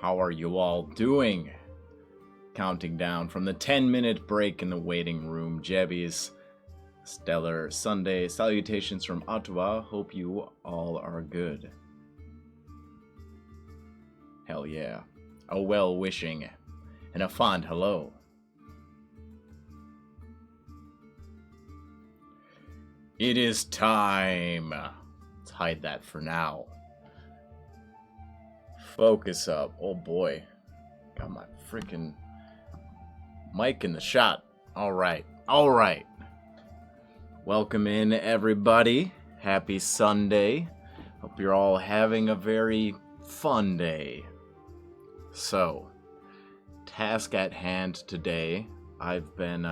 How are you all doing? Counting down from the 10-minute break in the waiting room. Jebby's stellar Sunday salutations from Ottawa. Hope you all are good. Hell yeah. A well-wishing and a fond hello. It is time. Let's hide that for now. Focus up. Oh boy. Got my freaking mic in the shot. Alright. Welcome in, everybody. Happy Sunday. Hope you're all having a very fun day. So, task at hand today. I've been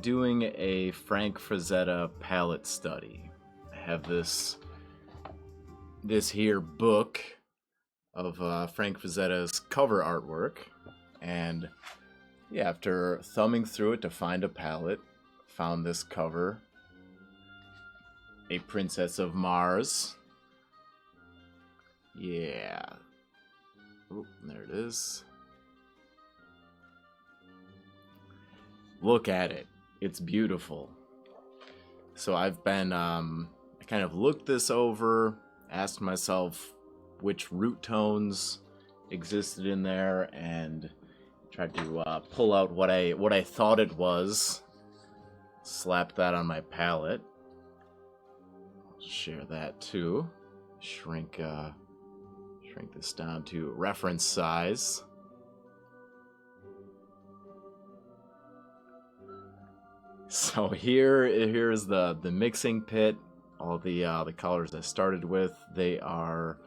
doing a Frank Frazetta palette study. I have this here book of Frank Frazetta's cover artwork, and yeah, after thumbing through it to find a palette, found this cover, a Princess of Mars. Yeah. Oh, there it is. Look at it. It's beautiful. So I've been, I kind of looked this over, asked myself which root tones existed in there, and tried to pull out what I thought it was. Slap that on my palette. Share that too. Shrink this down to reference size. So here's the mixing pit. All the colors I started with, they are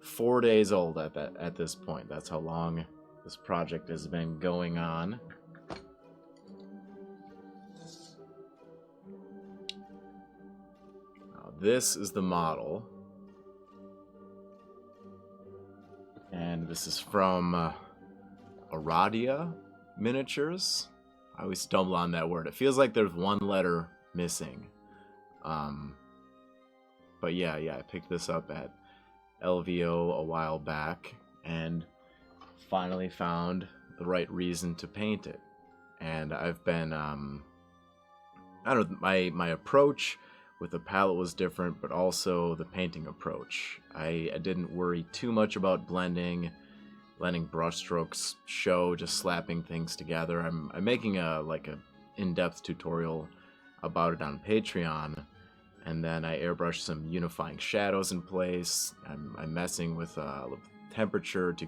4 days old at this point. That's how long this project has been going on. Now, this is the model, and this is from Aradia Miniatures. I always stumble on that word. It feels like there's one letter missing. But yeah, I picked this up at LVO a while back and finally found the right reason to paint it. And I've been, I don't know, my approach with the palette was different, but also the painting approach. I didn't worry too much about blending, letting brushstrokes show, just slapping things together. I'm making a in-depth tutorial about it on Patreon, and then I airbrushed some unifying shadows in place. I'm messing with temperature to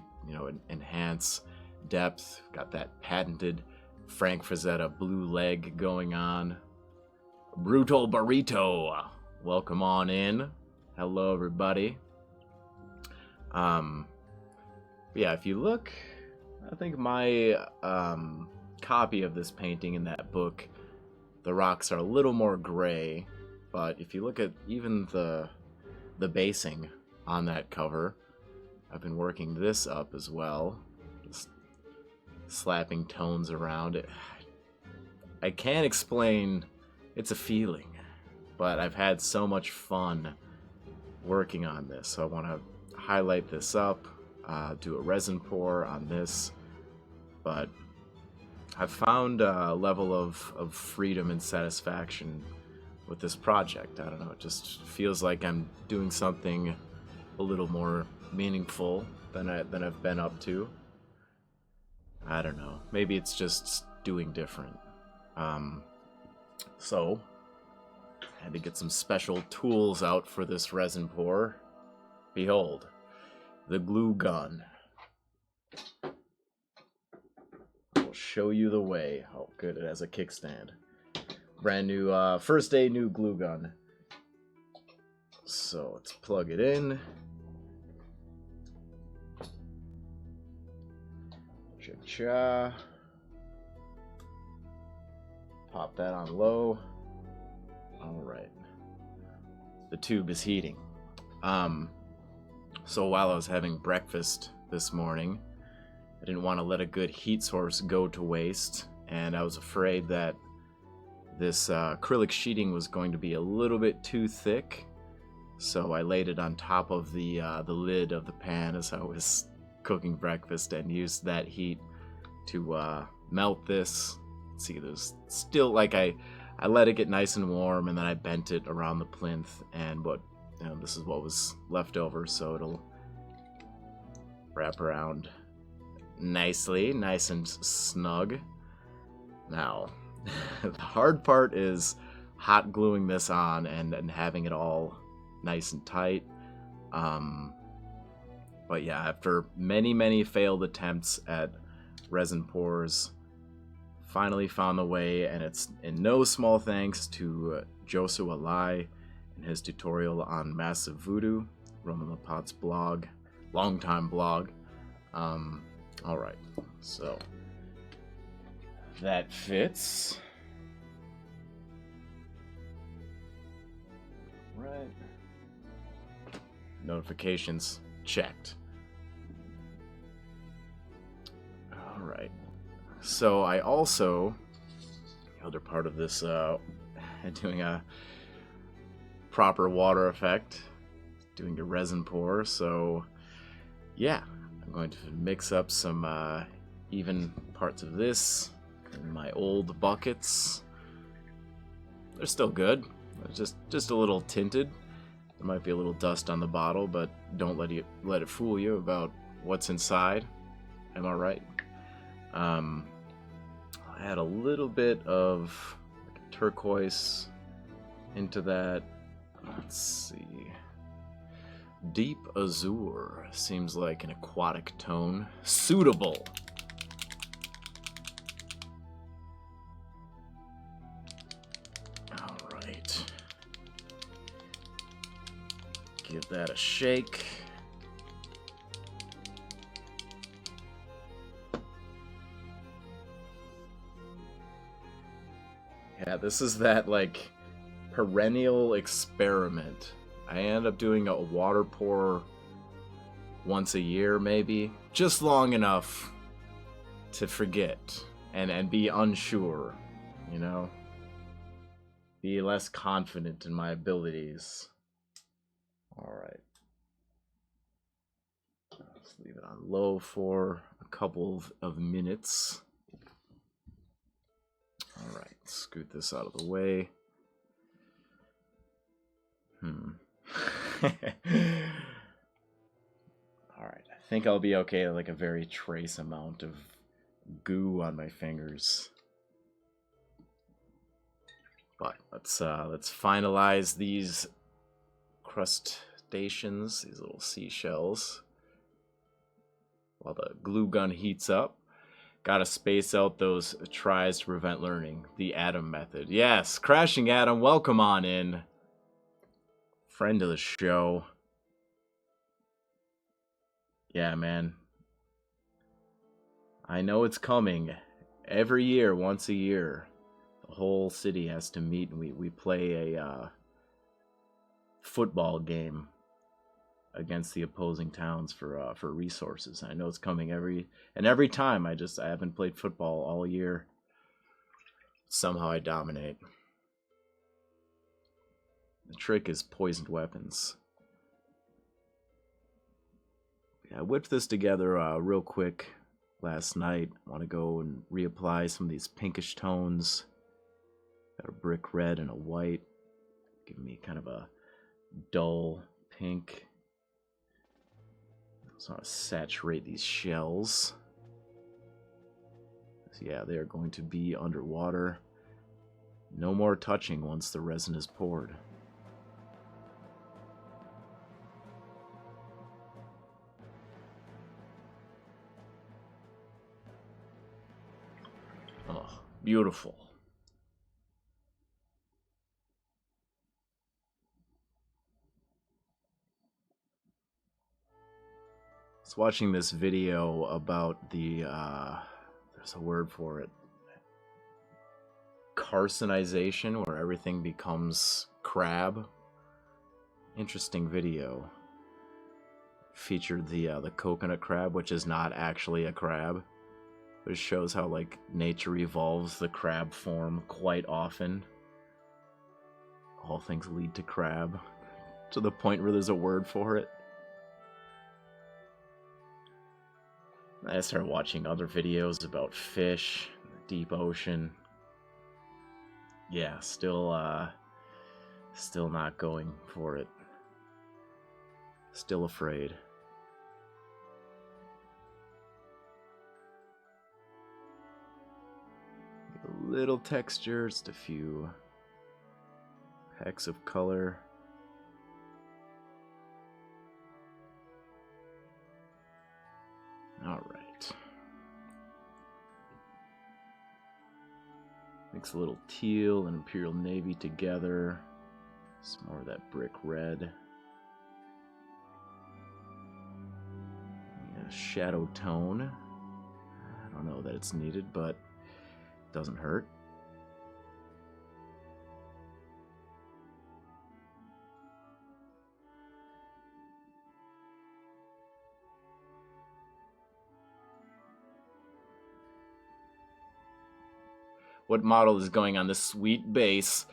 enhance depth. Got that patented Frank Frazetta blue leg going on. Brutal Burrito, welcome on in. Hello, everybody. Yeah, if you look, I think my copy of this painting in that book, the rocks are a little more gray, but if you look at even the basing on that cover, I've been working this up as well, just slapping tones around it. I can't explain, it's a feeling, but I've had so much fun working on this, so I want to highlight this up. Do a resin pour on this, but I've found a level of freedom and satisfaction with this project. I don't know, it just feels like I'm doing something a little more meaningful than I've been up to. I don't know, maybe it's just doing different. So I had to get some special tools out for this resin pour. Behold, the glue gun. I'll show you the way. Oh, good, it has a kickstand. Brand new, first day new glue gun. So let's plug it in. Cha-cha. Pop that on low. Alright. The tube is heating. So while I was having breakfast this morning, I didn't want to let a good heat source go to waste, and I was afraid that this acrylic sheeting was going to be a little bit too thick, so I laid it on top of the lid of the pan as I was cooking breakfast and used that heat to melt this. See, there's still, like, I let it get nice and warm, and then I bent it around the plinth, and this is what was left over, so it'll wrap around nicely, nice and snug. Now, the hard part is hot gluing this on and having it all nice and tight. But yeah, after many failed attempts at resin pours, finally found the way, and it's in no small thanks to Joshua Lai and his tutorial on Massive Voodoo, Roman Lapot's blog, longtime blog. Alright, so that fits. Right. Notifications checked. Alright. So I also, the other part of this, doing a proper water effect, doing a resin pour, so yeah, I'm going to mix up some even parts of this in my old buckets. They're still good, just a little tinted. There might be a little dust on the bottle, but don't let it fool you about what's inside. Am I right? I add a little bit of turquoise into that. Let's see. Deep azure seems like an aquatic tone. Suitable. All right. Give that a shake. Yeah, this is that, like, perennial experiment. I end up doing a water pour once a year, maybe. Just long enough to forget and be unsure, you know? Be less confident in my abilities. Alright. Let's leave it on low for a couple of minutes. Alright, scoot this out of the way. Alright, I think I'll be okay, like a very trace amount of goo on my fingers. But let's finalize these crustaceans, these little seashells, while the glue gun heats up. Gotta space out those tries to prevent learning. The Atom method. Yes, Crashing Atom, welcome on in. Friend of the show. Yeah, man. I know it's coming. Every year, once a year, the whole city has to meet and we play a football game against the opposing towns for resources. I know it's coming every time. I haven't played football all year. Somehow I dominate. The trick is poisoned weapons. Yeah, I whipped this together real quick last night. I want to go and reapply some of these pinkish tones. Got a brick red and a white. Give me kind of a dull pink. So I want to saturate these shells. So yeah, they are going to be underwater. No more touching once the resin is poured. Oh, beautiful. I was watching this video about the, there's a word for it, carcinization, where everything becomes crab. Interesting video. Featured the coconut crab, which is not actually a crab. But it shows how, like, nature evolves the crab form quite often. All things lead to crab. To the point where there's a word for it. I started watching other videos about fish, the deep ocean. Yeah, still not going for it. Still afraid. A little texture, just a few pecks of color. All right. Mix a little teal and imperial navy together. Some more of that brick red. Yeah, shadow tone. I don't know that it's needed, but it doesn't hurt. What model is going on this sweet base?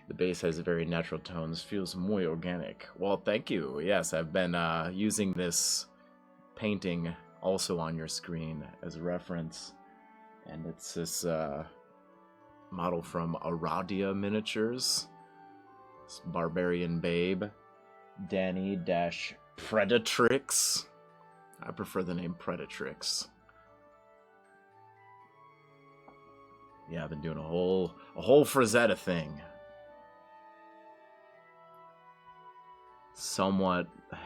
The base has a very natural tone. This feels muy organic. Well, thank you. Yes, I've been using this painting also on your screen as a reference. And it's this model from Aradia Miniatures. This Barbarian Babe. Danny-Predatrix. I prefer the name Predatrix. Yeah, I've been doing a whole Frazetta thing. Somewhat, I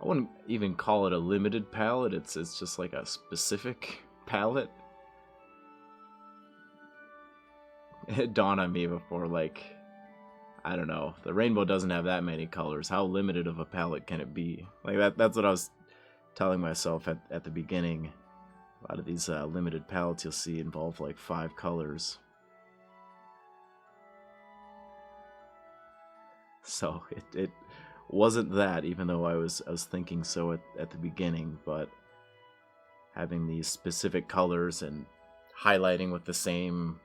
wouldn't even call it a limited palette. It's just like a specific palette. It dawned on me before, like, I don't know, the rainbow doesn't have that many colors. How limited of a palette can it be? Like that's what I was telling myself at the beginning. A lot of these limited palettes you'll see involve like 5 colors. So it wasn't that, even though I was thinking so at the beginning, but having these specific colors and highlighting with the same,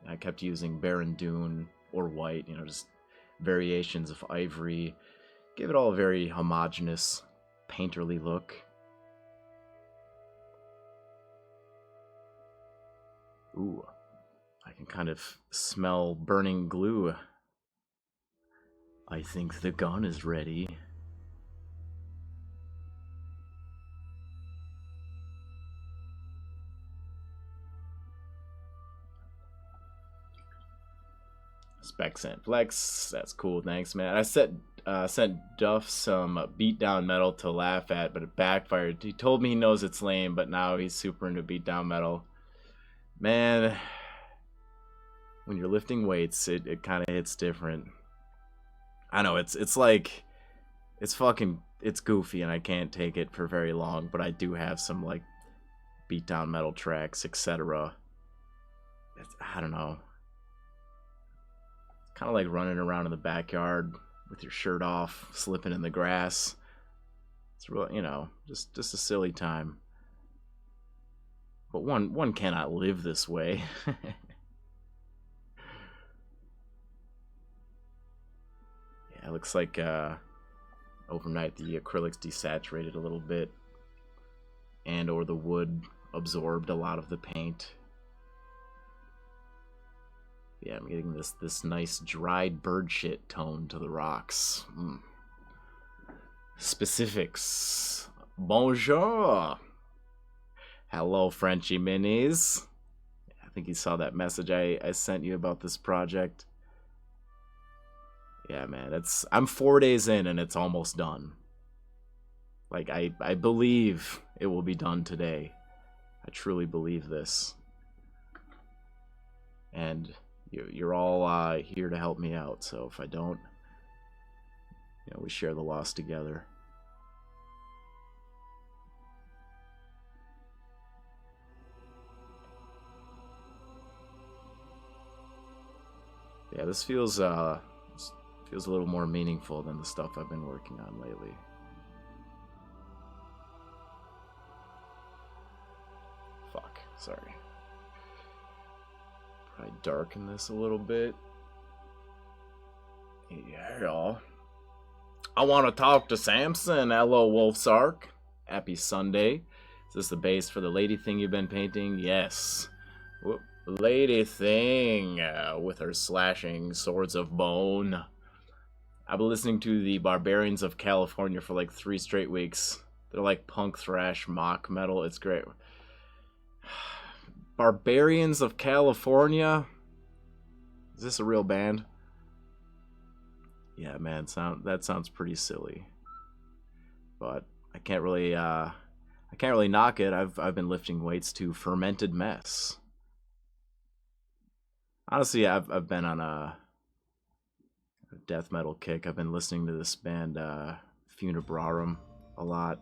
I kept using Baron Dune or white, you know, just variations of ivory. Give it all a very homogeneous, painterly look. Ooh, I can kind of smell burning glue. I think the gun is ready. Spec sent flex. That's cool. Thanks, man. I sent Duff some beatdown metal to laugh at, but it backfired. He told me he knows it's lame, but now he's super into beatdown metal. Man, when you're lifting weights, it kind of hits different. I know it's like it's goofy, and I can't take it for very long. But I do have some like beatdown metal tracks, etc. I don't know. Kind of like running around in the backyard with your shirt off, slipping in the grass. It's real, you know, just a silly time. But one cannot live this way. Yeah, it looks like overnight the acrylics desaturated a little bit, and or the wood absorbed a lot of the paint. Yeah, I'm getting this nice dried bird shit tone to the rocks. Specifics. Bonjour. Hello, Frenchy Minis. I think you saw that message I sent you about this project. Yeah, man, I'm 4 days in and it's almost done. Like, I believe it will be done today. I truly believe this. And you're all here to help me out, so if I don't, you know, we share the loss together. Yeah, this feels a little more meaningful than the stuff I've been working on lately. Fuck, sorry. Probably darken this a little bit. Yeah, y'all. I want to talk to Samson. Hello, Wolfsark. Happy Sunday. Is this the base for the lady thing you've been painting? Yes. Lady thing with her slashing swords of bone. I've been listening to the Barbarians of California for like 3 straight weeks. They're like punk thrash mock metal. It's great. Barbarians of California? Is this a real band? Yeah, man, that sounds pretty silly. But I can't really knock it. I've been lifting weights to Fermented Mess. Honestly, I've been on a death metal kick. I've been listening to this band Funebrarum a lot.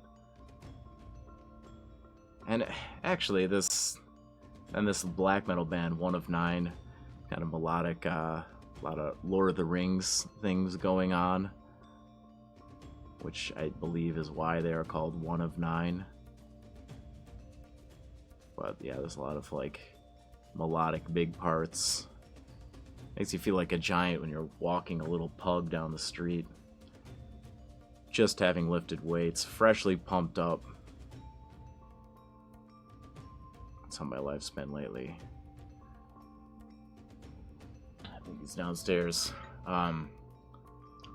And actually this black metal band, One of Nine, kind of melodic, a lot of Lord of the Rings things going on, which I believe is why they are called One of Nine. But yeah, there's a lot of like melodic big parts. Makes you feel like a giant when you're walking a little pug down the street. Just having lifted weights, freshly pumped up. That's how my life's been lately. I think he's downstairs. I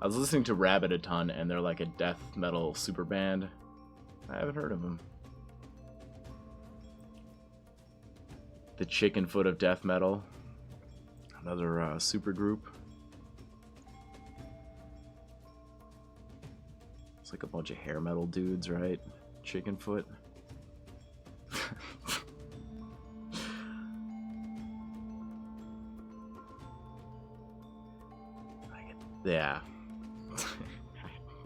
was listening to Rabbit a ton, and they're like a death metal super band. I haven't heard of them. The Chicken Foot of death metal. Another super group. It's like a bunch of hair metal dudes, right? Chicken Foot. Yeah.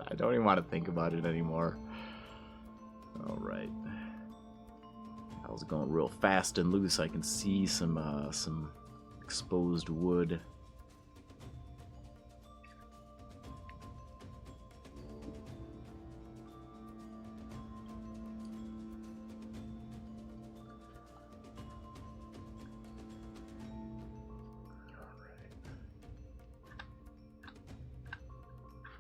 I don't even want to think about it anymore. Alright. I was going real fast and loose. I can see some exposed wood.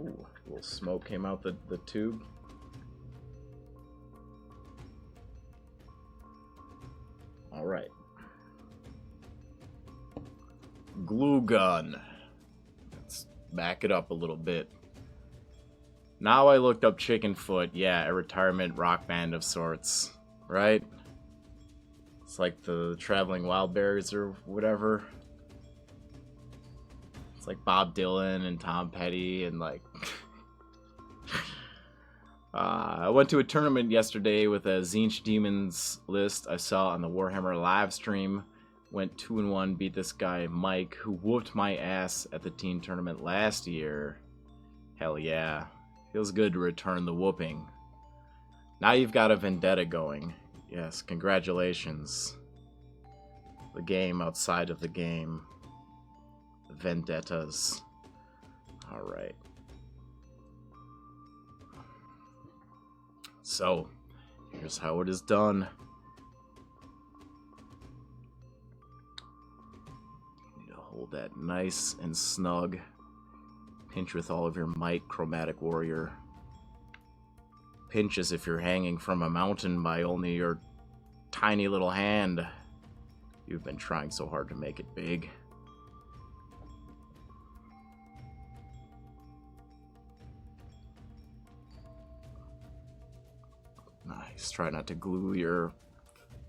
Ooh, a little smoke came out the tube. Alright. Glue gun. Let's back it up a little bit. Now I looked up Chicken Foot. Yeah, a retirement rock band of sorts, right? It's like the Traveling Wildberries or whatever. It's like Bob Dylan and Tom Petty and like... I went to a tournament yesterday with a Zinch Demons list I saw on the Warhammer live stream. Went 2-1, beat this guy Mike, who whooped my ass at the teen tournament last year. Hell yeah. Feels good to return the whooping. Now you've got a vendetta going. Yes, congratulations. The game outside of the game. Vendettas. Alright. So, here's how it is done. You need to hold that nice and snug. Pinch with all of your might, Chromatic Warrior. Pinch as if you're hanging from a mountain by only your tiny little hand. You've been trying so hard to make it big. Nice. Try not to glue your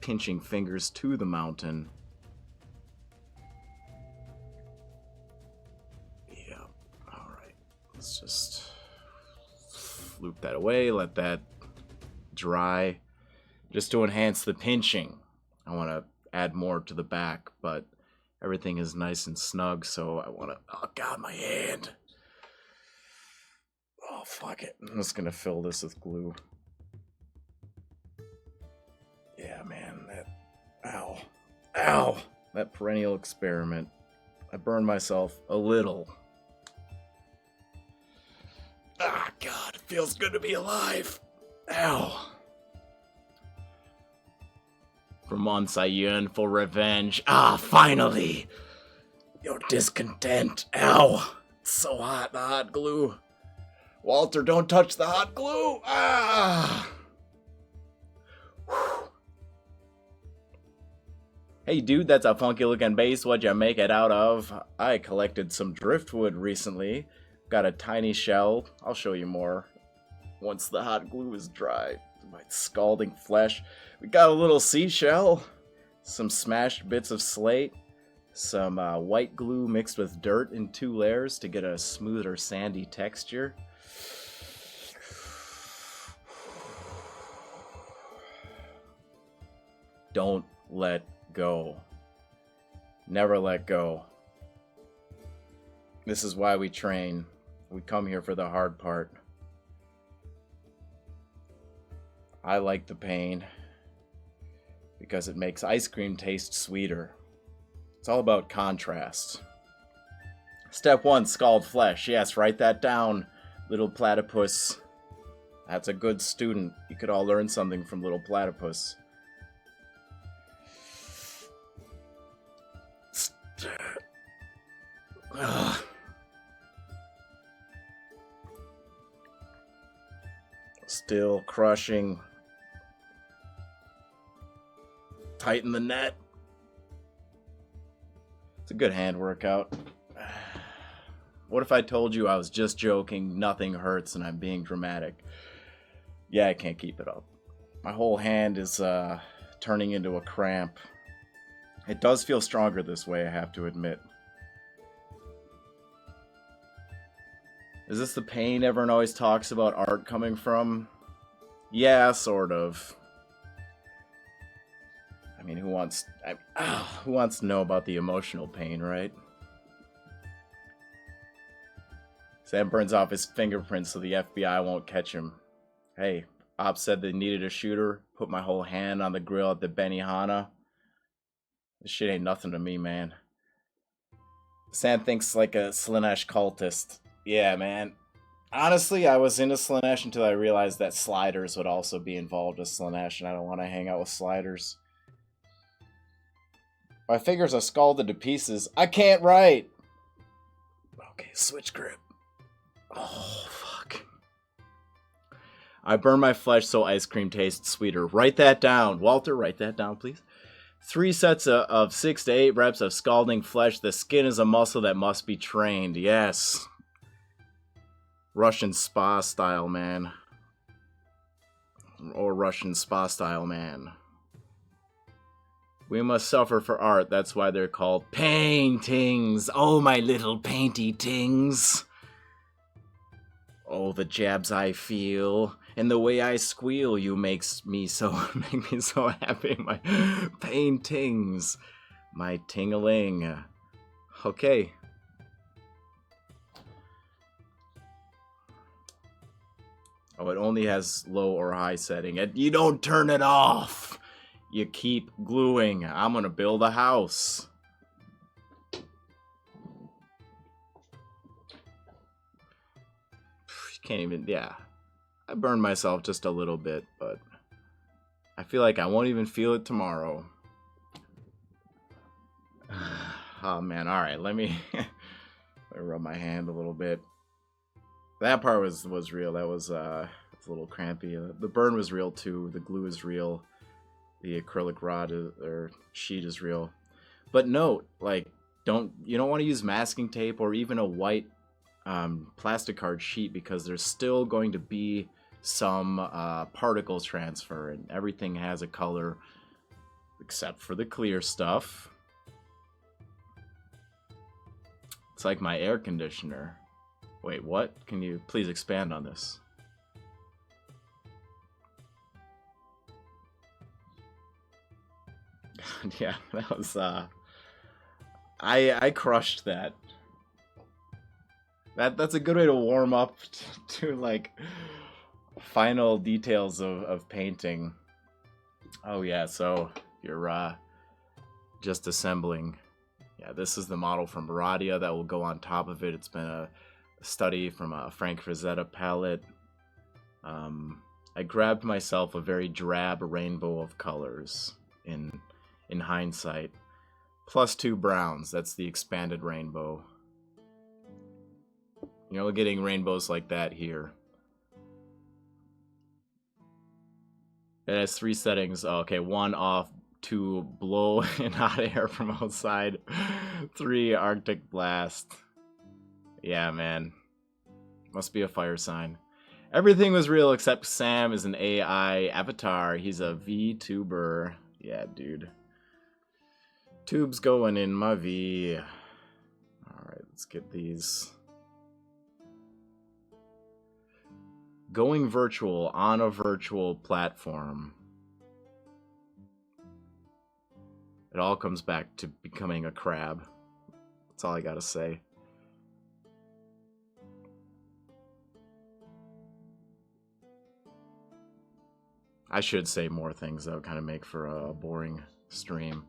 pinching fingers to the mountain. Yeah. Alright. Let's just loop that away. Let that dry. Just to enhance the pinching. I want to add more to the back, but everything is nice and snug, so I want to... Oh, God, my hand. Oh, fuck it. I'm just going to fill this with glue. Yeah, man, that... Ow. Ow! That perennial experiment. I burned myself a little. Ah, God, it feels good to be alive. Ow. For months I yearned for revenge. Ah, finally! Your discontent. Ow! It's so hot, the hot glue. Walter, don't touch the hot glue! Ah! Whew. Hey dude, that's a funky looking base. What'd you make it out of? I collected some driftwood recently. Got a tiny shell. I'll show you more once the hot glue is dry. My scalding flesh. We got a little seashell. Some smashed bits of slate. Some white glue mixed with dirt in 2 layers to get a smoother sandy texture. Don't let go. Never let go. This is why we train. We come here for the hard part. I like the pain because it makes ice cream taste sweeter. It's all about contrast. Step 1, scald flesh. Yes, write that down, little platypus. That's a good student. You could all learn something from little platypus. Still crushing. Tighten the net. It's a good hand workout. What if I told you I was just joking, nothing hurts, and I'm being dramatic? Yeah, I can't keep it up. My whole hand is turning into a cramp. It does feel stronger this way, I have to admit. Is this the pain everyone always talks about art coming from? Yeah, sort of. I mean, who wants to know about the emotional pain, right? Sam burns off his fingerprints so the FBI won't catch him. Hey, Ops said they needed a shooter. Put my whole hand on the grill at the Benihana. This shit ain't nothing to me, man. Sam thinks like a Slaanesh cultist. Yeah, man. Honestly, I was into Slaanesh until I realized that sliders would also be involved with Slaanesh, and I don't want to hang out with sliders. My fingers are scalded to pieces. I can't write! Okay, switch grip. Oh, fuck. I burn my flesh so ice cream tastes sweeter. Write that down. Walter, write that down, please. 3 sets of 6 to 8 reps of scalding flesh. The skin is a muscle that must be trained. Yes. Russian spa style, man. Or Russian spa style, man. We must suffer for art. That's why they're called paintings. Oh, my little painty tings. Oh, the jabs I feel. And the way I squeal, you make me so happy. My paintings. My ting-a-ling. Okay. Oh, it only has low or high setting. And you don't turn it off. You keep gluing. I'm gonna build a house. You can't even, yeah. I burned myself just a little bit, but I feel like I won't even feel it tomorrow. Oh man, alright, let me rub my hand a little bit. That part was real. That was a little crampy. The burn was real too. The glue is real. The acrylic rod or sheet is real. But note, like, you don't want to use masking tape or even a white plastic card sheet because there's still going to be some particle transfer, and everything has a color except for the clear stuff. It's like my air conditioner. Wait, what? Can you please expand on this? Yeah, that was I crushed that. That's a good way to warm up to like final details of painting. Oh yeah, so you're just assembling. Yeah, this is the model from Radia that will go on top of it. It's been a study from a Frank Frazetta palette. I grabbed myself a very drab rainbow of colors in hindsight. Plus 2 browns. That's the expanded rainbow. You know, we're getting rainbows like that here. It has 3 settings. Oh, okay, 1 off, 2, blow in hot air from outside. 3, Arctic blast. Yeah, man. Must be a fire sign. Everything was real except Sam is an AI avatar. He's a VTuber. Yeah, dude. Tubes going in my V. Alright, let's get these. Going virtual on a virtual platform. It all comes back to becoming a crab. That's all I gotta say. I should say more things that would kind of make for a boring stream.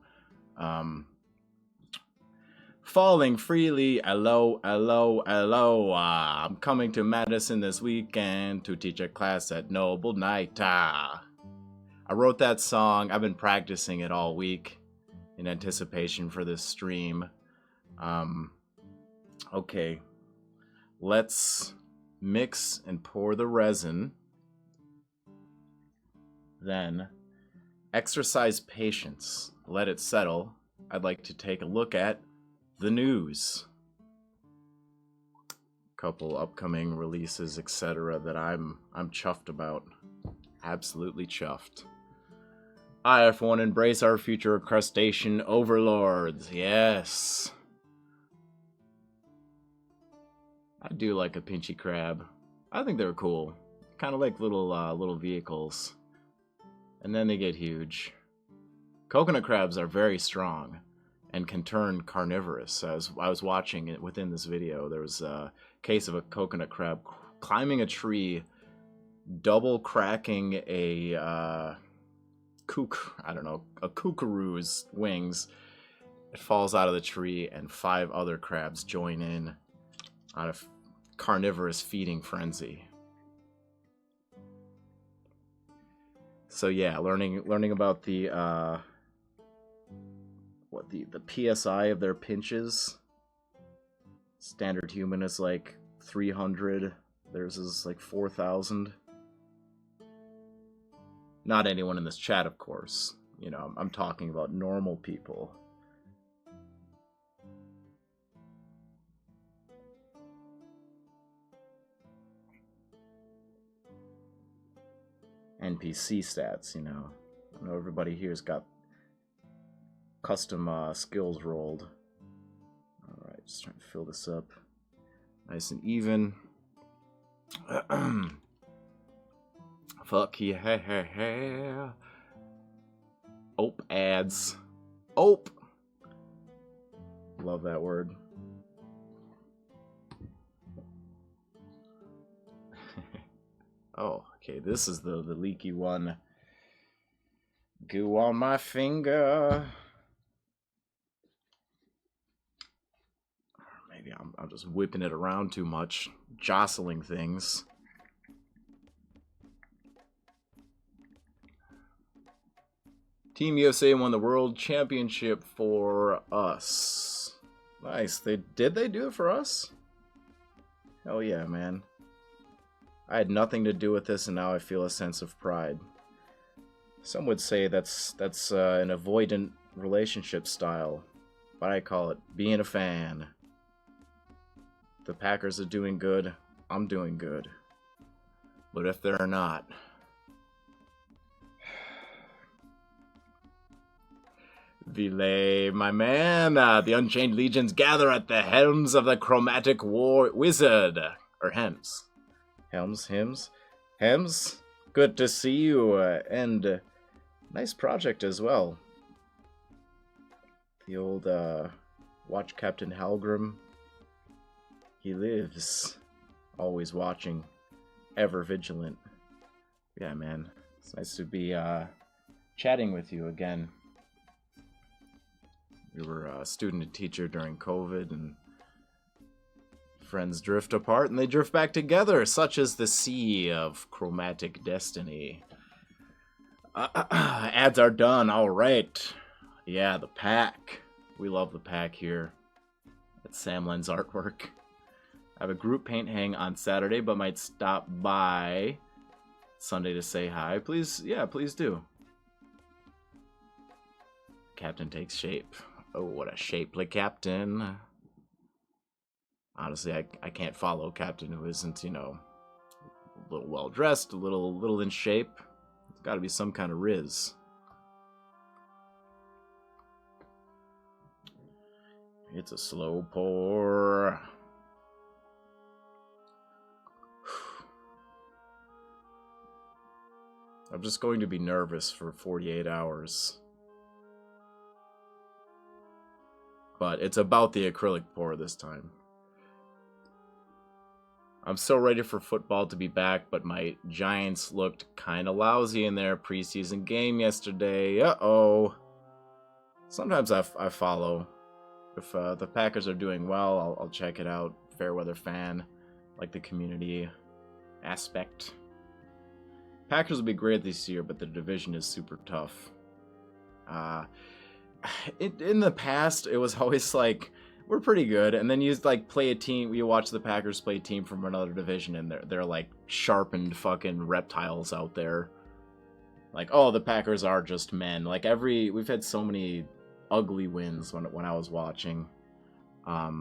Falling freely, hello, hello, hello. I'm coming to Madison this weekend to teach a class at Noble Night. I wrote that song. I've been practicing it all week in anticipation for this stream. Okay, let's mix and pour the resin. Then exercise patience, let it settle. I'd like to take a look at the news. Couple upcoming releases, etc. that I'm chuffed about. Absolutely chuffed. I, F1, embrace our future crustacean overlords. Yes. I do like a pinchy crab. I think they're cool. Kind of like little vehicles. And then they get huge. Coconut crabs are very strong and can turn carnivorous. I was watching it within this video. There was a case of a coconut crab climbing a tree, double cracking a kookaroo's wings. It falls out of the tree and 5 other crabs join in on a carnivorous feeding frenzy. So yeah, learning about the PSI of their pinches. Standard human is like 300. Theirs is like 4,000. Not anyone in this chat, of course. You know, I'm talking about normal people. NPC stats, you know. I know everybody here's got custom skills rolled. Alright, just trying to fill this up nice and even. Fuck yeah. Ope ads. Ope! Love that word. Oh, okay, this is the leaky one. Goo on my finger. Maybe I'm just whipping it around too much, jostling things. Team USA won the World Championship for us. Nice. Did they do it for us? Hell yeah, man. I had nothing to do with this, and now I feel a sense of pride. Some would say that's an avoidant relationship style, but I call it being a fan. The Packers are doing good, I'm doing good. But if they're not... Vile, my man, the Unchained Legions gather at the helms of the Chromatic War Wizard. Or Hems. Hems? Good to see you, and nice project as well. The old, watch Captain Halgrim. He lives. Always watching. Ever vigilant. Yeah, man. It's nice to be, chatting with you again. We were a student and teacher during COVID, and friends drift apart and they drift back together, such as the sea of chromatic destiny. Ads are done. All right. Yeah, the pack. We love the pack here at Samlen's Artwork. I have a group paint hang on Saturday, but might stop by Sunday to say hi. Please, yeah, please do. Captain takes shape. Oh, what a shapely captain. Honestly, I can't follow a captain who isn't, you know, a little well-dressed, a little in shape. It's got to be some kind of riz. It's a slow pour. I'm just going to be nervous for 48 hours. But it's about the acrylic pour this time. I'm so ready for football to be back, but my Giants looked kind of lousy in their preseason game yesterday. Uh-oh. Sometimes I follow. If the Packers are doing well, I'll check it out. Fairweather fan. Like the community aspect. Packers will be great this year, but the division is super tough. In the past, it was always like, we're pretty good, and then you like play a team, you watch the Packers play a team from another division, and they're like sharpened fucking reptiles out there. Like, oh, the Packers are just men. Like we've had so many ugly wins when I was watching. Yeah,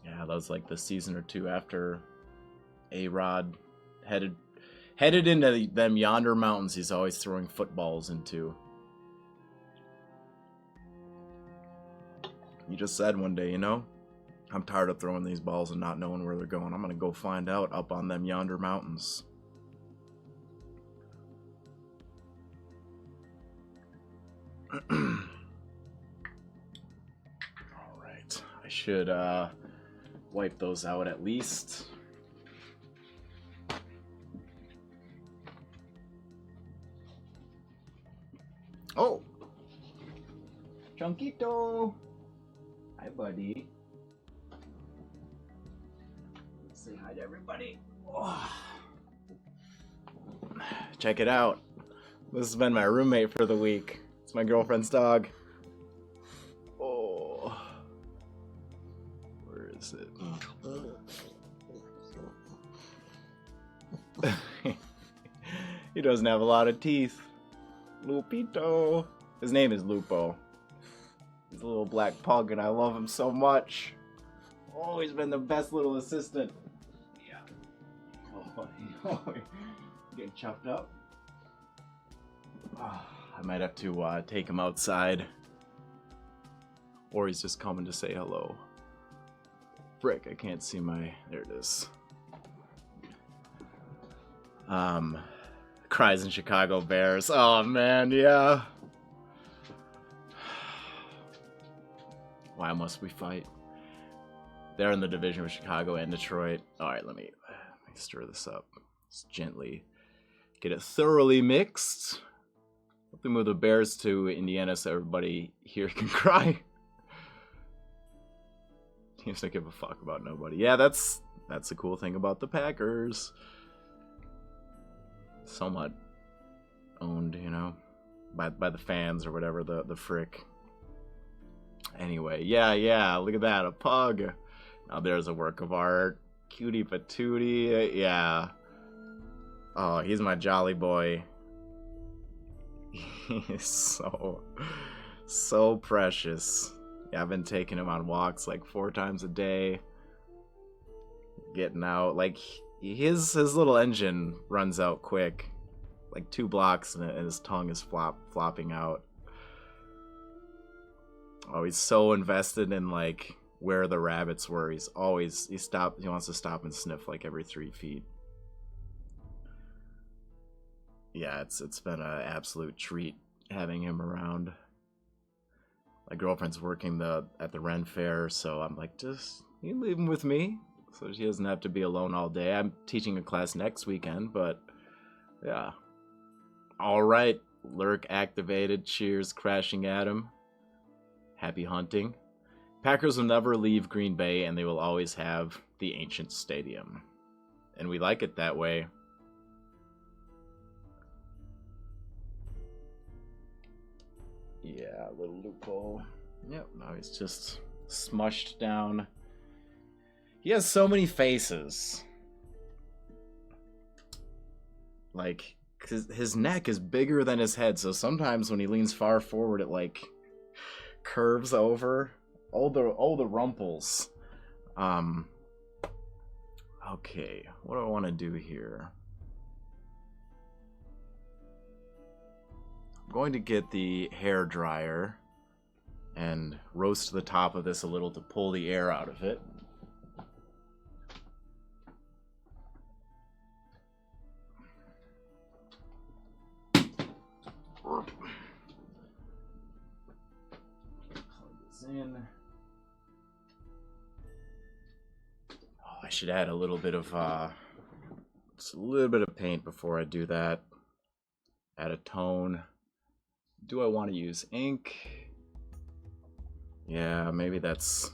that was like the season or two after A-Rod headed into them yonder mountains he's always throwing footballs into. He just said one day, you know, I'm tired of throwing these balls and not knowing where they're going. I'm going to go find out up on them yonder mountains. All right. I should wipe those out at least. Oh! Chunquito! Hi, buddy. Say hi to everybody. Oh. Check it out. This has been my roommate for the week. It's my girlfriend's dog. Oh. Where is it? He doesn't have a lot of teeth. Lupito. His name is Lupo. He's a little black pug and I love him so much. Oh, he's been the best little assistant. Yeah. Oh, getting chopped up. Oh, I might have to take him outside. Or he's just coming to say hello. Frick, I can't see my... There it is. Cries in Chicago Bears. Oh, man, yeah. Why must we fight? They're in the division with Chicago and Detroit. All right, let me stir this up. Just gently get it thoroughly mixed. Let them move the Bears to Indiana so everybody here can cry. Teams don't give a fuck about nobody. Yeah, that's the cool thing about the Packers. Somewhat owned, you know, by the fans or whatever the frick. Anyway, yeah, look at that, a pug. Now there's a work of art. Cutie patootie, yeah. Oh, he's my jolly boy. He is so precious. Yeah, I've been taking him on walks like 4 times a day. Getting out, like, his little engine runs out quick. Like 2 blocks and his tongue is flopping out. Oh, he's so invested in like where the rabbits were. He wants to stop and sniff like every 3 feet. Yeah, it's been an absolute treat having him around. My girlfriend's working at the Ren Fair, so I'm like, just you leave him with me, so she doesn't have to be alone all day. I'm teaching a class next weekend, but yeah. All right, lurk activated. Cheers, crashing at him. Happy hunting. Packers will never leave Green Bay, and they will always have the ancient stadium. And we like it that way. Yeah, little loophole. Yep, now he's just smushed down. He has so many faces. Like, his neck is bigger than his head, so sometimes when he leans far forward, it like curves over. All the rumples. Okay, what do I want to do here? I'm going to get the hair dryer and roast the top of this a little to pull the air out of it. Plug this in. Oh, I should add a little bit of just a little bit of paint before I do that. Add a tone. Do I want to use ink? Yeah, maybe it's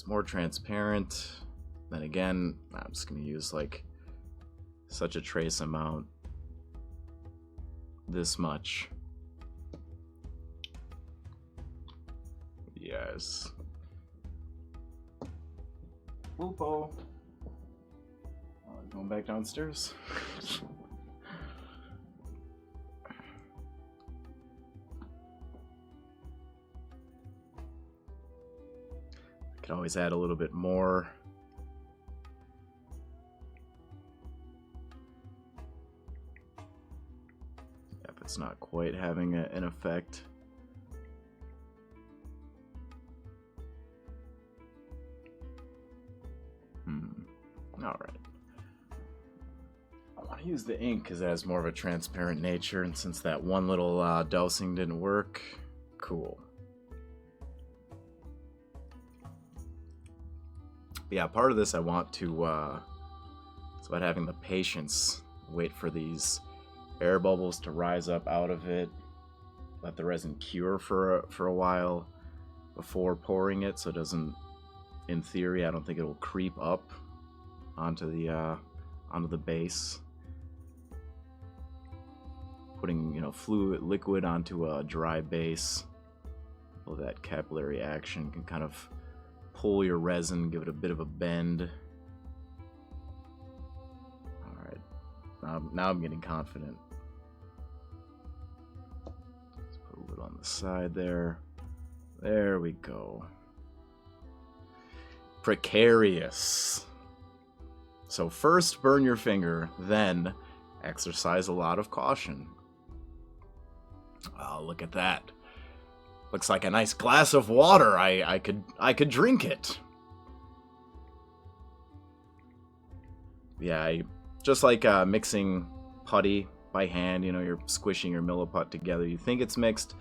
more transparent. Then again, I'm just gonna use like such a trace amount. This much. Yes. Whoopo. Going back downstairs. I could always add a little bit more. If it's not quite having an effect. Alright. I want to use the ink because it has more of a transparent nature, and since that one little dousing didn't work, cool. But yeah, part of this I want to, it's about having the patience, wait for these air bubbles to rise up out of it, let the resin cure for a while before pouring it, so it doesn't, in theory, I don't think it will creep up onto the base. Putting, you know, liquid onto a dry base, all that capillary action can kind of pull your resin, give it a bit of a bend. All right, now I'm getting confident. Let's put a little on the side there. There we go. Precarious. So first burn your finger, then exercise a lot of caution. Oh, look at that. Looks like a nice glass of water. I could drink it. Yeah, just like mixing putty by hand, you know, you're squishing your milliput together. You think it's mixed,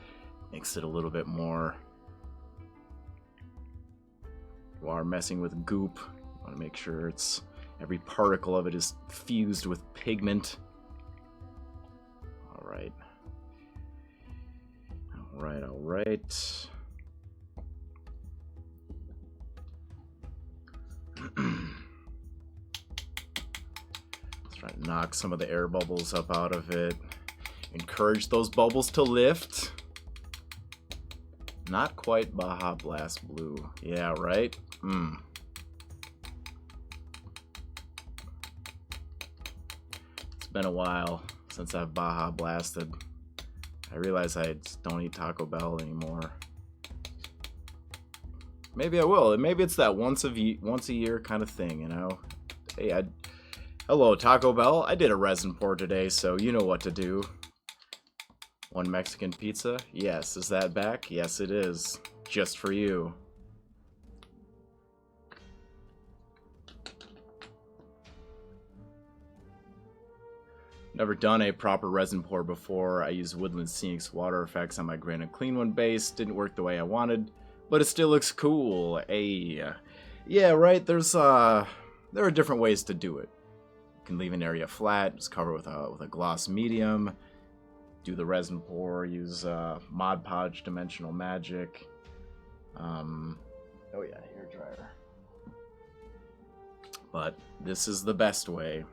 mix it a little bit more. You are messing with goop. You want to make sure every particle of it is fused with pigment. All right. All right. Let's try to knock some of the air bubbles up out of it. Encourage those bubbles to lift. Not quite Baja Blast Blue. Yeah, right? It's been a while since I've Baja Blasted. I realize I just don't eat Taco Bell anymore. Maybe I will. Maybe it's that once a year kind of thing, you know? Hey, hello, Taco Bell. I did a resin pour today, so you know what to do. One Mexican pizza? Yes. Is that back? Yes, it is. Just for you. Never done a proper resin pour before. I used Woodland Scenics water effects on my Granite Clean One base. Didn't work the way I wanted, but it still looks cool. Hey, yeah, right. There are different ways to do it. You can leave an area flat, just cover with a gloss medium. Do the resin pour. Use Mod Podge Dimensional Magic. Oh yeah, hair dryer. But this is the best way.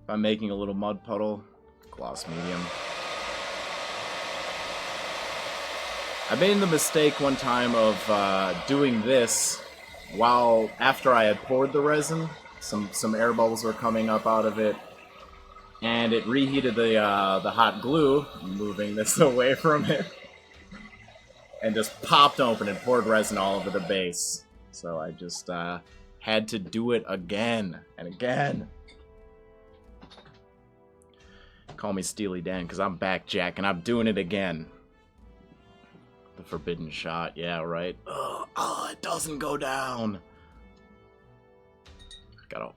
If I'm making a little mud puddle, gloss medium. I made the mistake one time of doing this after I had poured the resin. Some air bubbles were coming up out of it. And it reheated the hot glue, moving this away from it, and just popped open and poured resin all over the base. So I just had to do it again and again. Call me Steely Dan, because I'm back, Jack, and I'm doing it again. The forbidden shot, yeah, right? Oh, it doesn't go down. Gotta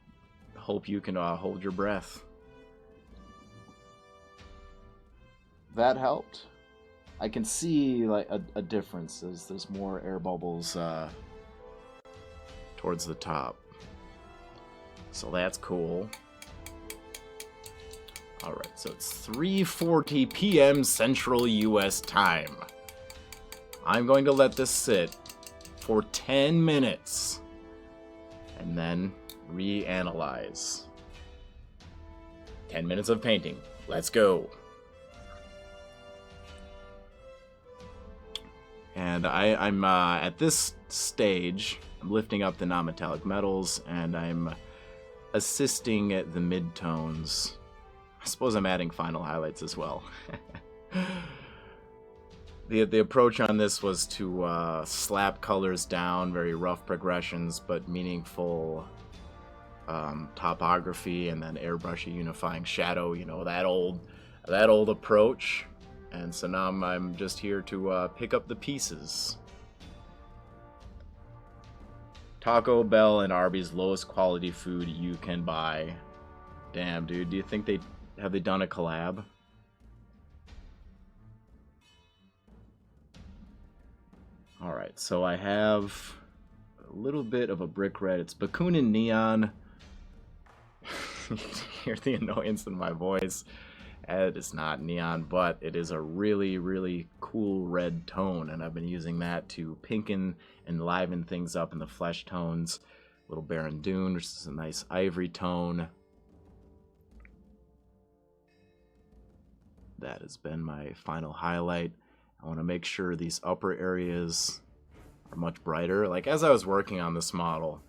hope you can hold your breath. That helped. I can see like a difference as there's more air bubbles towards the top. So that's cool. Alright, so it's 3:40 p.m. Central US time. I'm going to let this sit for 10 minutes and then reanalyze. 10 minutes of painting. Let's go. And I'm at this stage, I'm lifting up the non-metallic metals, and I'm assisting at the mid-tones. I suppose I'm adding final highlights as well. The approach on this was to slap colors down, very rough progressions, but meaningful topography, and then airbrushy unifying shadow. You know, that old approach. And so now I'm just here to pick up the pieces. Taco Bell and Arby's, lowest quality food you can buy. Damn, dude, do you think have they done a collab? Alright, so I have a little bit of a brick red. It's Bakunin Neon. You can hear the annoyance in my voice. It is not neon, but it is a really, really cool red tone, and I've been using that to pinken and liven things up in the flesh tones. Little Baron Dune, which is a nice ivory tone. That has been my final highlight. I want to make sure these upper areas are much brighter. Like, as I was working on this model,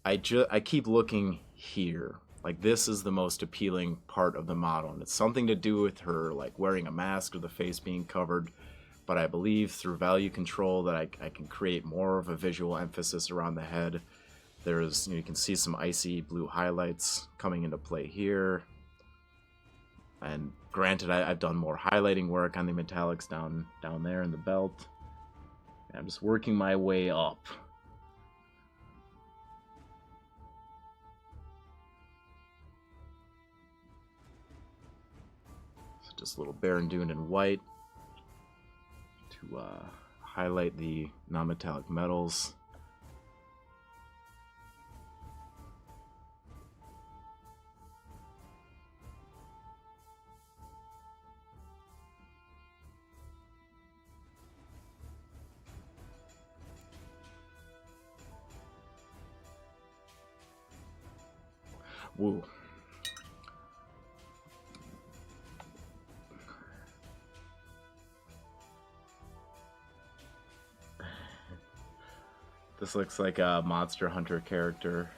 I keep looking here. Like, this is the most appealing part of the model, and it's something to do with her, like, wearing a mask or the face being covered. But I believe through value control that I can create more of a visual emphasis around the head. There's, you can see some icy blue highlights coming into play here. And granted, I've done more highlighting work on the metallics down there in the belt. And I'm just working my way up. So just a little Baron Dune in white to highlight the non-metallic metals. Woo. This looks like a Monster Hunter character.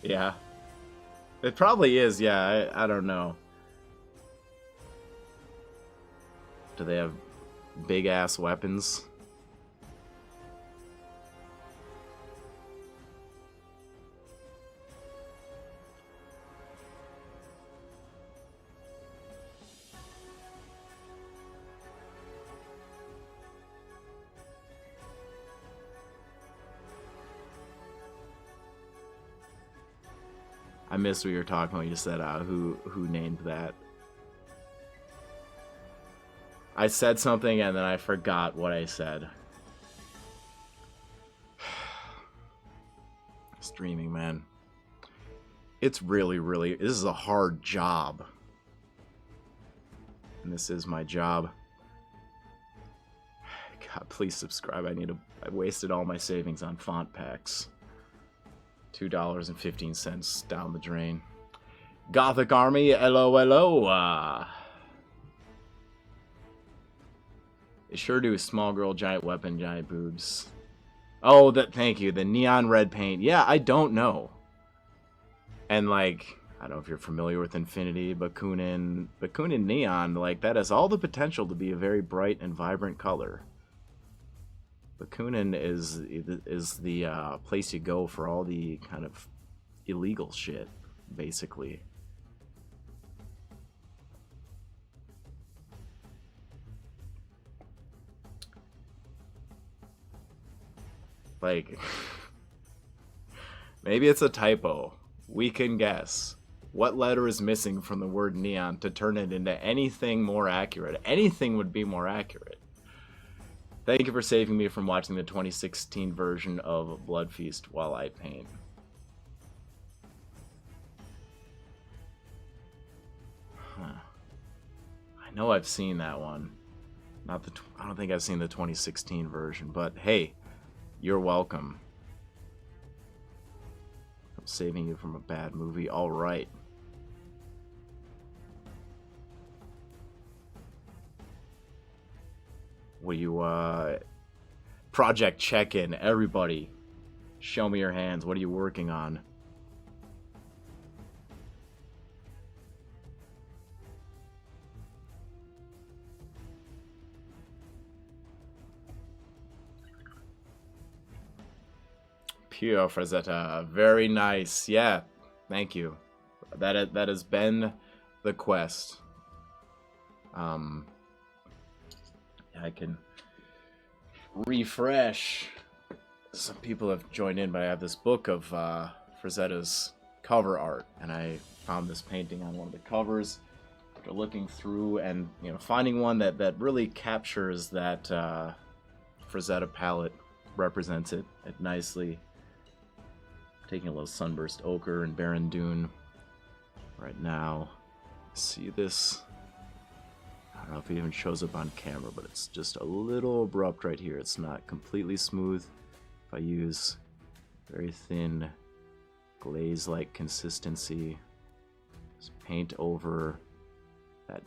Yeah. It probably is, yeah. I don't know. Do they have big-ass weapons? I missed what you were talking about. You said who named that. I said something and then I forgot what I said. Streaming, man. It's really, this is a hard job. And this is my job. God, please subscribe. I wasted all my savings on font packs. $2.15 down the drain. Gothic Army, hello, hello. They sure do. Small girl, giant weapon, giant boobs. Oh, thank you. The neon red paint. Yeah, I don't know. And like, I don't know if you're familiar with Infinity, Bakunin Neon, like that has all the potential to be a very bright and vibrant color. Bakunin is the place you go for all the kind of illegal shit, basically. Like, maybe it's a typo. We can guess. What letter is missing from the word neon to turn it into anything more accurate? Anything would be more accurate. Thank you for saving me from watching the 2016 version of Blood Feast while I paint. Huh. I know I've seen that one. I don't think I've seen the 2016 version, but hey, you're welcome. I'm saving you from a bad movie. All right. What do you, project check-in, everybody. Show me your hands. What are you working on? Pure Frazetta. Very nice. Yeah, thank you. That has been the quest. I can refresh. Some people have joined in, but I have this book of Frazetta's cover art, and I found this painting on one of the covers. After looking through and finding one that really captures that Frazetta palette, represents it nicely. Taking a little Sunburst Ochre and Barren Dune right now. See this? I don't know if it even shows up on camera, but it's just a little abrupt right here. It's not completely smooth. If I use very thin glaze-like consistency, just paint over that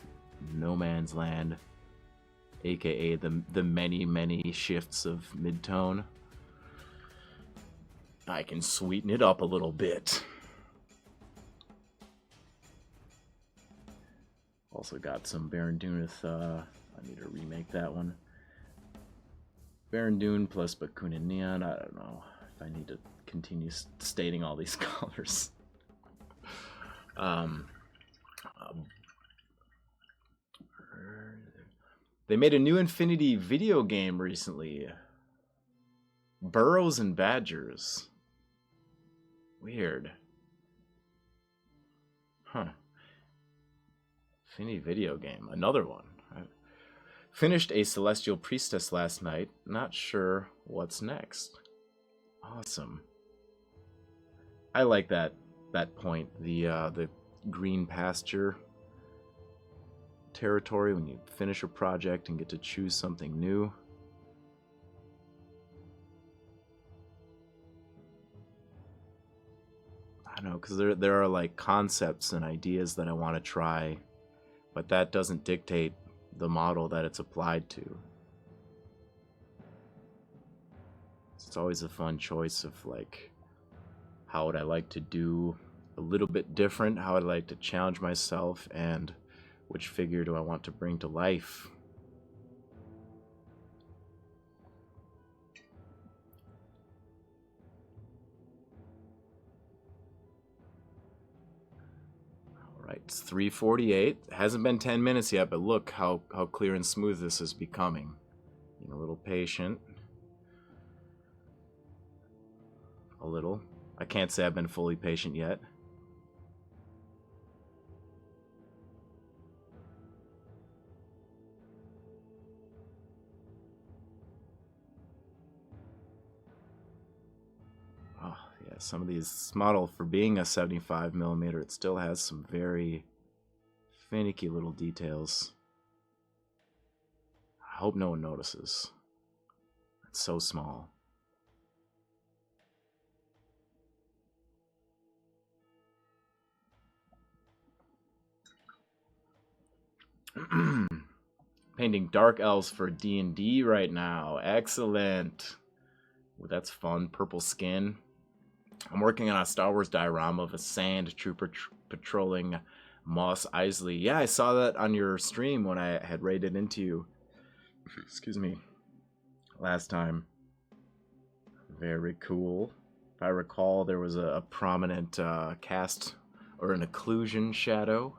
no man's land, aka the many shifts of mid-tone, I can sweeten it up a little bit. Also got some Barren Dune with, I need to remake that one. Barren Dune plus Bakunin Neon. I don't know if I need to continue stating all these colors. They made a new Infinity video game recently. Burrows and Badgers. Weird. Huh. Infinity video game. Another one. I finished a Celestial Priestess last night. Not sure what's next. Awesome. I like that point. The green pasture territory when you finish a project and get to choose something new. I don't know, because there are like concepts and ideas that I want to try, but that doesn't dictate the model that it's applied to. It's always a fun choice of like, how would I like to do a little bit different? How would I like to challenge myself? And which figure do I want to bring to life? Right, it's 3:48. It hasn't been 10 minutes yet, but look how clear and smooth this is becoming. Being a little patient. A little. I can't say I've been fully patient yet. Oh, yeah, some of these, this model, for being a 75mm, it still has some very finicky little details. I hope no one notices. It's so small. Painting dark elves for D&D right now. Excellent. Ooh, that's fun. Purple skin. I'm working on a Star Wars diorama of a sand trooper patrolling Moss Isley. Yeah, I saw that on your stream when I had raided into you. Excuse me. Last time. Very cool. If I recall, there was a prominent cast or an occlusion shadow.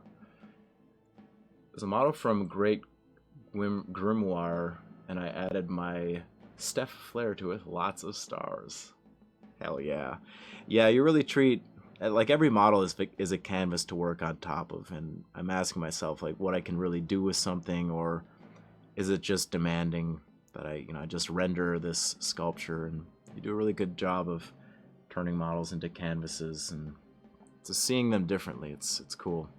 There's a model from Great Grimoire, and I added my Steph Flare to it. Lots of stars. Hell yeah. Yeah, you really treat, like, every model is a canvas to work on top of, and I'm asking myself, like, what I can really do with something, or is it just demanding that I just render this sculpture? And you do a really good job of turning models into canvases and just seeing them differently. It's cool.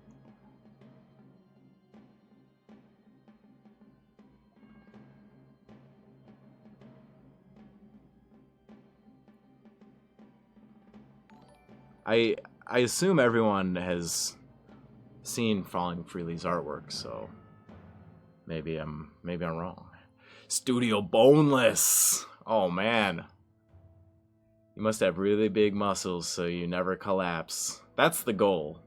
I assume everyone has seen Falling Freely's artwork, so maybe I'm wrong. Studio Boneless. Oh man. You must have really big muscles so you never collapse. That's the goal.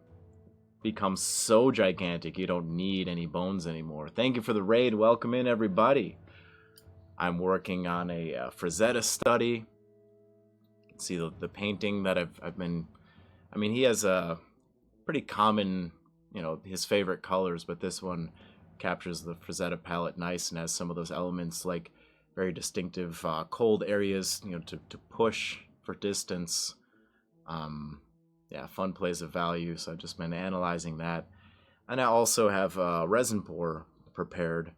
Become so gigantic you don't need any bones anymore. Thank you for the raid. Welcome in, everybody. I'm working on a Frazetta study. You can see the painting that I've been... I mean, he has a pretty common, his favorite colors, but this one captures the Frazetta palette nice and has some of those elements, like very distinctive cold areas, to push for distance. Yeah, fun plays of value, so I've just been analyzing that. And I also have resin pour prepared.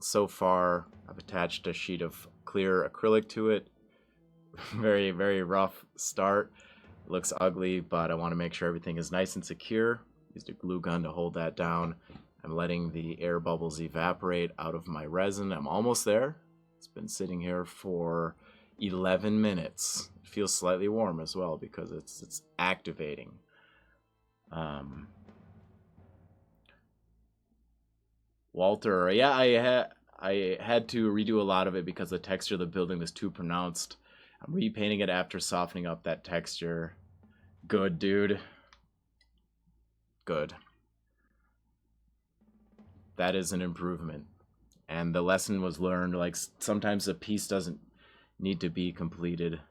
So far, I've attached a sheet of clear acrylic to it. Very, very rough start. It looks ugly, but I want to make sure everything is nice and secure. Used a glue gun to hold that down. I'm letting the air bubbles evaporate out of my resin. I'm almost there. It's been sitting here for 11 minutes. It feels slightly warm as well because it's activating. Walter, yeah, I had to redo a lot of it because the texture of the building was too pronounced. I'm repainting it after softening up that texture. Good, dude. Good. That is an improvement. And the lesson was learned, like, sometimes a piece doesn't need to be completed.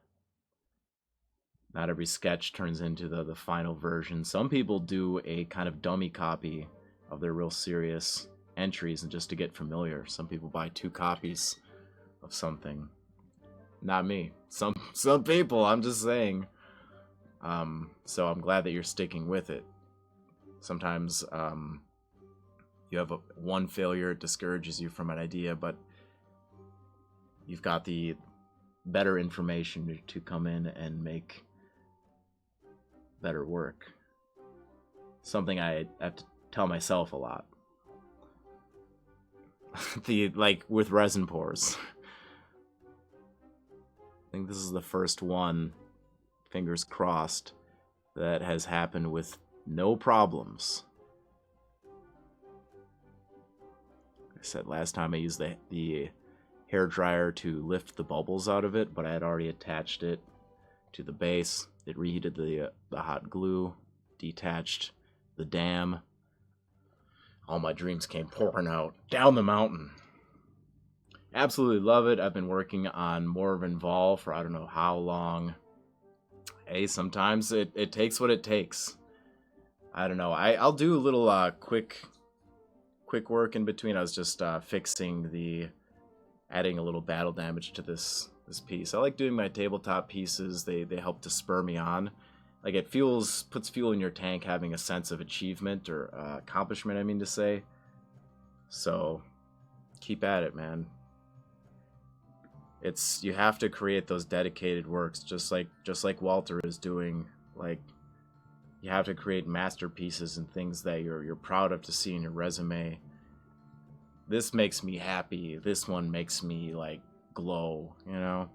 Not every sketch turns into the final version. Some people do a kind of dummy copy of their real serious entries and just to get familiar. Some people buy 2 copies of something. Not me. Some people, I'm just saying. So I'm glad that you're sticking with it. Sometimes you have one failure, it discourages you from an idea, but you've got the better information to come in and make better work. Something I have to tell myself a lot. Like with resin pours. I think this is the first one, fingers crossed, that has happened with no problems. Like I said last time, I used the hair dryer to lift the bubbles out of it, but I had already attached it to the base. It reheated the hot glue, detached the dam. All my dreams came pouring out down the mountain. Absolutely love it. I've been working on Morven Vol for I don't know how long. Hey, sometimes it takes what it takes. I don't know. I'll do a little quick work in between. I was just adding a little battle damage to this piece. I like doing my tabletop pieces. They help to spur me on. Like, it puts fuel in your tank, having a sense of achievement or accomplishment, I mean to say. So keep at it, man. You have to create those dedicated works, just like Walter is doing. Like, you have to create masterpieces and things that you're proud of to see in your resume. This makes me happy. This one makes me, like, glow, you know?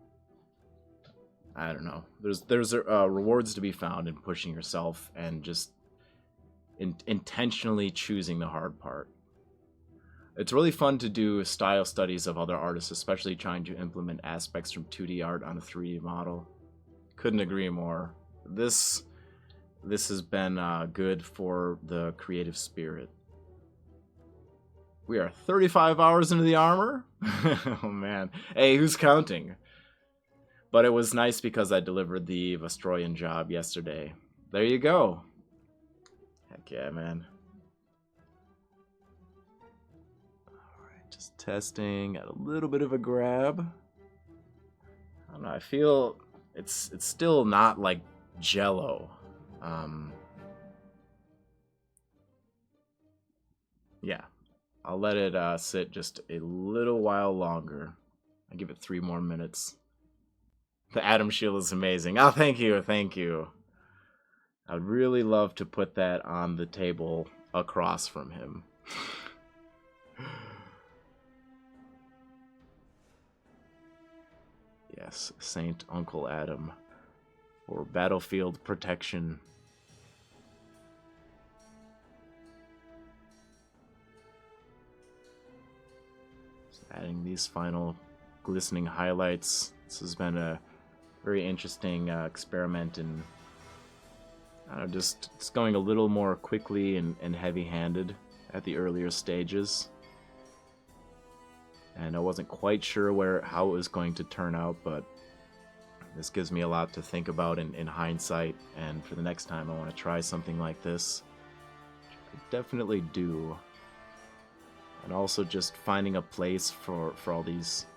I don't know. There's rewards to be found in pushing yourself and just intentionally choosing the hard part. It's really fun to do style studies of other artists, especially trying to implement aspects from 2D art on a 3D model. Couldn't agree more. This this has been good for the creative spirit. We are 35 hours into the armor. Oh man. Hey, who's counting? But it was nice because I delivered the Vostroyan job yesterday. There you go. Heck yeah, man. Alright, just testing. Got a little bit of a grab. I don't know, I feel it's still not like Jello. Yeah. I'll let it sit just a little while longer. I give it 3 more minutes. The Atom Shield is amazing. Oh, thank you, thank you. I'd really love to put that on the table across from him. Yes, Saint Uncle Adam for battlefield protection. Just adding these final glistening highlights. This has been a very interesting experiment in just going a little more quickly and heavy-handed at the earlier stages. And I wasn't quite sure how it was going to turn out, but this gives me a lot to think about in hindsight, and for the next time I want to try something like this, I definitely do. And also just finding a place for all these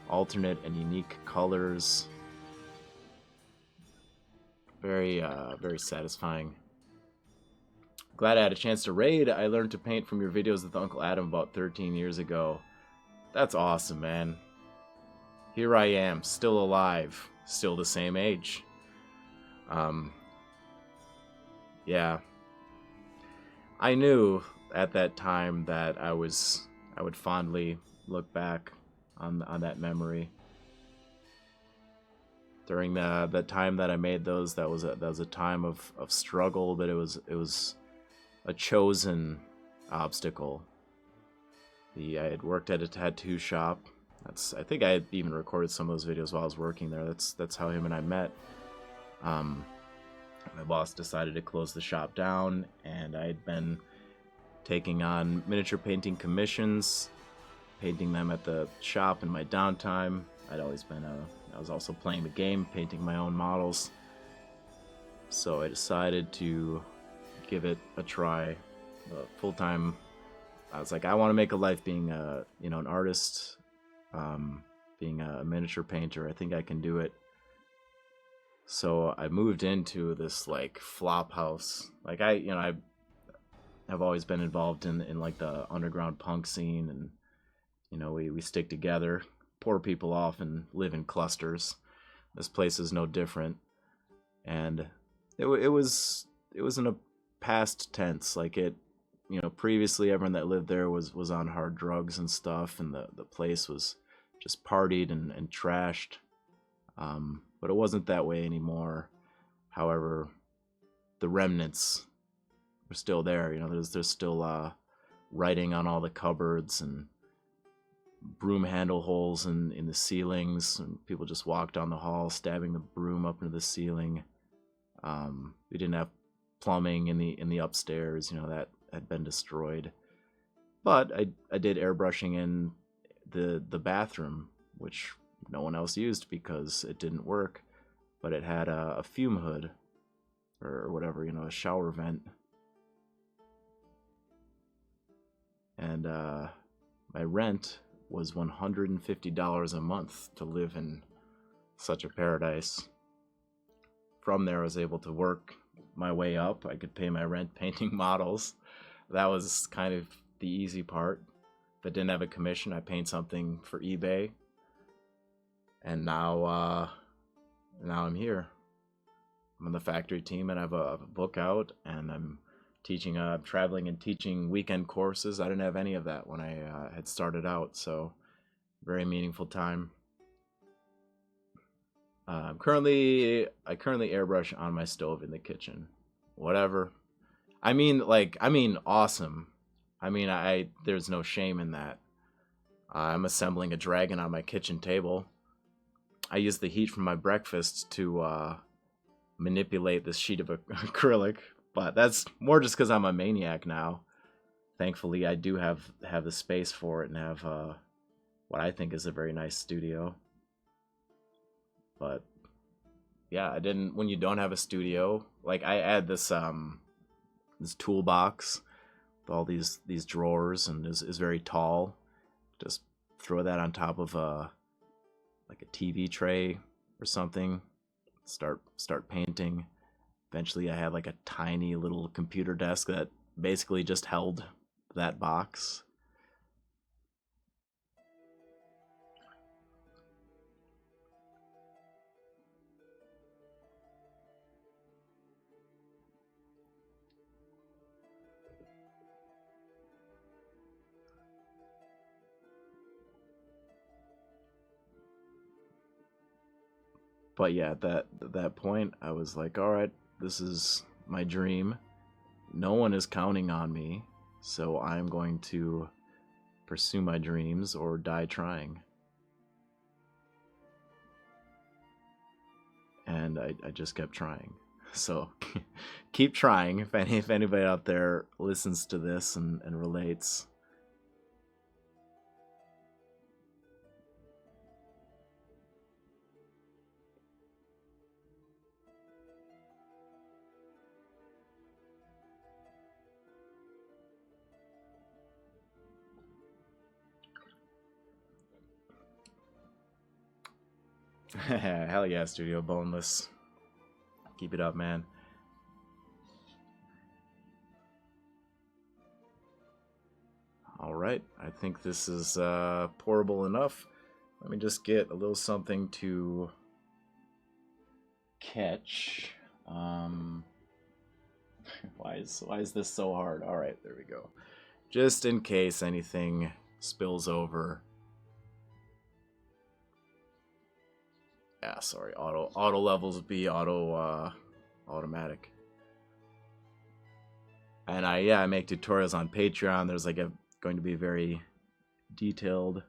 alternate and unique colors. Very, very satisfying. Glad I had a chance to raid. I learned to paint from your videos with Uncle Adam about 13 years ago. That's awesome, man. Here I am, still alive, still the same age. Yeah. I knew at that time that I would fondly look back on that memory. During the time that I made those, that was a time of struggle, but it was a chosen obstacle. I had worked at a tattoo shop. I think I had even recorded some of those videos while I was working there. That's how him and I met. My boss decided to close the shop down, and I had been taking on miniature painting commissions, painting them at the shop in my downtime. I was also playing the game, painting my own models. So I decided to give it a try, full-time. I was like, I want to make a life being an artist, being a miniature painter. I think I can do it. So I moved into this like flop house. Like I've always been involved in like the underground punk scene, and we stick together. Poor people often live in clusters. This place is no different, and it was in a past tense. Like previously everyone that lived there was on hard drugs and stuff, and the place was just partied and trashed. But it wasn't that way anymore. However, the remnants are still there. There's still writing on all the cupboards and broom handle holes in the ceilings, and people just walk down the hall stabbing the broom up into the ceiling. We didn't have plumbing in the upstairs, that had been destroyed. But I did airbrushing in the bathroom, which no one else used because it didn't work, but it had a fume hood or whatever, a shower vent. And my rent was $150 a month to live in such a paradise. From there, I was able to work my way up. I could pay my rent painting models. That was kind of the easy part. If I didn't have a commission, I paint something for eBay. And now I'm here. I'm on the factory team, and I have a book out, and I'm traveling and teaching weekend courses. I didn't have any of that when I had started out, so very meaningful time. I currently airbrush on my stove in the kitchen. Whatever. I mean awesome. There's no shame in that. I'm assembling a dragon on my kitchen table. I use the heat from my breakfast to manipulate this sheet of acrylic, but that's more just because I'm a maniac now. Thankfully, I do have the space for it and have what I think is a very nice studio. But yeah, I didn't. When you don't have a studio, like I add this this toolbox with all these drawers and is very tall. Just throw that on top of like a TV tray or something. Start painting. Eventually, I had like a tiny little computer desk that basically just held that box. But yeah, at that point, I was like, all right, this is my dream. No one is counting on me, so I'm going to pursue my dreams or die trying. And I just kept trying. So keep trying. If anybody out there listens to this and relates. Hell yeah, Studio Boneless. Keep it up, man. Alright, I think this is pourable enough. Let me just get a little something to catch. Why is this so hard? Alright, there we go. Just in case anything spills over. Yeah, sorry, auto levels be automatic. And I make tutorials on Patreon. There's like going to be a very detailed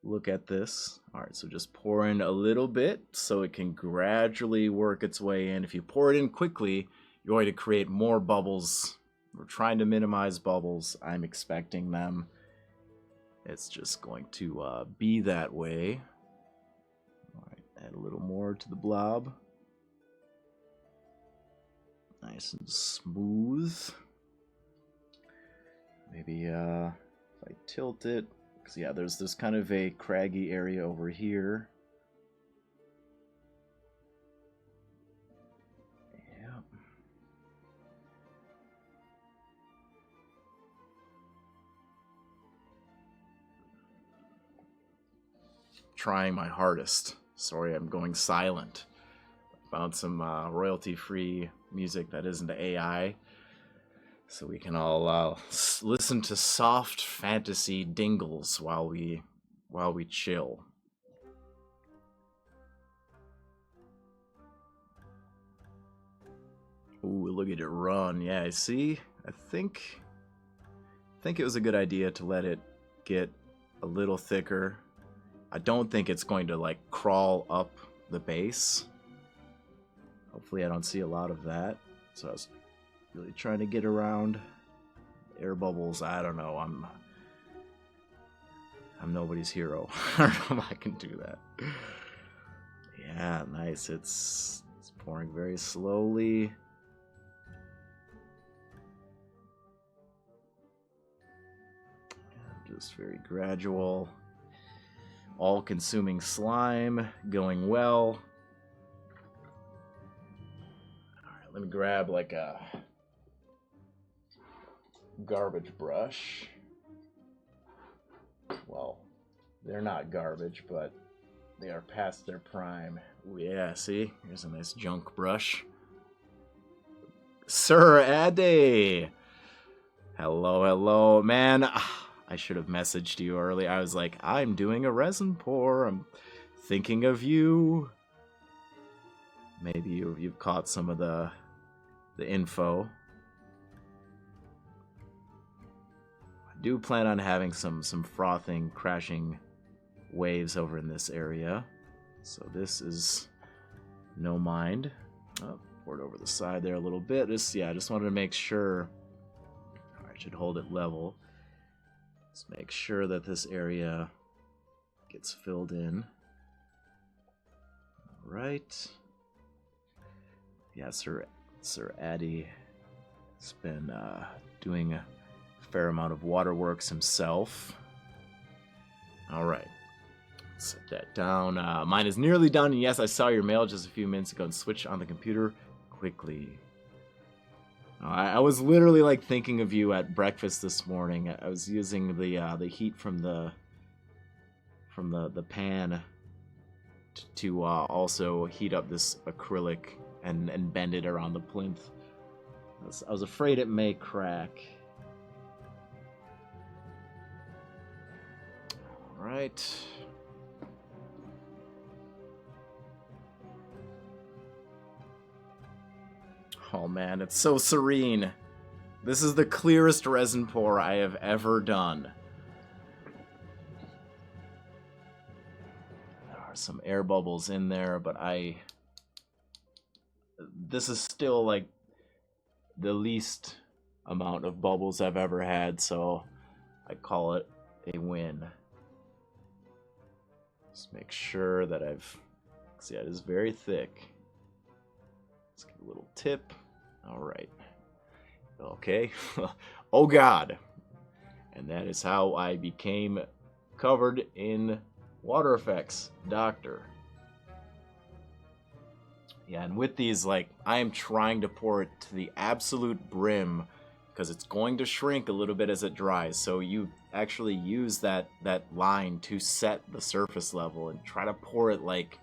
look at this. All right, so just pour in a little bit so it can gradually work its way in. If you pour it in quickly, you're going to create more bubbles. We're trying to minimize bubbles. I'm expecting them. It's just going to be that way. All right, add a little more to the blob. Nice and smooth. Maybe if I tilt it, because yeah, there's this kind of a craggy area over here. Yep. Trying my hardest. Sorry, I'm going silent. Found some royalty-free music that isn't AI, so we can all listen to soft fantasy dingles while we chill. Ooh, look at it run! Yeah, see, I think it was a good idea to let it get a little thicker. I don't think it's going to like crawl up the base. Hopefully I don't see a lot of that. So I was really trying to get around air bubbles. I don't know. I'm nobody's hero. I don't know if I can do that. Yeah, nice. It's pouring very slowly. Just very gradual. All-consuming slime going well. Let me grab like a garbage brush. Well, they're not garbage, but they are past their prime. Ooh, yeah, see? Here's a nice junk brush. Sir Ade! Hello. Man, I should have messaged you early. I was like, I'm doing a resin pour. I'm thinking of you. Maybe you've caught some of the info. I do plan on having some frothing, crashing waves over in this area. So this is no mind. Oh, pour it over the side there a little bit. I just wanted to make sure. I should hold it level. Let's make sure that this area gets filled in. All right. Yeah, Sir Addy has been doing a fair amount of waterworks himself. All right. Set that down. Mine is nearly done, and yes, I saw your mail just a few minutes ago and switch on the computer quickly. I was literally like thinking of you at breakfast this morning. I was using the heat from the pan to also heat up this acrylic and bend it around the plinth. I was afraid it may crack. All right. Oh man, it's so serene. This is the clearest resin pour I have ever done. There are some air bubbles in there, but this is still like the least amount of bubbles I've ever had, so I call it a win. Just make sure that see, it is very thick. Let's give a little tip. All right. Okay. Oh God. And that is how I became covered in water effects, Doctor. Yeah, and with these, like, I am trying to pour it to the absolute brim because it's going to shrink a little bit as it dries. So you actually use that line to set the surface level and try to pour it like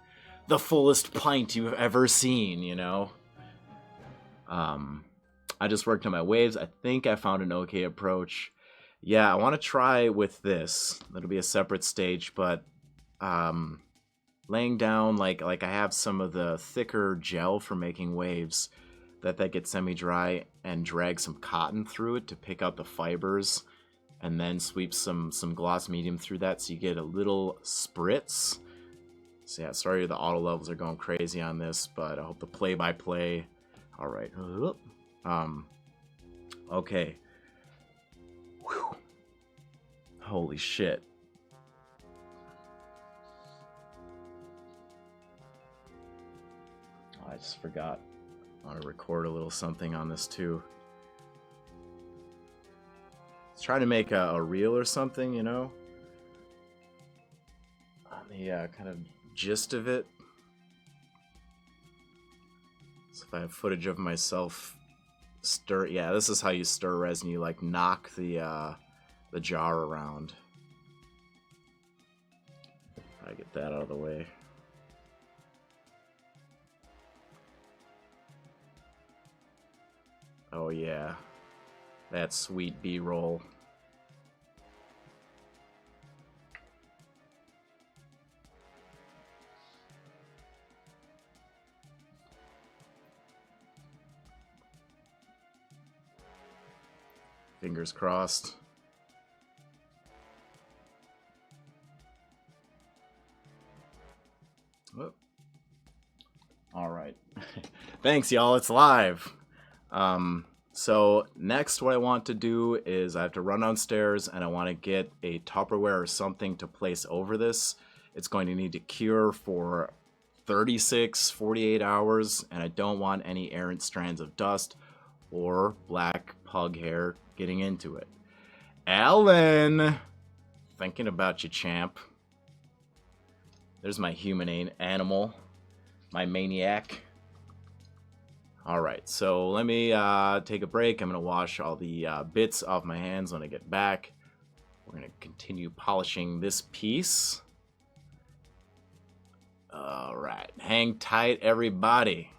the fullest pint you've ever seen, you know? I just worked on my waves. I think I found an okay approach. Yeah, I want to try with this. That'll be a separate stage, but laying down like I have some of the thicker gel for making waves that gets semi-dry and drag some cotton through it to pick out the fibers and then sweep some gloss medium through that so you get a little spritz. So yeah, sorry the auto levels are going crazy on this, but I hope the play-by-play. All right. Okay. Whew. Holy shit. I just forgot. I want to record a little something on this too. Let's try to make a reel or something, you know? On the kind of gist of it. So if I have footage of myself stir, yeah, this is how you stir resin. You like knock the jar around. Try to get that out of the way. Oh yeah, that sweet B-roll. Fingers crossed. Whoop. All right. Thanks, y'all. It's live. So next what I want to do is I have to run downstairs and I want to get a Tupperware or something to place over this. It's going to need to cure for 36, 48 hours, and I don't want any errant strands of dust or black pug hair getting into it. Alan! Thinking about you, champ. There's my human animal. My maniac. Alright, so let me take a break. I'm going to wash all the bits off my hands when I get back. We're going to continue polishing this piece. Alright, hang tight, everybody.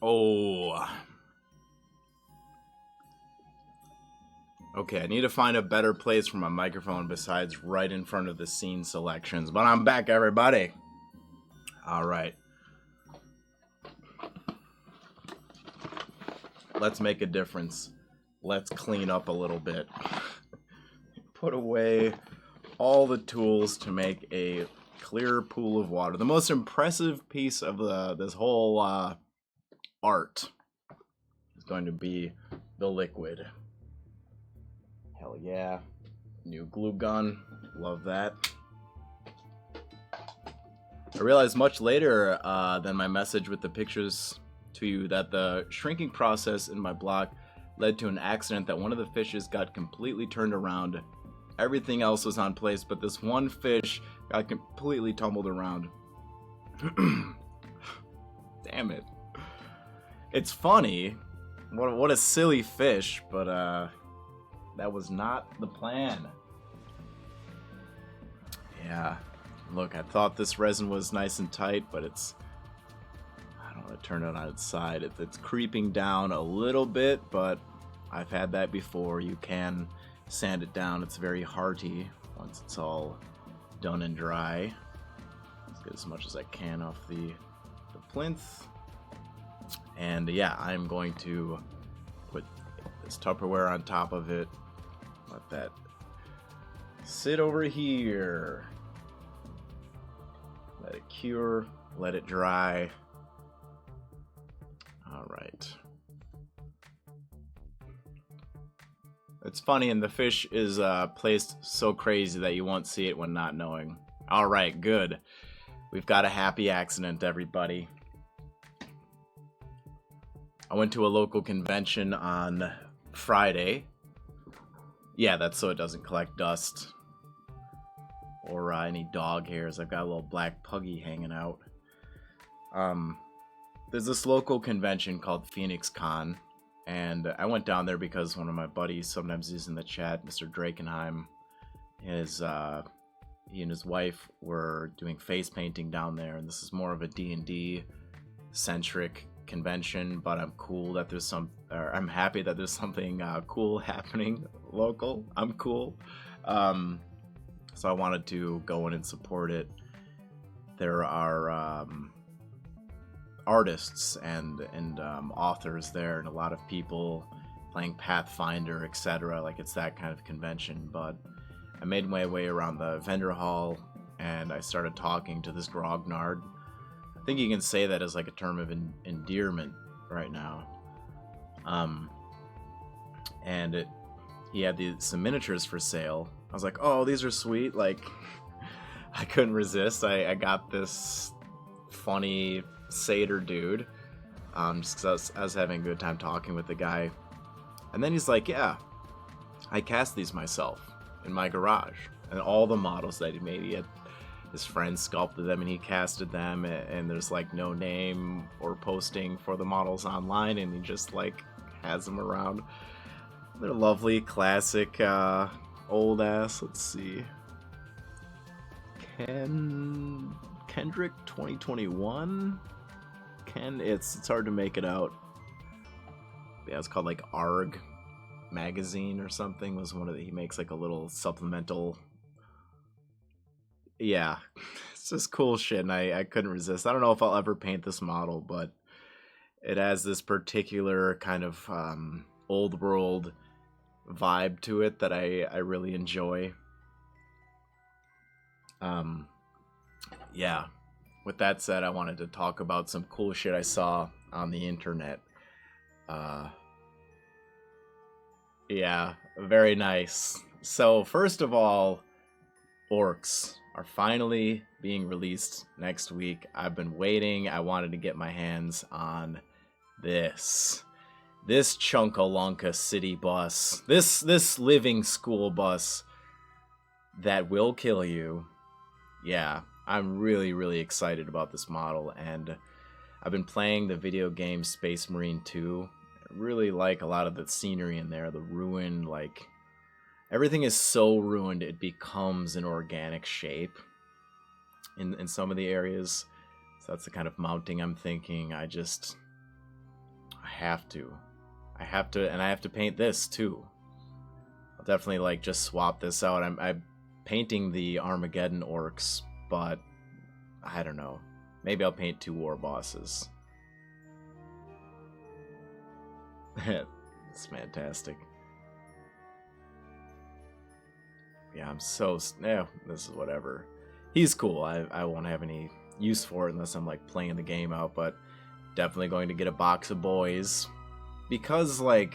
Oh. Okay, I need to find a better place for my microphone besides right in front of the scene selections. But I'm back, everybody. All right. Let's make a difference. Let's clean up a little bit. Put away all the tools to make a clear pool of water. The most impressive piece of this whole art is going to be the liquid. Hell yeah. New glue gun. Love that. I realized much later than my message with the pictures to you that the shrinking process in my block led to an accident that one of the fishes got completely turned around. Everything else was on place, but this one fish got completely tumbled around. Damn it. It's funny. What a silly fish, but that was not the plan. Yeah. Look, I thought this resin was nice and tight, but it's... I don't want to turn it on its side. It's creeping down a little bit, but I've had that before. You can sand it down. It's very hearty once it's all done and dry. Let's get as much as I can off the plinth. And yeah, I'm going to put this Tupperware on top of it. Let that sit over here. Let it cure. Let it dry. All right. It's funny, and the fish is placed so crazy that you won't see it when not knowing. All right, good. We've got a happy accident, everybody. I went to a local convention on Friday. Yeah, that's so it doesn't collect dust or any dog hairs. I've got a little black puggy hanging out. There's this local convention called Phoenix Con, and I went down there because one of my buddies, sometimes he's in the chat, Mr. Drakenheim, he and his wife were doing face painting down there, and this is more of a D&D centric convention, but I'm happy that there's something cool happening local. I'm cool. So I wanted to go in and support it. There are artists and authors there, and a lot of people playing Pathfinder, etc. Like, it's that kind of convention. But I made my way around the vendor hall, and I started talking to this grognard. I think you can say that as like a term of endearment right now. And he had some miniatures for sale. I was like, oh, these are sweet. Like, I couldn't resist. I got this funny satyr dude, just because I was having a good time talking with the guy. And then he's like, yeah, I cast these myself in my garage. And all the models that he made, he had his friends sculpted them and he casted them, and there's like no name or posting for the models online, and he just like has them around. They're lovely, classic, old ass. Let's see, Kendrick 2021. It's hard to make it out. Yeah, it's called like Arg magazine or something. Was one of he makes like a little supplemental. Yeah, it's just cool shit, and I couldn't resist. I don't know if I'll ever paint this model, but it has this particular kind of old world vibe to it that I really enjoy. Yeah, with that said, I wanted to talk about some cool shit I saw on the internet. Yeah, very nice. So first of all, orcs are finally being released next week. I've been waiting. I wanted to get my hands on this Chunkalunka city bus. This living school bus that will kill you. Yeah, I'm really, really excited about this model, and I've been playing the video game Space Marine 2. I really like a lot of the scenery in there, the ruin, like everything is so ruined it becomes an organic shape in some of the areas. So that's the kind of mounting I'm thinking. have to. And I have to paint this too. I'll definitely like just swap this out. I'm painting the Armageddon orcs, but I don't know. Maybe I'll paint 2 war bosses. It's fantastic. Yeah, this is whatever. He's cool. I won't have any use for it unless I'm like playing the game out, but definitely going to get a box of boys because like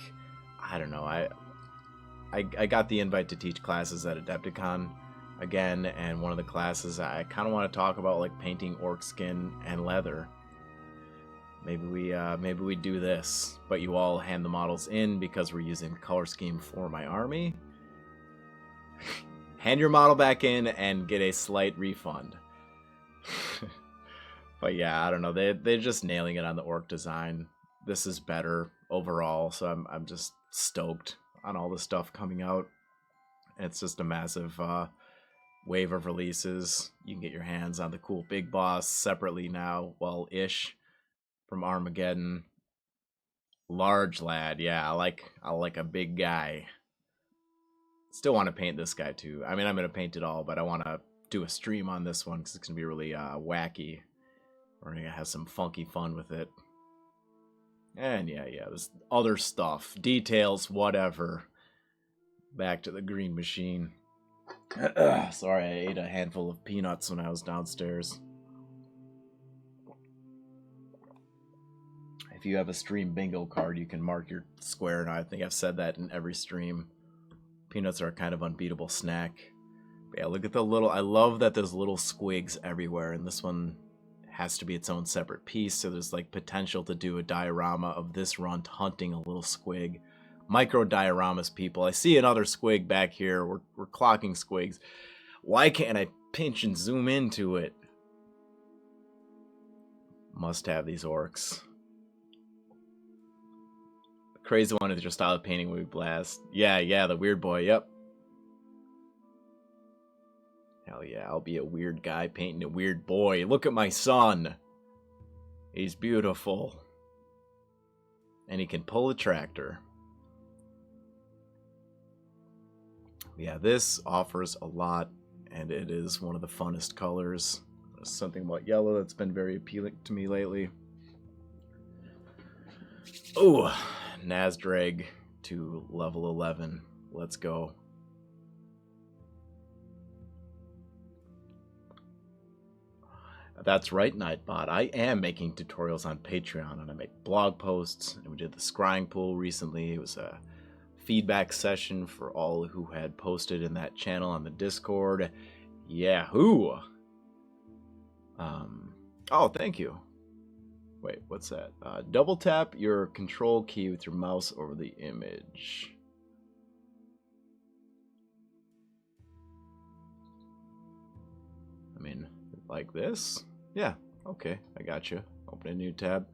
I don't know, I got the invite to teach classes at Adepticon again, and one of the classes I kind of want to talk about like painting orc skin and leather. Maybe we do this, but you all hand the models in because we're using the color scheme for my army. Hand your model back in and get a slight refund. But yeah, I don't know. They're just nailing it on the orc design. This is better overall, so I'm just stoked on all the stuff coming out. It's just a massive wave of releases. You can get your hands on the cool big boss separately now, well-ish, from Armageddon. Large lad, yeah, I like a big guy. Still want to paint this guy too. I mean, I'm going to paint it all, but I want to do a stream on this one because it's going to be really wacky. We're going to have some funky fun with it. And yeah, there's other stuff. Details, whatever. Back to the green machine. Sorry, I ate a handful of peanuts when I was downstairs. If you have a stream bingo card, you can mark your square. And I think I've said that in every stream. Peanuts are a kind of unbeatable snack. But yeah, look at the little... I love that there's little squigs everywhere. And this one has to be its own separate piece. So there's like potential to do a diorama of this runt hunting a little squig. Micro dioramas, people. I see another squig back here. We're clocking squigs. Why can't I pinch and zoom into it? Must have these orcs. The crazy one is your style of painting would be blast. Yeah, the weird boy, yep. Hell yeah, I'll be a weird guy painting a weird boy. Look at my son. He's beautiful. And he can pull a tractor. Yeah, this offers a lot, and it is one of the funnest colors. There's something about yellow that's been very appealing to me lately. Oh, Nazdrag to level 11. Let's go. That's right, Nightbot. I am making tutorials on Patreon, and I make blog posts, and we did the scrying pool recently. It was a feedback session for all who had posted in that channel on the Discord. Yahoo! Oh, thank you. Wait, what's that? Double tap your control key with your mouse over the image. I mean, like this? Yeah, okay, I got you. Open a new tab.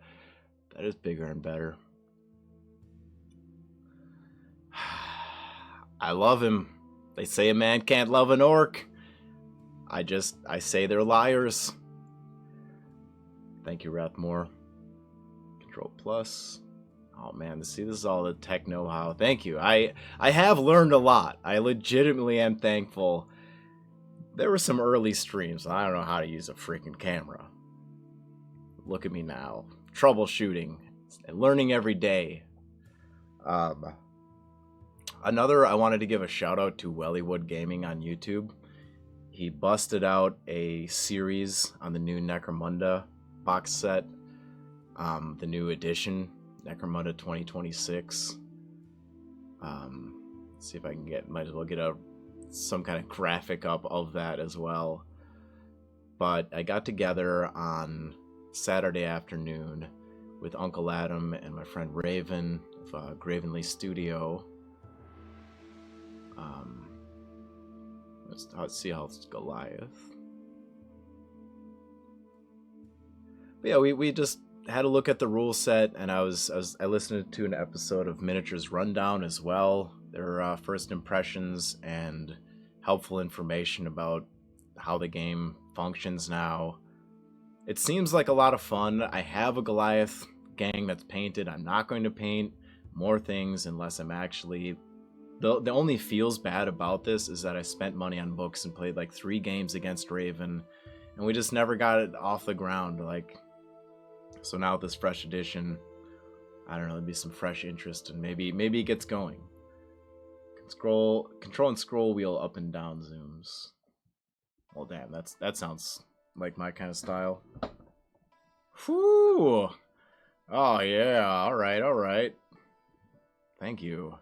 That is bigger and better. I love him. They say a man can't love an orc. I say they're liars. Thank you, Rathmore. Control plus. Oh man, see, this is all the tech know-how. Thank you. I have learned a lot. I legitimately am thankful. There were some early streams. I don't know how to use a freaking camera. Look at me now. Troubleshooting. And learning every day. Another, I wanted to give a shout out to Wellywood Gaming on YouTube. He busted out a series on the new Necromunda box set. The new edition, Necromunda 2026. See if I can might as well get some kind of graphic up of that as well. But I got together on Saturday afternoon with Uncle Adam and my friend Raven of Gravenly Studio. Let's see how it's Goliath. But yeah, we just had a look at the rule set, and I listened to an episode of Miniatures Rundown as well. Their first impressions and helpful information about how the game functions now. It seems like a lot of fun. I have a Goliath gang that's painted. I'm not going to paint more things unless I'm actually... The only feels bad about this is that I spent money on books and played like 3 games against Raven, and we just never got it off the ground. Like, so now with this fresh edition, I don't know, there'd be some fresh interest, and maybe it gets going. Control and scroll wheel up and down zooms. Well, damn, that sounds like my kind of style. Whew. Oh yeah, all right. Thank you.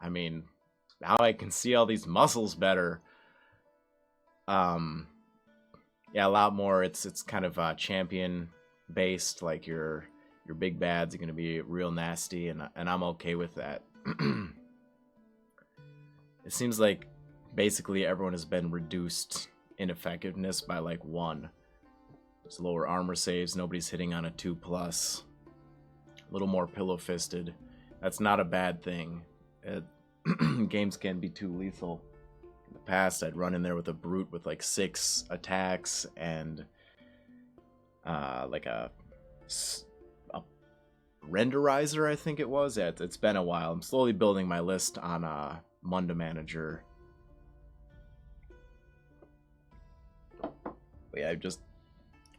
I mean, now I can see all these muscles better. Yeah, a lot more. It's kind of champion based. Like your big bads are gonna be real nasty, and I'm okay with that. It seems like basically everyone has been reduced in effectiveness by like 1. There's lower armor saves. Nobody's hitting on a 2+. A little more pillow fisted. That's not a bad thing. Games can be too lethal. In the past, I'd run in there with a brute with like 6 attacks and like a renderizer, I think it was. Yeah, it's been a while. I'm slowly building my list on Munda Manager. But yeah, I just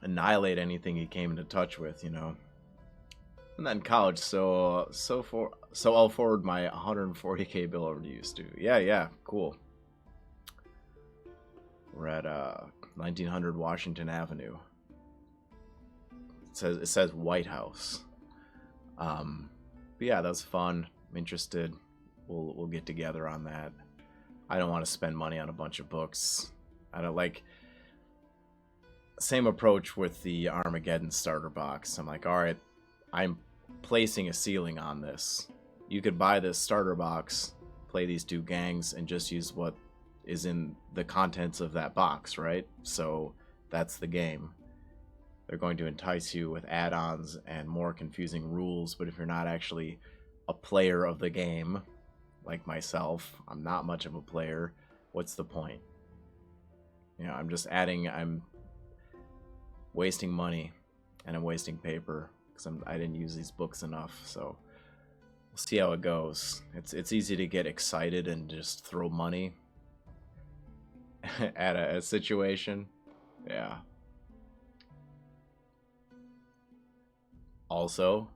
annihilate anything he came into touch with, you know. And then college, so I'll forward my 140k bill over to you, Stu. Yeah, cool. We're at 1900 Washington Avenue. It says White House. But yeah, that was fun. I'm interested. We'll get together on that. I don't want to spend money on a bunch of books. I don't like... Same approach with the Armageddon starter box. I'm like, alright, I'm placing a ceiling on this. You could buy this starter box, play these 2 gangs, and just use what is in the contents of that box, right? So that's the game. They're going to entice you with add-ons and more confusing rules, but if you're not actually a player of the game, like myself, I'm not much of a player, what's the point? You know, I'm wasting money, and I'm wasting paper, because I didn't use these books enough, so we'll see how it goes. It's easy to get excited and just throw money at a situation. Yeah. Also,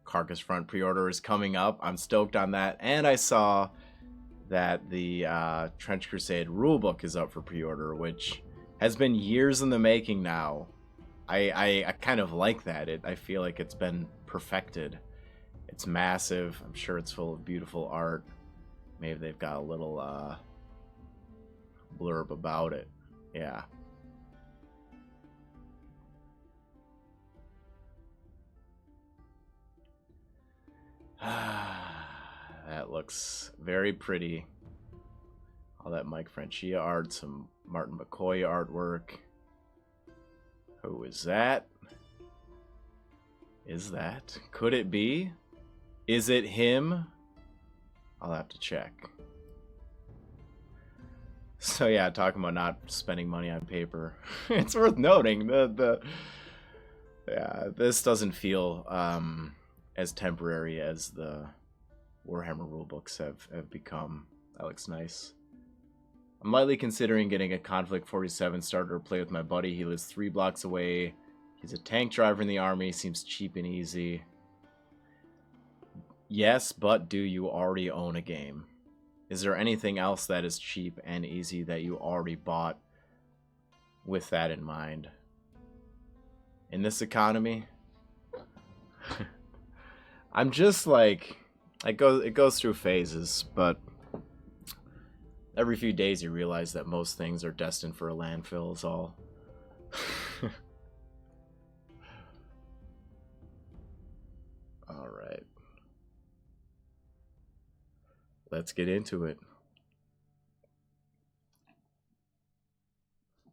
Carcass Front pre-order is coming up. I'm stoked on that. And I saw that the Trench Crusade rulebook is up for pre-order, which has been years in the making now. I kind of like that. I feel like it's been perfected. It's massive. I'm sure it's full of beautiful art. Maybe they've got a little blurb about it. Yeah. That looks very pretty. All that Mike Francia art, some Martin McCoy artwork. Who is that? Is that? Could it be? Is it him? I'll have to check. So yeah, talking about not spending money on paper. It's worth noting yeah, this doesn't feel as temporary as the Warhammer rulebooks have become. That looks nice. I'm lightly considering getting a Conflict 47 starter to play with my buddy. He lives 3 blocks away. He's a tank driver in the army. Seems cheap and easy. Yes, but do you already own a game? Is there anything else that is cheap and easy that you already bought with that in mind? In this economy? I'm just like... It goes through phases, but every few days you realize that most things are destined for a landfill is all. Alright. Let's get into it.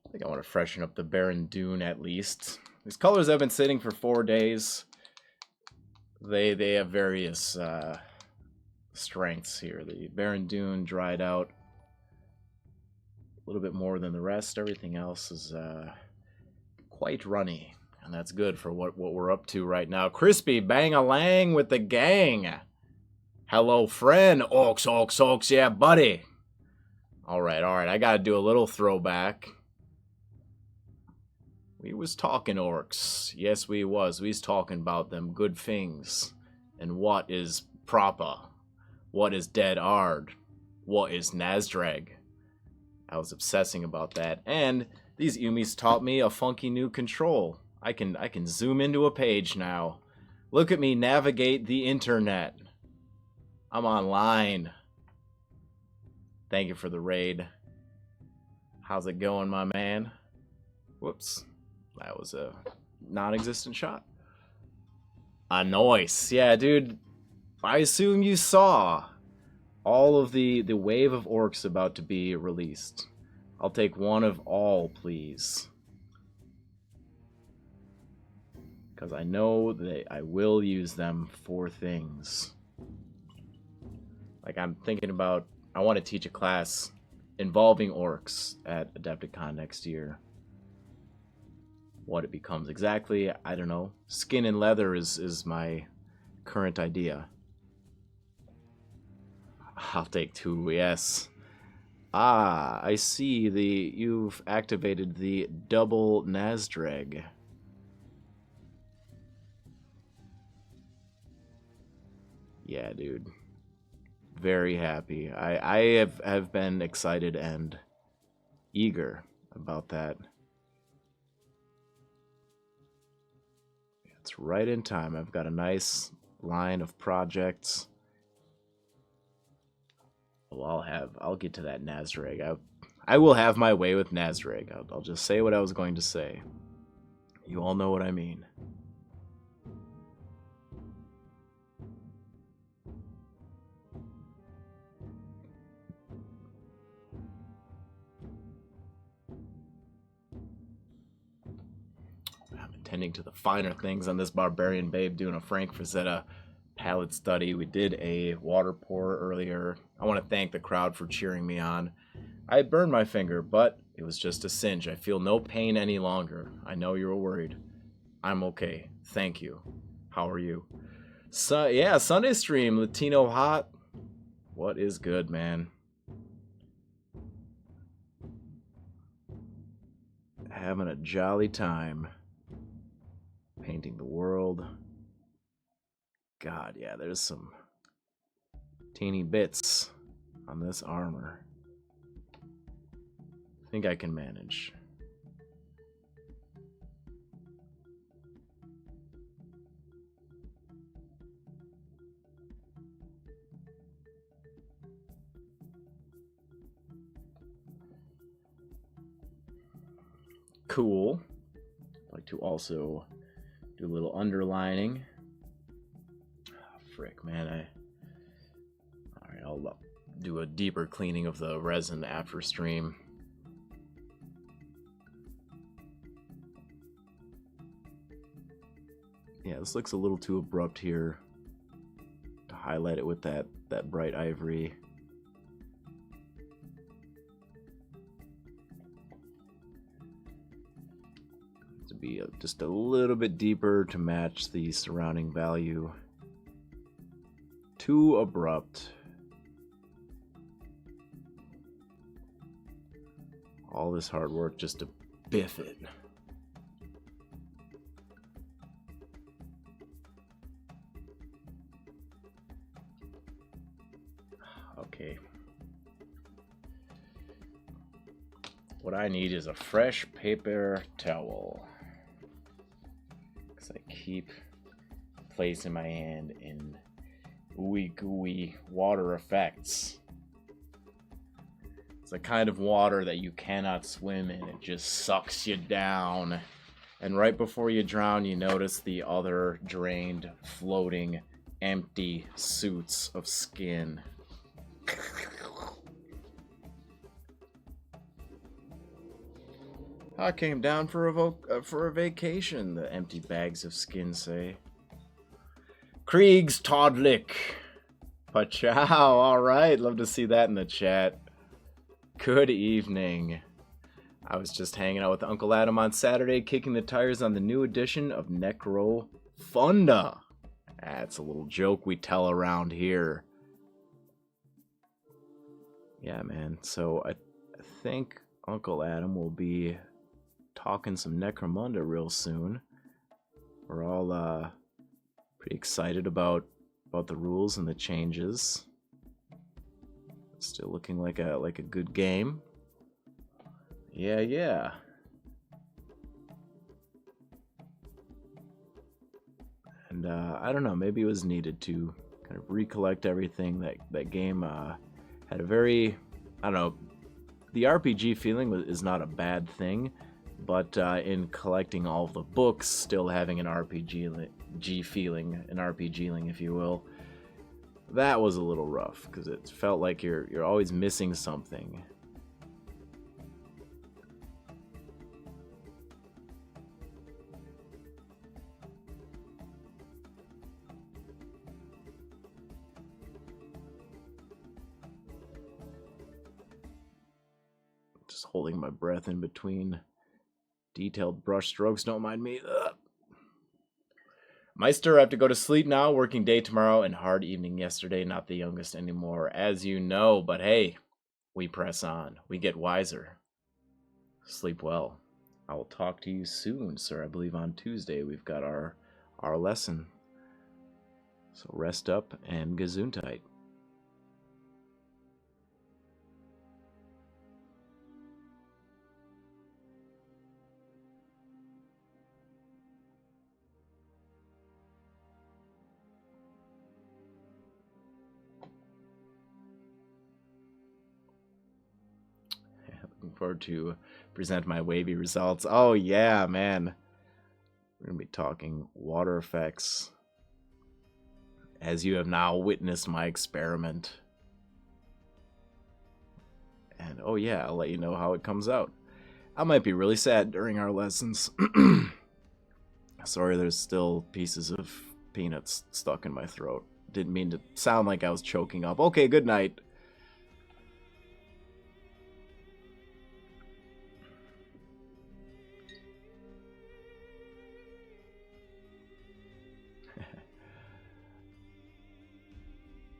I think I want to freshen up the Baron Dune at least. These colors have been sitting for 4 days. They have various strengths here. The Baron Dune dried out a little bit more than the rest. Everything else is quite runny. And that's good for what we're up to right now. Crispy, bang-a-lang with the gang. Hello, friend. Oaks, oaks, oaks. Yeah, buddy. All right. I got to do a little throwback. We was talking orcs. Yes, we was. We was talking about them good things. And what is proper. What is dead hard. What is Nazdrag. I was obsessing about that. And these Umis taught me a funky new control. I can zoom into a page now. Look at me navigate the internet. I'm online. Thank you for the raid. How's it going, my man? Whoops. That was a non-existent shot. Nice. Yeah, dude. I assume you saw all of the wave of orcs about to be released. I'll take one of all, please. Because I know that I will use them for things. Like, I'm thinking about, I want to teach a class involving orcs at Adepticon next year. What it becomes exactly, I don't know. Skin and leather is my current idea. I'll take two, yes. Ah, I see you've activated the double Nazdrag. Yeah, dude. Very happy. I have been excited and eager about that. It's right in time. I've got a nice line of projects. Well, I'll get to that Nazdrag. I will have my way with Nazdrag. I'll just say what I was going to say. You all know what I mean. I'm attending to the finer things on this Barbarian Babe, doing a Frank Frazetta palette study. We did a water pour earlier. I want to thank the crowd for cheering me on. I burned my finger, but it was just a singe. I feel no pain any longer. I know you were worried. I'm okay. Thank you. How are you? So yeah, Sunday stream, Latino Hot. What is good, man? Having a jolly time. Painting the world. God, yeah, there's some teeny bits on this armor. I think I can manage. Cool. I'd like to also do a little underlining. Frick, man, Alright, I'll do a deeper cleaning of the resin after stream. Yeah, this looks a little too abrupt here to highlight it with that bright ivory. To be just a little bit deeper to match the surrounding value. Too abrupt. All this hard work just to biff it. Okay. What I need is a fresh paper towel. Because I keep placing my hand in ooey gooey water effects. It's the kind of water that you cannot swim in. It just sucks you down. And right before you drown, you notice the other drained, floating, empty suits of skin. I came down for a vacation, the empty bags of skin say. Krieg's Todlick. Pachow, alright. Love to see that in the chat. Good evening. I was just hanging out with Uncle Adam on Saturday, kicking the tires on the new edition of Necro Funda. That's a little joke we tell around here. Yeah, man. So I think Uncle Adam will be talking some Necromunda real soon. We're all pretty excited about the rules and the changes. Still looking like a good game. Yeah. And I don't know, maybe it was needed to kind of recollect everything. That game had a very, I don't know, the RPG feeling is not a bad thing, but in collecting all of the books, still having an RPG feeling, if you will, that was a little rough because it felt like you're always missing something. Just holding my breath in between detailed brush strokes, don't mind me. Ugh. Meister, I have to go to sleep now. Working day tomorrow and hard evening yesterday. Not the youngest anymore, as you know. But hey, we press on. We get wiser. Sleep well. I will talk to you soon, sir. I believe on Tuesday we've got our lesson. So rest up and gesundheit. Looking forward to present my wavy results. Oh yeah, man. We're going to be talking water effects, as you have now witnessed my experiment. And oh yeah, I'll let you know how it comes out. I might be really sad during our lessons. Sorry, there's still pieces of peanuts stuck in my throat. Didn't mean to sound like I was choking up. Okay, good night.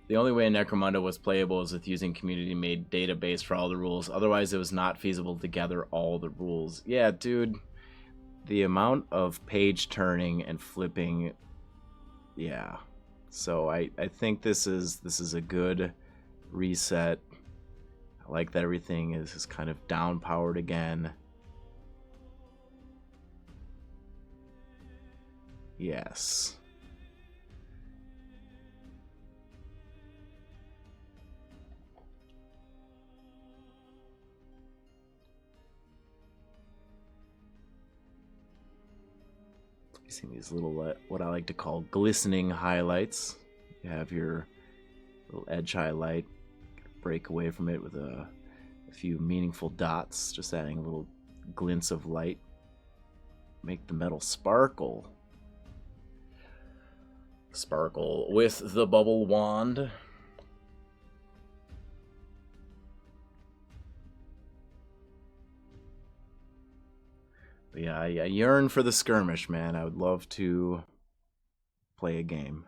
The only way Necromunda was playable was with using community-made database for all the rules. Otherwise, it was not feasible to gather all the rules. Yeah, dude. The amount of page turning and flipping, yeah. So I think this is a good reset. I like that everything is kind of down-powered again. Yes. See these little, what I like to call glistening highlights. You have your little edge highlight, break away from it with a few meaningful dots, just adding little glints of light. Make the metal sparkle. Sparkle with the bubble wand. But yeah, I yearn for the skirmish, man. I would love to play a game.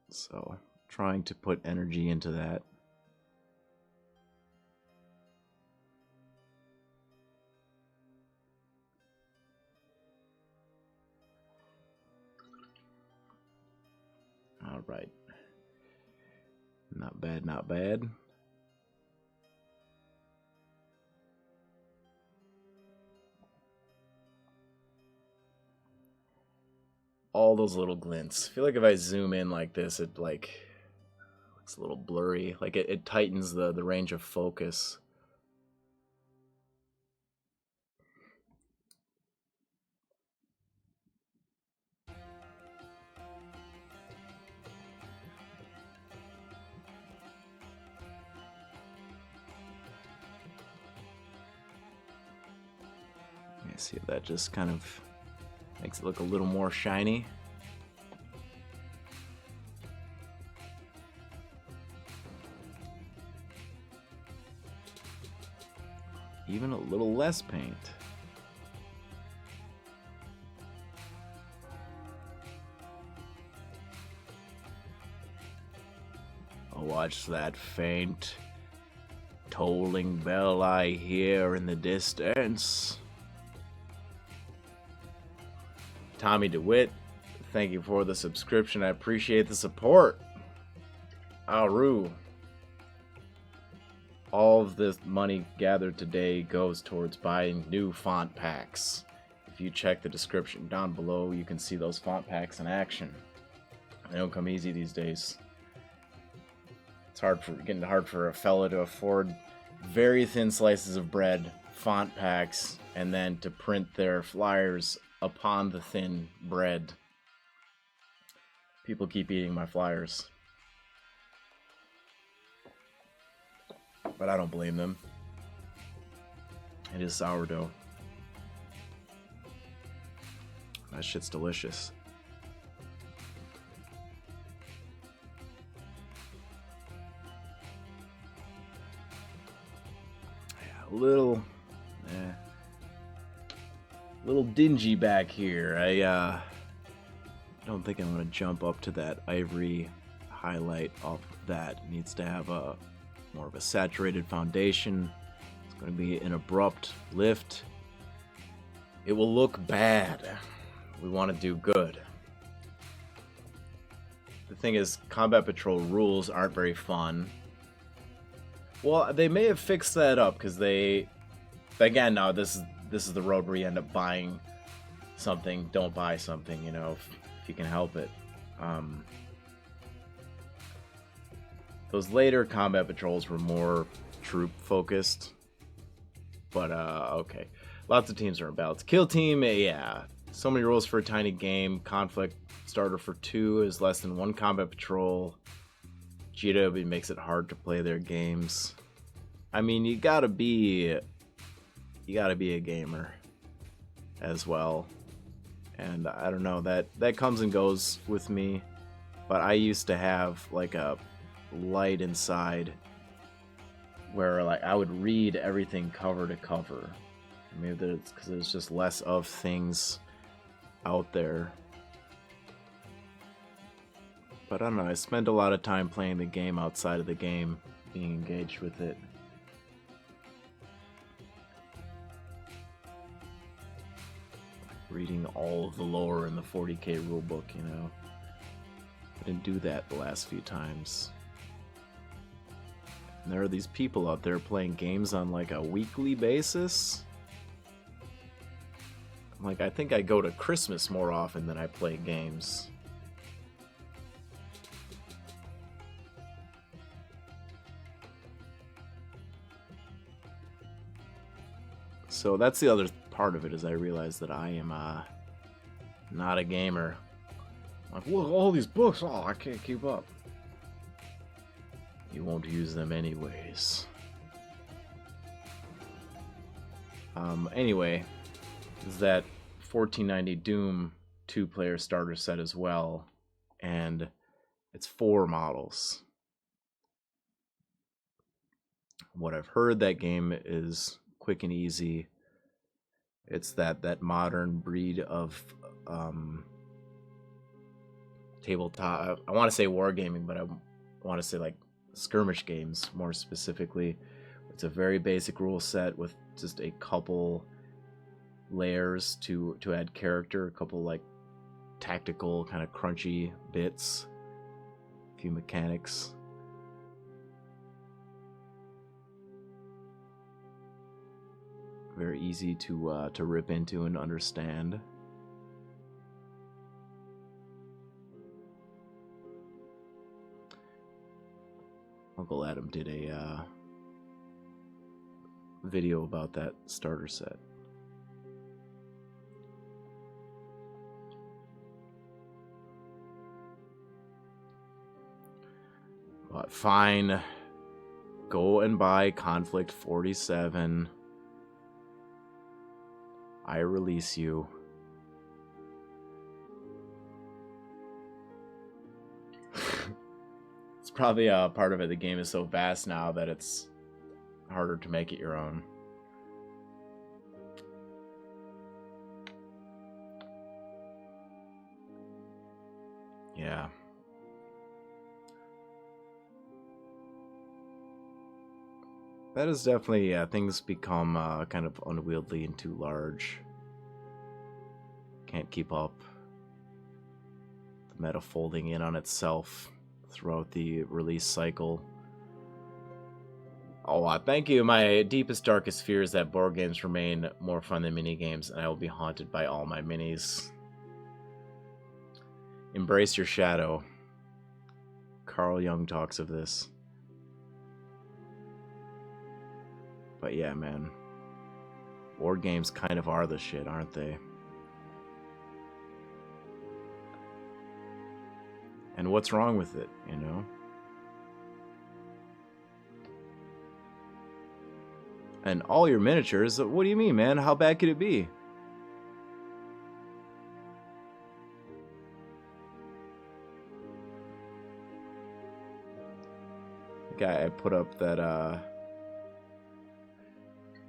So, trying to put energy into that. All right. Not bad, not bad. All those little glints. I feel like if I zoom in like this, it like looks a little blurry. Like it tightens the range of focus. Yeah, see if that just kind of makes it look a little more shiny. even a little less paint. Oh, watch that faint tolling bell I hear in the distance. Tommy DeWitt, thank you for the subscription. I appreciate the support. Aru. All of this money gathered today goes towards buying new font packs. If you check the description down below, you can see those font packs in action. They don't come easy these days. It's getting hard for a fella to afford very thin slices of bread, font packs, and then to print their flyers upon the thin bread. People keep eating my flyers. But I don't blame them. It is sourdough. That shit's delicious. Yeah, a little dingy back here. I don't think I'm gonna jump up to that ivory highlight off of that. It needs to have a more of a saturated foundation. It's going to be an abrupt lift. It will look bad. We want to do good. The thing is, Combat Patrol rules aren't very fun. Well, they may have fixed that up because again, now this is the road where you end up buying something. Don't buy something, you know, if you can help it. Those later Combat Patrols were more troop focused, but okay. Lots of teams are in balance. Kill team, yeah. So many rules for a tiny game. Conflict starter for 2 is less than 1 Combat Patrol. GW makes it hard to play their games. I mean, you gotta be a gamer as well. And I don't know, that comes and goes with me. But I used to have like a light inside where like I would read everything cover to cover. Maybe that's because there's just less of things out there. But I don't know, I spent a lot of time playing the game outside of the game, being engaged with it. Reading all of the lore in the 40k rulebook, you know. I didn't do that the last few times. And there are these people out there playing games on like a weekly basis. Like, I think I go to Christmas more often than I play games. So that's the other part of it, is I realize that I am not a gamer. Like, look, all these books, oh, I can't keep up. You won't use them anyways. Anyway, is that 1490 Doom 2-player starter set as well, and it's 4 models. What I've heard, that game is quick and easy. It's that modern breed of tabletop. I want to say wargaming, but I want to say like skirmish games more specifically. It's a very basic rule set with just a couple layers to add character, a couple like tactical kind of crunchy bits, a few mechanics. Very easy to rip into and understand. Uncle Adam did a video about that starter set. But fine, go and buy Conflict 47. I release you. It's probably a part of it. The game is so vast now that it's harder to make it your own. Yeah. That is definitely, things become kind of unwieldy and too large. Can't keep up. The meta folding in on itself throughout the release cycle. Oh, thank you. My deepest, darkest fear is that board games remain more fun than mini games, and I will be haunted by all my minis. Embrace your shadow. Carl Jung talks of this. But yeah, man. Board games kind of are the shit, aren't they? And what's wrong with it, you know? And all your miniatures, what do you mean, man? How bad could it be? Guy, I put up that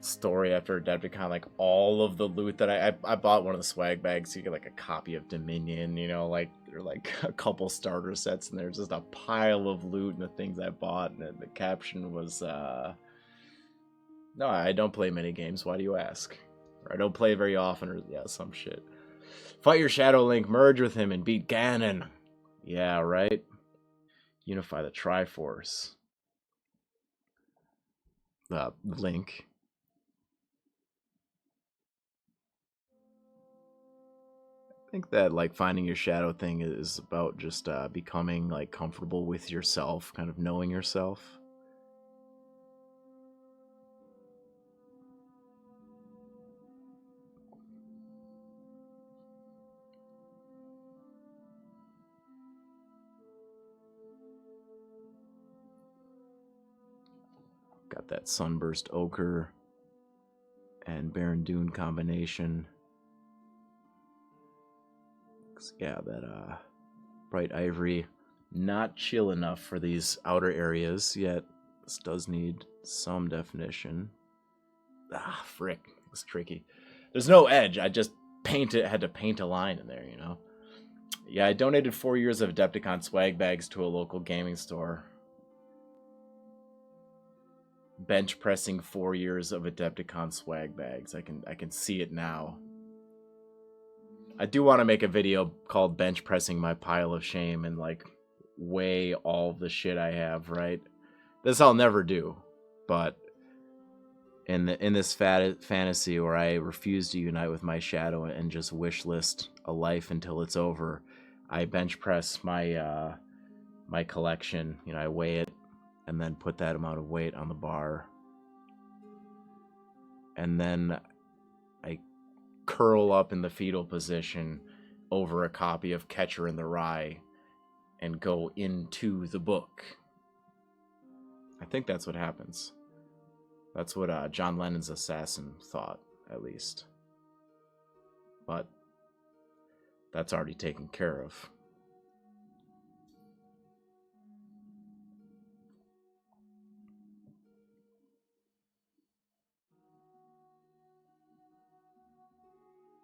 story after Adepticon, like all of the loot that I bought one of the swag bags, so you get like a copy of Dominion, you know, like there are like a couple starter sets, and there's just a pile of loot and the things I bought, and the caption was no, I don't play mini games, why do you ask? Or I don't play very often, or yeah, some shit. Fight your Shadow Link, merge with him, and beat Ganon. Yeah, right? Unify the Triforce. Link. I think that like finding your shadow thing is about just becoming like comfortable with yourself, kind of knowing yourself. Got that Sunburst Ochre and Baron Dune combination. Yeah, that Bright Ivory, not chill enough for these outer areas yet. This does need some definition. Ah, frick, it's tricky. There's no edge. I just had to paint a line in there, you know. Yeah, I donated 4 years of Adepticon swag bags to a local gaming store. Bench pressing 4 years of Adepticon swag bags. I can see it now. I do want to make a video called bench pressing my pile of shame and like weigh all the shit I have, right? This I'll never do, but in this fantasy where I refuse to unite with my shadow and just wish list a life until it's over, I bench press my my collection. You know, I weigh it and then put that amount of weight on the bar, and then I curl up in the fetal position over a copy of Catcher in the Rye and go into the book. I think that's what happens. That's what John Lennon's assassin thought, at least. But that's already taken care of.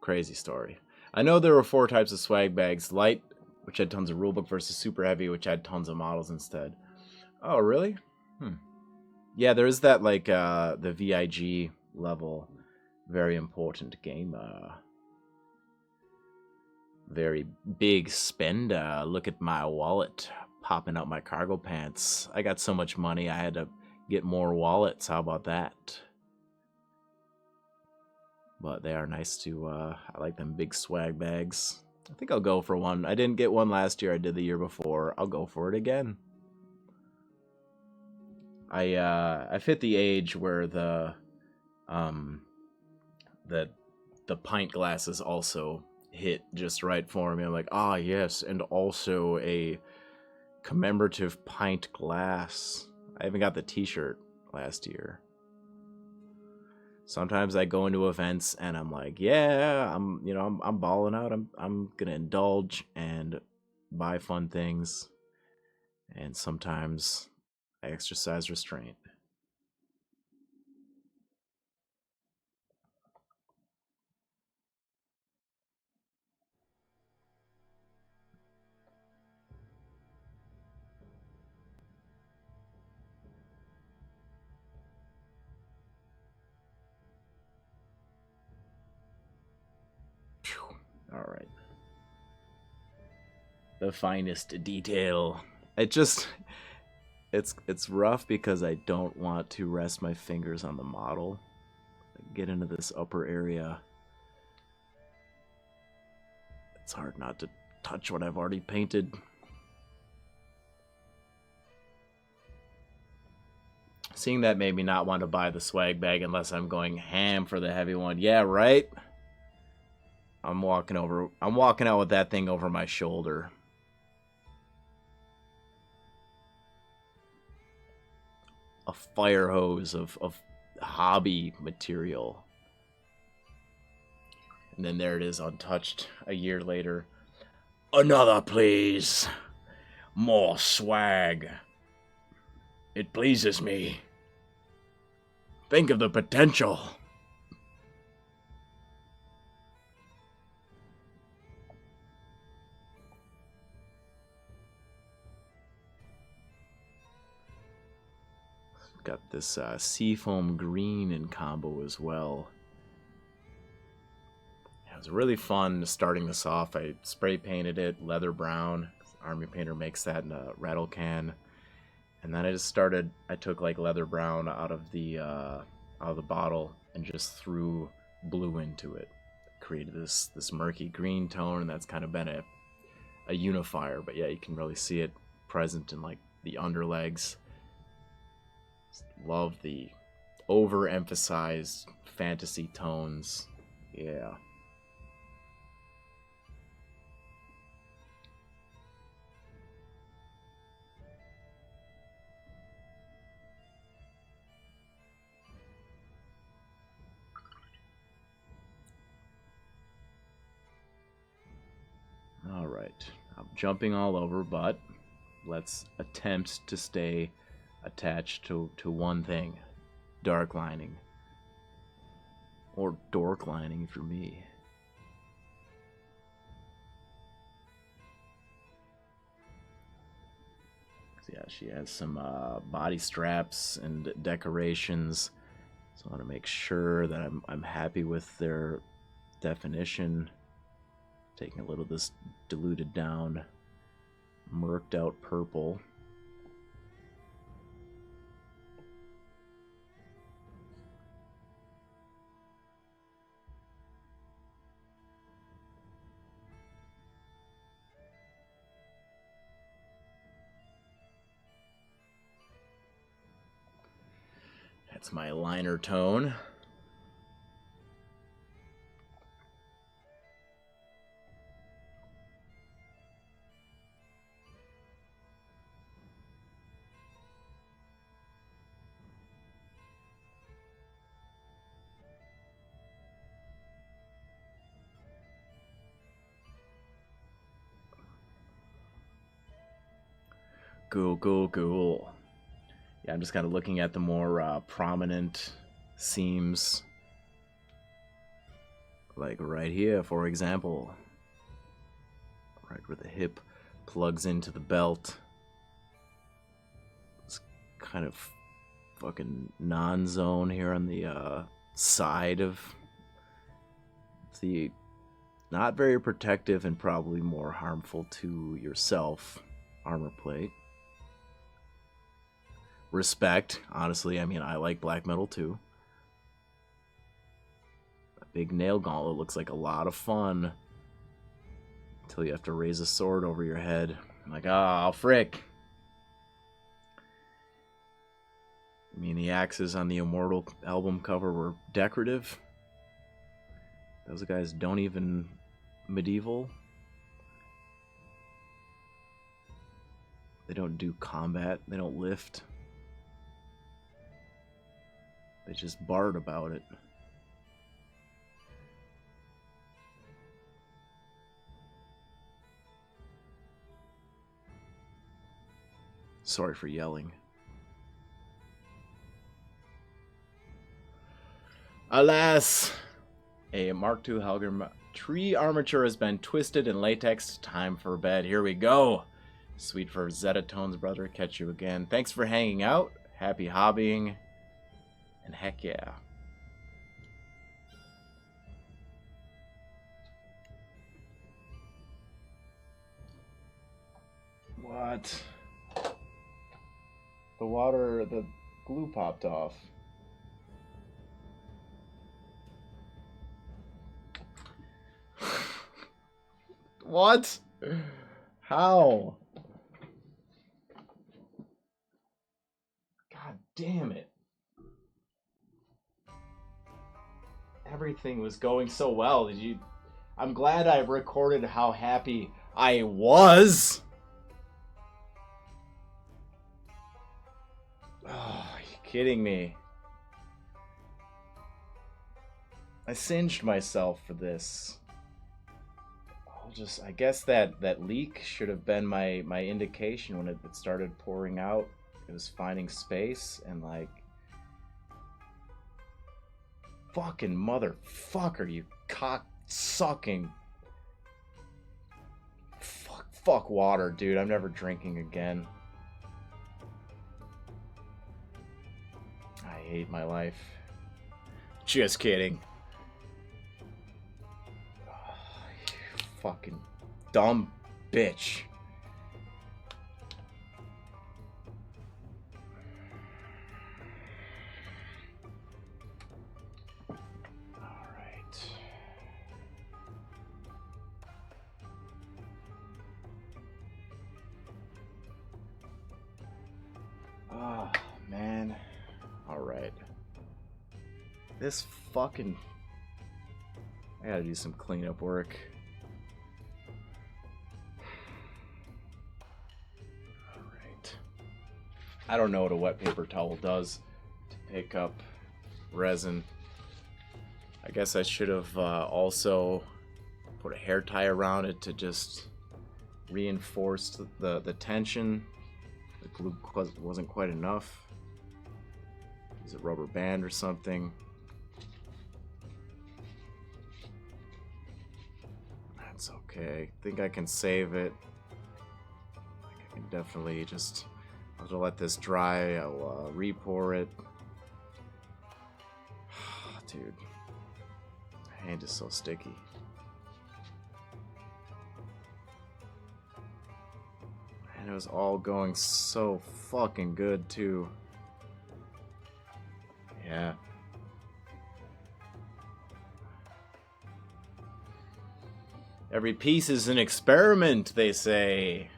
Crazy story. I know there were 4 types of swag bags. Light, which had tons of rulebook, versus super heavy, which had tons of models instead. Oh, really? Yeah, there is that, like, the VIG level. Very important game. Very big spend. Look at my wallet popping out my cargo pants. I got so much money, I had to get more wallets. How about that? But they are nice to, I like them big swag bags. I think I'll go for one. I didn't get one last year, I did the year before. I'll go for it again. I've hit the age where the pint glasses also hit just right for me. I'm like, ah, yes, and also a commemorative pint glass. I even got the t-shirt last year. Sometimes I go into events and I'm like, yeah, I'm balling out. I'm gonna indulge and buy fun things. And sometimes I exercise restraint. Alright. The finest detail. It's rough because I don't want to rest my fingers on the model. Get into this upper area. It's hard not to touch what I've already painted. Seeing that made me not want to buy the swag bag unless I'm going ham for the heavy one. Yeah, right? I'm walking out with that thing over my shoulder. A fire hose of hobby material. And then there it is, untouched a year later. Another, please. More swag. It pleases me. Think of the potential. Got this seafoam green in combo as well. It was really fun starting this off. I spray painted it leather brown. Army painter makes that in a rattle can. And then I took like leather brown out of the bottle and just threw blue into it. Created this murky green tone, and that's kind of been a unifier. But yeah, you can really see it present in like the underlegs. Love the overemphasized fantasy tones. Yeah. All right. I'm jumping all over, but let's attempt to stay attached to one thing. Dark lining. Or dork lining for me. Yeah, she has some body straps and decorations. So I want to make sure that I'm happy with their definition. Taking a little of this diluted down, murked out purple. That's my liner tone. Cool. Yeah, I'm just kind of looking at the more prominent seams. Like right here, for example. Right where the hip plugs into the belt. It's kind of fucking non-zone here on the side of the not very protective and probably more harmful to yourself armor plate. Respect, honestly. I mean, I like black metal too. A big nail gauntlet looks like a lot of fun until you have to raise a sword over your head. I'm like, ah, frick. I mean, the axes on the Immortal album cover were decorative. Those guys don't even medieval. They don't do combat. They don't lift. They just bard about it. Sorry for yelling. Alas! A Mark II Helgrim tree armature has been twisted in latex. Time for bed. Here we go. Sweet Frazetta tones, brother. Catch you again. Thanks for hanging out. Happy hobbying. And heck yeah. What? The water, the glue popped off. What? How? God damn it. Everything was going so well. Did you... I'm glad I recorded how happy I was. Oh, are you kidding me? I singed myself for this. I guess that leak should have been my indication when it started pouring out. It was finding space and like, fucking motherfucker, you cock sucking. Fuck water, dude. I'm never drinking again. I hate my life. Just kidding. Fucking dumb bitch. Alright. Oh, man. Alright. This fucking... I gotta do some cleanup work. I don't know what a wet paper towel does to pick up resin. I guess I should have also put a hair tie around it to just reinforce the tension. The glue wasn't quite enough. Use a rubber band or something. That's okay. I think I can save it. I can definitely just... I'll just let this dry. I'll re-pour it. Dude, my hand is so sticky. And it was all going so fucking good too. Yeah. Every piece is an experiment, they say.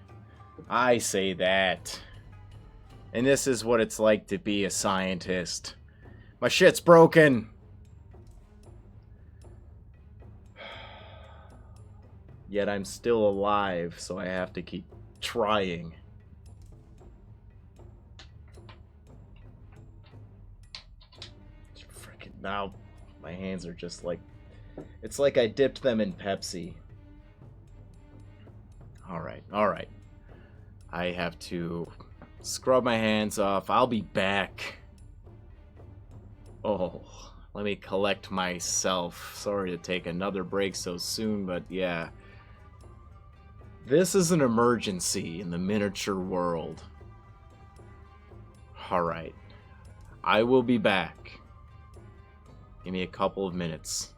I say that. And this is what it's like to be a scientist. My shit's broken. Yet I'm still alive, so I have to keep trying. Freaking now, my hands are just like... It's like I dipped them in Pepsi. Alright, alright. I have to... scrub my hands off. I'll be back. Oh, let me collect myself. Sorry to take another break so soon, but yeah. This is an emergency in the miniature world. Alright. I will be back. Give me a couple of minutes.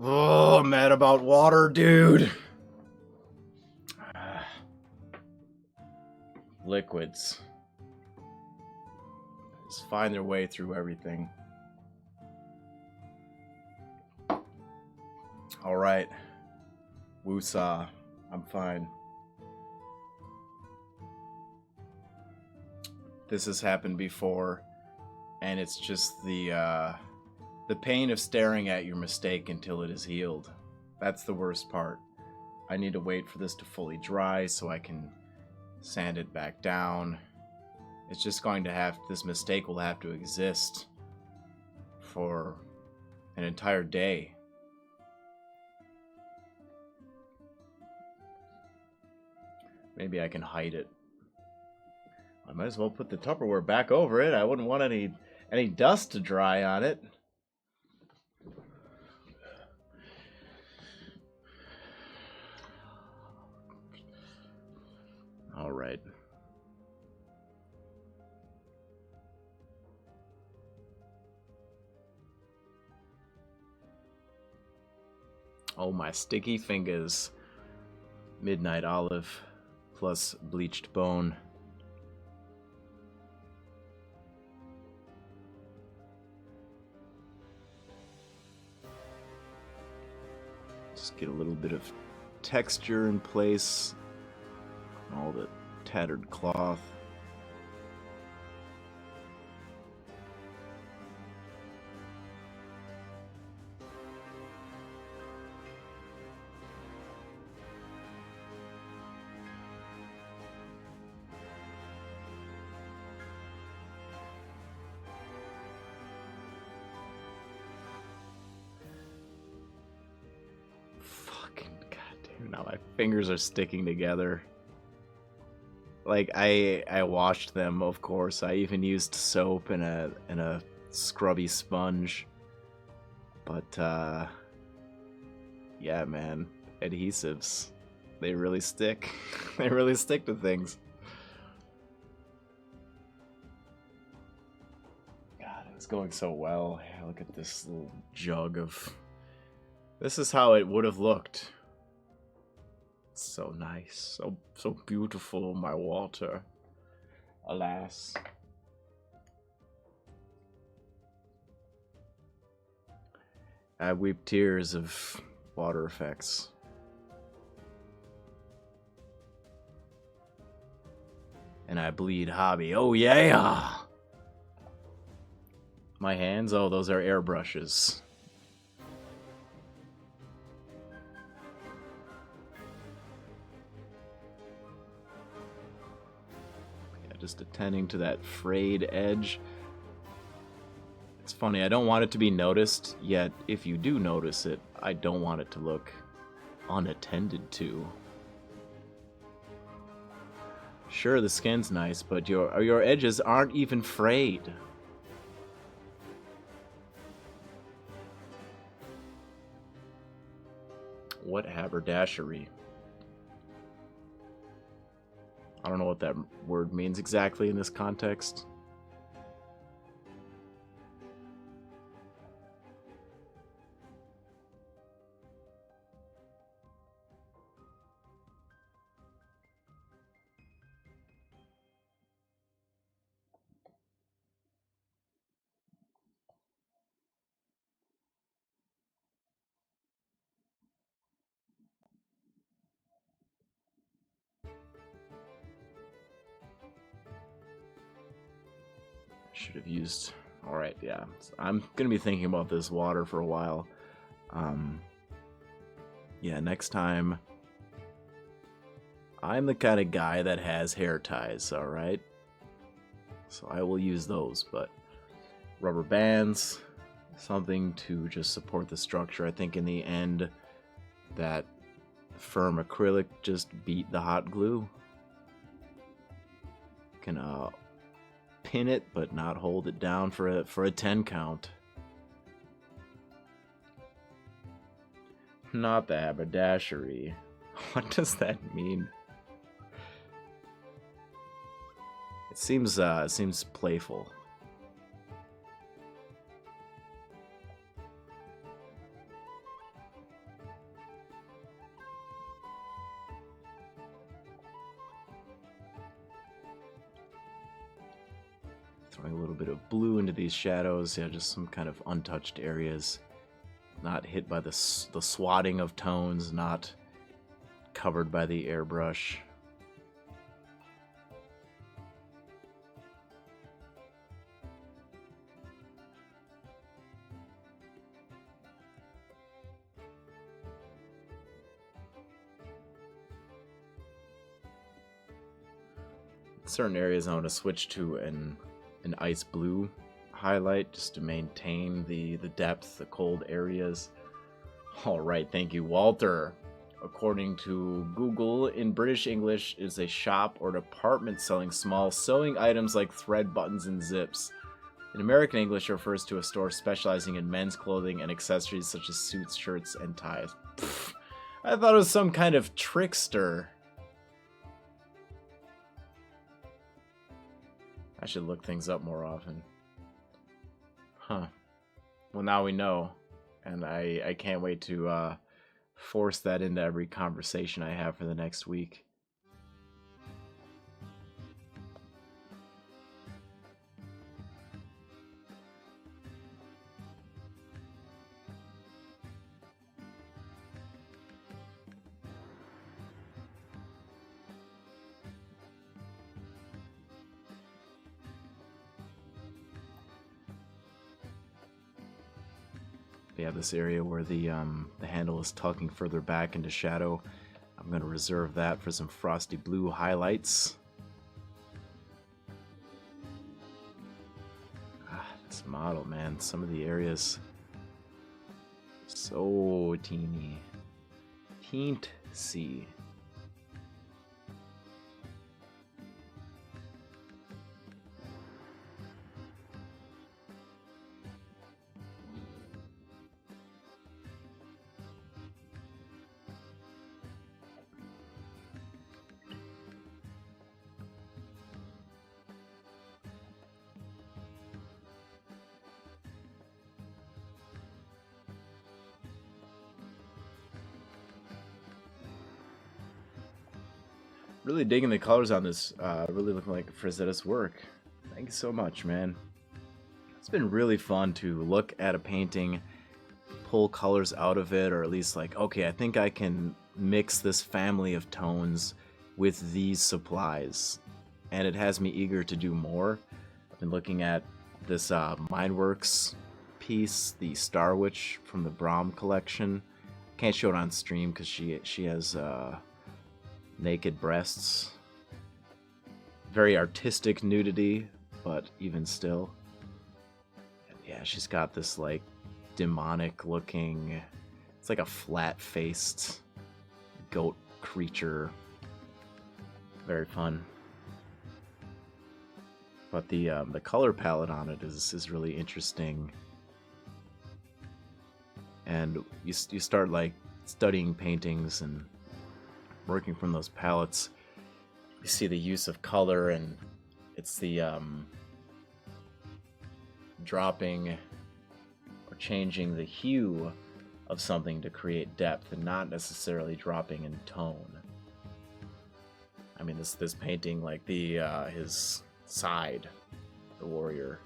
Oh, I'm mad about water, dude. Liquids just find their way through everything. All right, woosah, I'm fine. This has happened before, and it's just the pain of staring at your mistake until it is healed. That's the worst part. I need to wait for this to fully dry so I can sand it back down. It's just going to have, this mistake will have to exist for an entire day. Maybe I can hide it. I might as well put the Tupperware back over it. I wouldn't want any dust to dry on it. All right. Oh, my sticky fingers. Midnight olive plus bleached bone. Just get a little bit of texture in place. All the tattered cloth. Fucking goddamn! Now my fingers are sticking together. Like I washed them, of course. I even used soap and a scrubby sponge. But yeah, man, adhesives, they really stick. They really stick to things. God, it was going so well. Yeah, look at this little jug of. This is how it would have looked. So nice, so beautiful, my water. Alas. I weep tears of water effects. And I bleed hobby. Oh yeah! My hands, oh, those are airbrushes. Just attending to that frayed edge. It's funny, I don't want it to be noticed, yet if you do notice it, I don't want it to look unattended to. Sure, the skin's nice, but your edges aren't even frayed. What haberdashery? I don't know what that word means exactly in this context. Should have used. All right, yeah. I'm gonna be thinking about this water for a while. Yeah, next time. I'm the kind of guy that has hair ties, all right? So I will use those, but rubber bands, something to just support the structure. I think in the end, that firm acrylic just beat the hot glue. Can pin it, but not hold it down for a 10 count. Not the haberdashery. What does that mean? It seems playful. Throwing a little bit of blue into these shadows. Yeah, just some kind of untouched areas. Not hit by the swatting of tones, not covered by the airbrush. Certain areas I want to switch to an ice blue highlight just to maintain the depth, the cold areas. All right, thank you, Walter. According to Google, in British English is a shop or department selling small sewing items like thread, buttons, and zips. In American English, it refers to a store specializing in men's clothing and accessories such as suits, shirts, and ties. Pfft, I thought it was some kind of trickster. I should look things up more often. Huh. Well, now we know. And I can't wait to force that into every conversation I have for the next week. We have this area where the handle is tucking further back into shadow. I'm going to reserve that for some frosty blue highlights. This model, man, some of the areas so teeny. Teensy. Really digging the colors on this. Really looking like Frazetta's work. Thank you so much, man. It's been really fun to look at a painting, pull colors out of it, or at least like, okay, I think I can mix this family of tones with these supplies. And it has me eager to do more. I've been looking at this Mindworks piece, the Star Witch from the Brahm collection. Can't show it on stream because she has naked breasts. Very artistic nudity, but even still. And yeah, she's got this like demonic looking, it's like a flat-faced goat creature. Very fun. But the color palette on it is really interesting. And you start like studying paintings and working from those palettes, you see the use of color, and it's the dropping or changing the hue of something to create depth and not necessarily dropping in tone. I mean, this painting, like the his side, the warrior,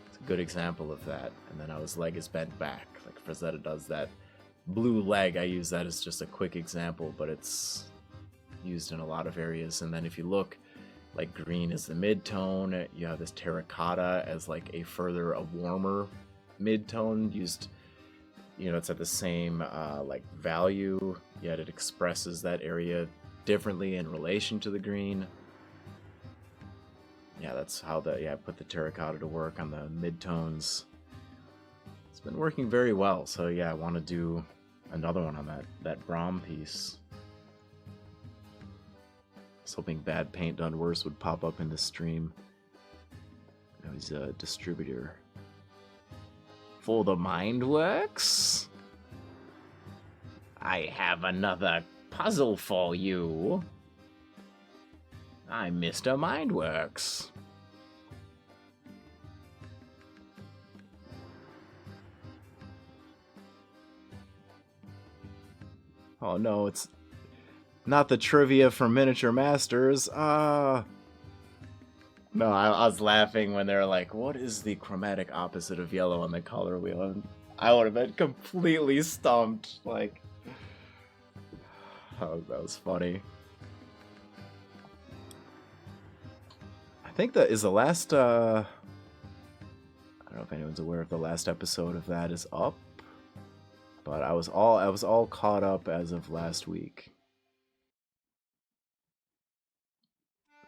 it's a good example of that. And then how his leg is bent back, like Frazetta does that. Blue leg, I use that as just a quick example, but it's used in a lot of areas. And then if you look, like green is the mid-tone, you have this terracotta as like a warmer mid-tone used, you know, it's at the same like value, yet it expresses that area differently in relation to the green. Yeah, that's how I put the terracotta to work on the mid-tones. It's been working very well, so yeah, I want to do another one on that Brahm piece. I was hoping Bad Paint Done Worse would pop up in the stream. He's a distributor for the Mindworks. I have another puzzle for you. I'm Mr. Mindworks. Oh no, it's not the trivia from Miniature Masters. No, I was laughing when they were like, "What is the chromatic opposite of yellow on the color wheel?" And I would have been completely stumped. Like, oh, that was funny. I think that is the last. I don't know if anyone's aware if the last episode of that is up, but I was all caught up as of last week.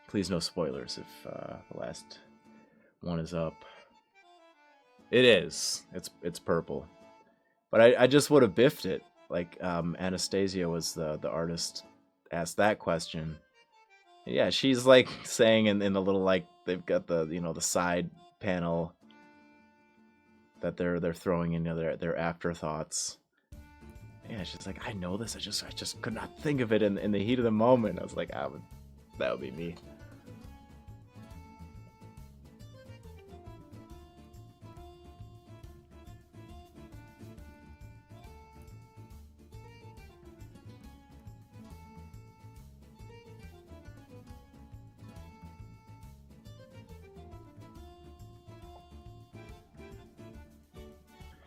Please no spoilers if the last one is up. It is. It's purple. But I just would have biffed it. Like Anastasia was the artist asked that question. Yeah, she's like saying in the little like they've got the the side panel that they're throwing in their afterthoughts. Yeah, she's like, I know this. I just could not think of it in the heat of the moment. I was like, that would be me.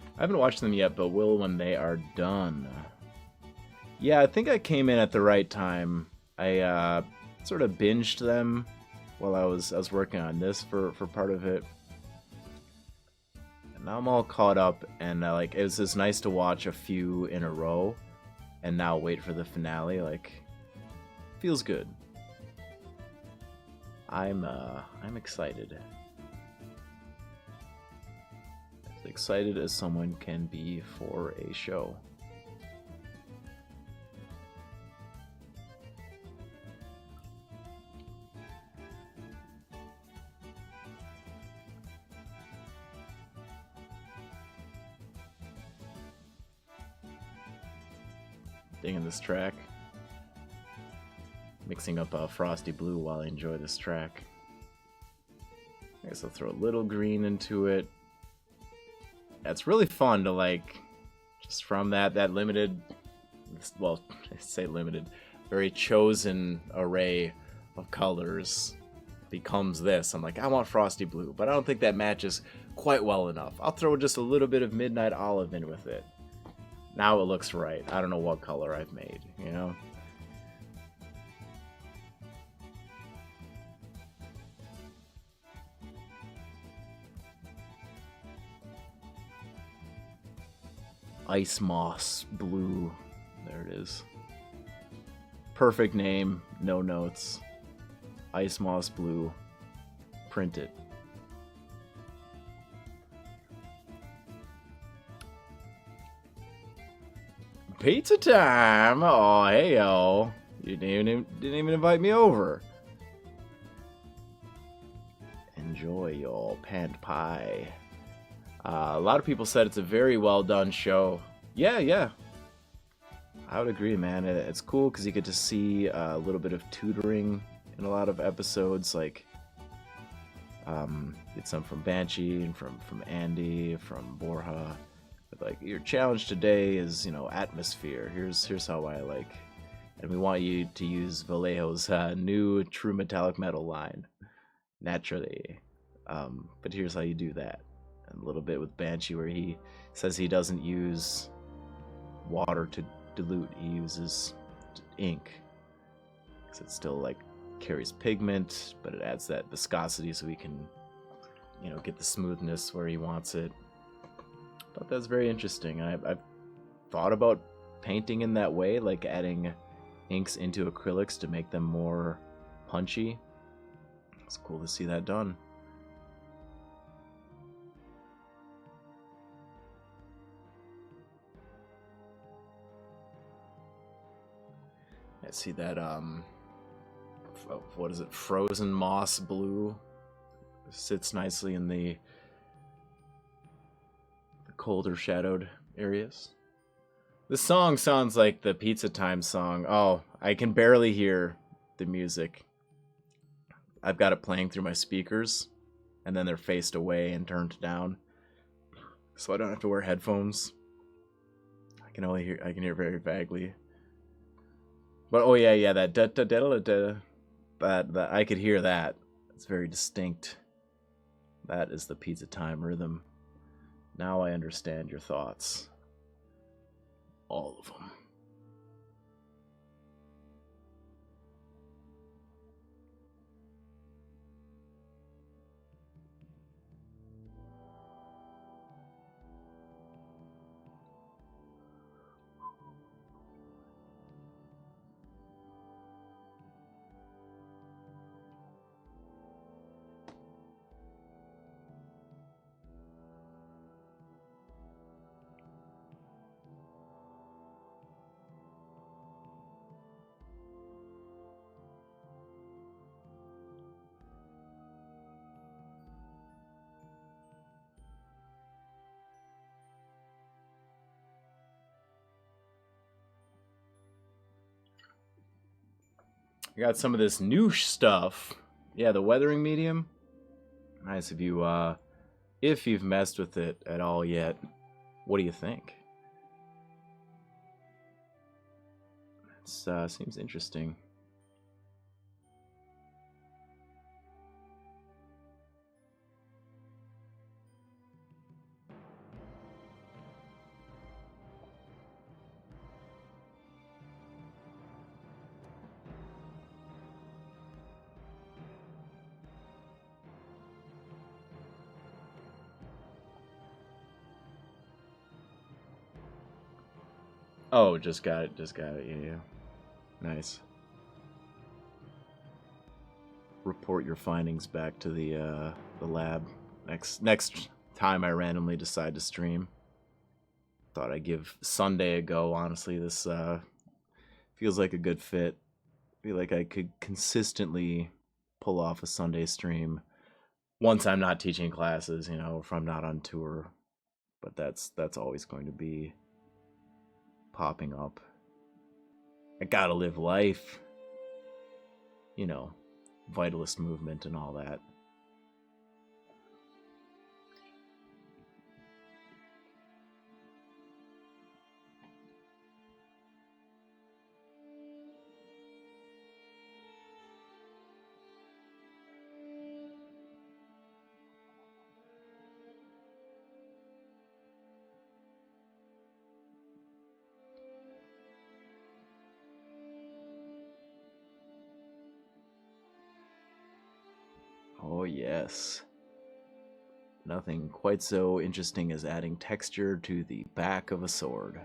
I haven't watched them yet, but will when they are done. Yeah, I think I came in at the right time. I sort of binged them while I was working on this for part of it. And now I'm all caught up, and like it was just nice to watch a few in a row, and now wait for the finale. Like, feels good. I'm excited. As excited as someone can be for a show. Digging this track. Mixing up a frosty blue while I enjoy this track. I guess I'll throw a little green into it. Yeah, it's really fun to like, just from that limited, well, I say limited, very chosen array of colors becomes this. I'm like, I want frosty blue, but I don't think that matches quite well enough. I'll throw just a little bit of midnight olive in with it. Now it looks right. I don't know what color I've made, you know? Ice Moss Blue. There it is. Perfect name, no notes. Ice Moss Blue. Print it. Pizza time! Oh, hey yo. You didn't even invite me over. Enjoy your pant pie. A lot of people said it's a very well done show. Yeah. I would agree, man. It's cool because you get to see a little bit of tutoring in a lot of episodes. Like, get some from Banshee and from Andy, from Borja. But like, your challenge today is, atmosphere. Here's how I like, and we want you to use Vallejo's new True Metallic Metal line, naturally. But here's how you do that. And a little bit with Banshee, where he says he doesn't use water to dilute. He uses ink, because it still like carries pigment, but it adds that viscosity so he can, get the smoothness where he wants it. Thought that's very interesting. I've thought about painting in that way, like adding inks into acrylics to make them more punchy. It's cool to see that done. I see that what is it? Frozen Moss Blue sits nicely in the colder shadowed areas. The song sounds like the Pizza Time song. Oh, I can barely hear the music. I've got it playing through my speakers, and then they're faced away and turned down, so I don't have to wear headphones. I can hear very vaguely. But oh yeah, that da da da da da. That I could hear that. It's very distinct. That is the pizza time rhythm. Now I understand your thoughts. All of them. I got some of this new stuff. Yeah, the weathering medium. Nice of you. If you've messed with it at all yet, what do you think? It seems interesting. Oh, just got it. Yeah. Nice. Report your findings back to the lab next time I randomly decide to stream. Thought I'd give Sunday a go. Honestly, this feels like a good fit. I feel like I could consistently pull off a Sunday stream once I'm not teaching classes, if I'm not on tour. But that's always going to be popping up. I gotta live life. Vitalist movement and all that. Oh, yes. Nothing quite so interesting as adding texture to the back of a sword.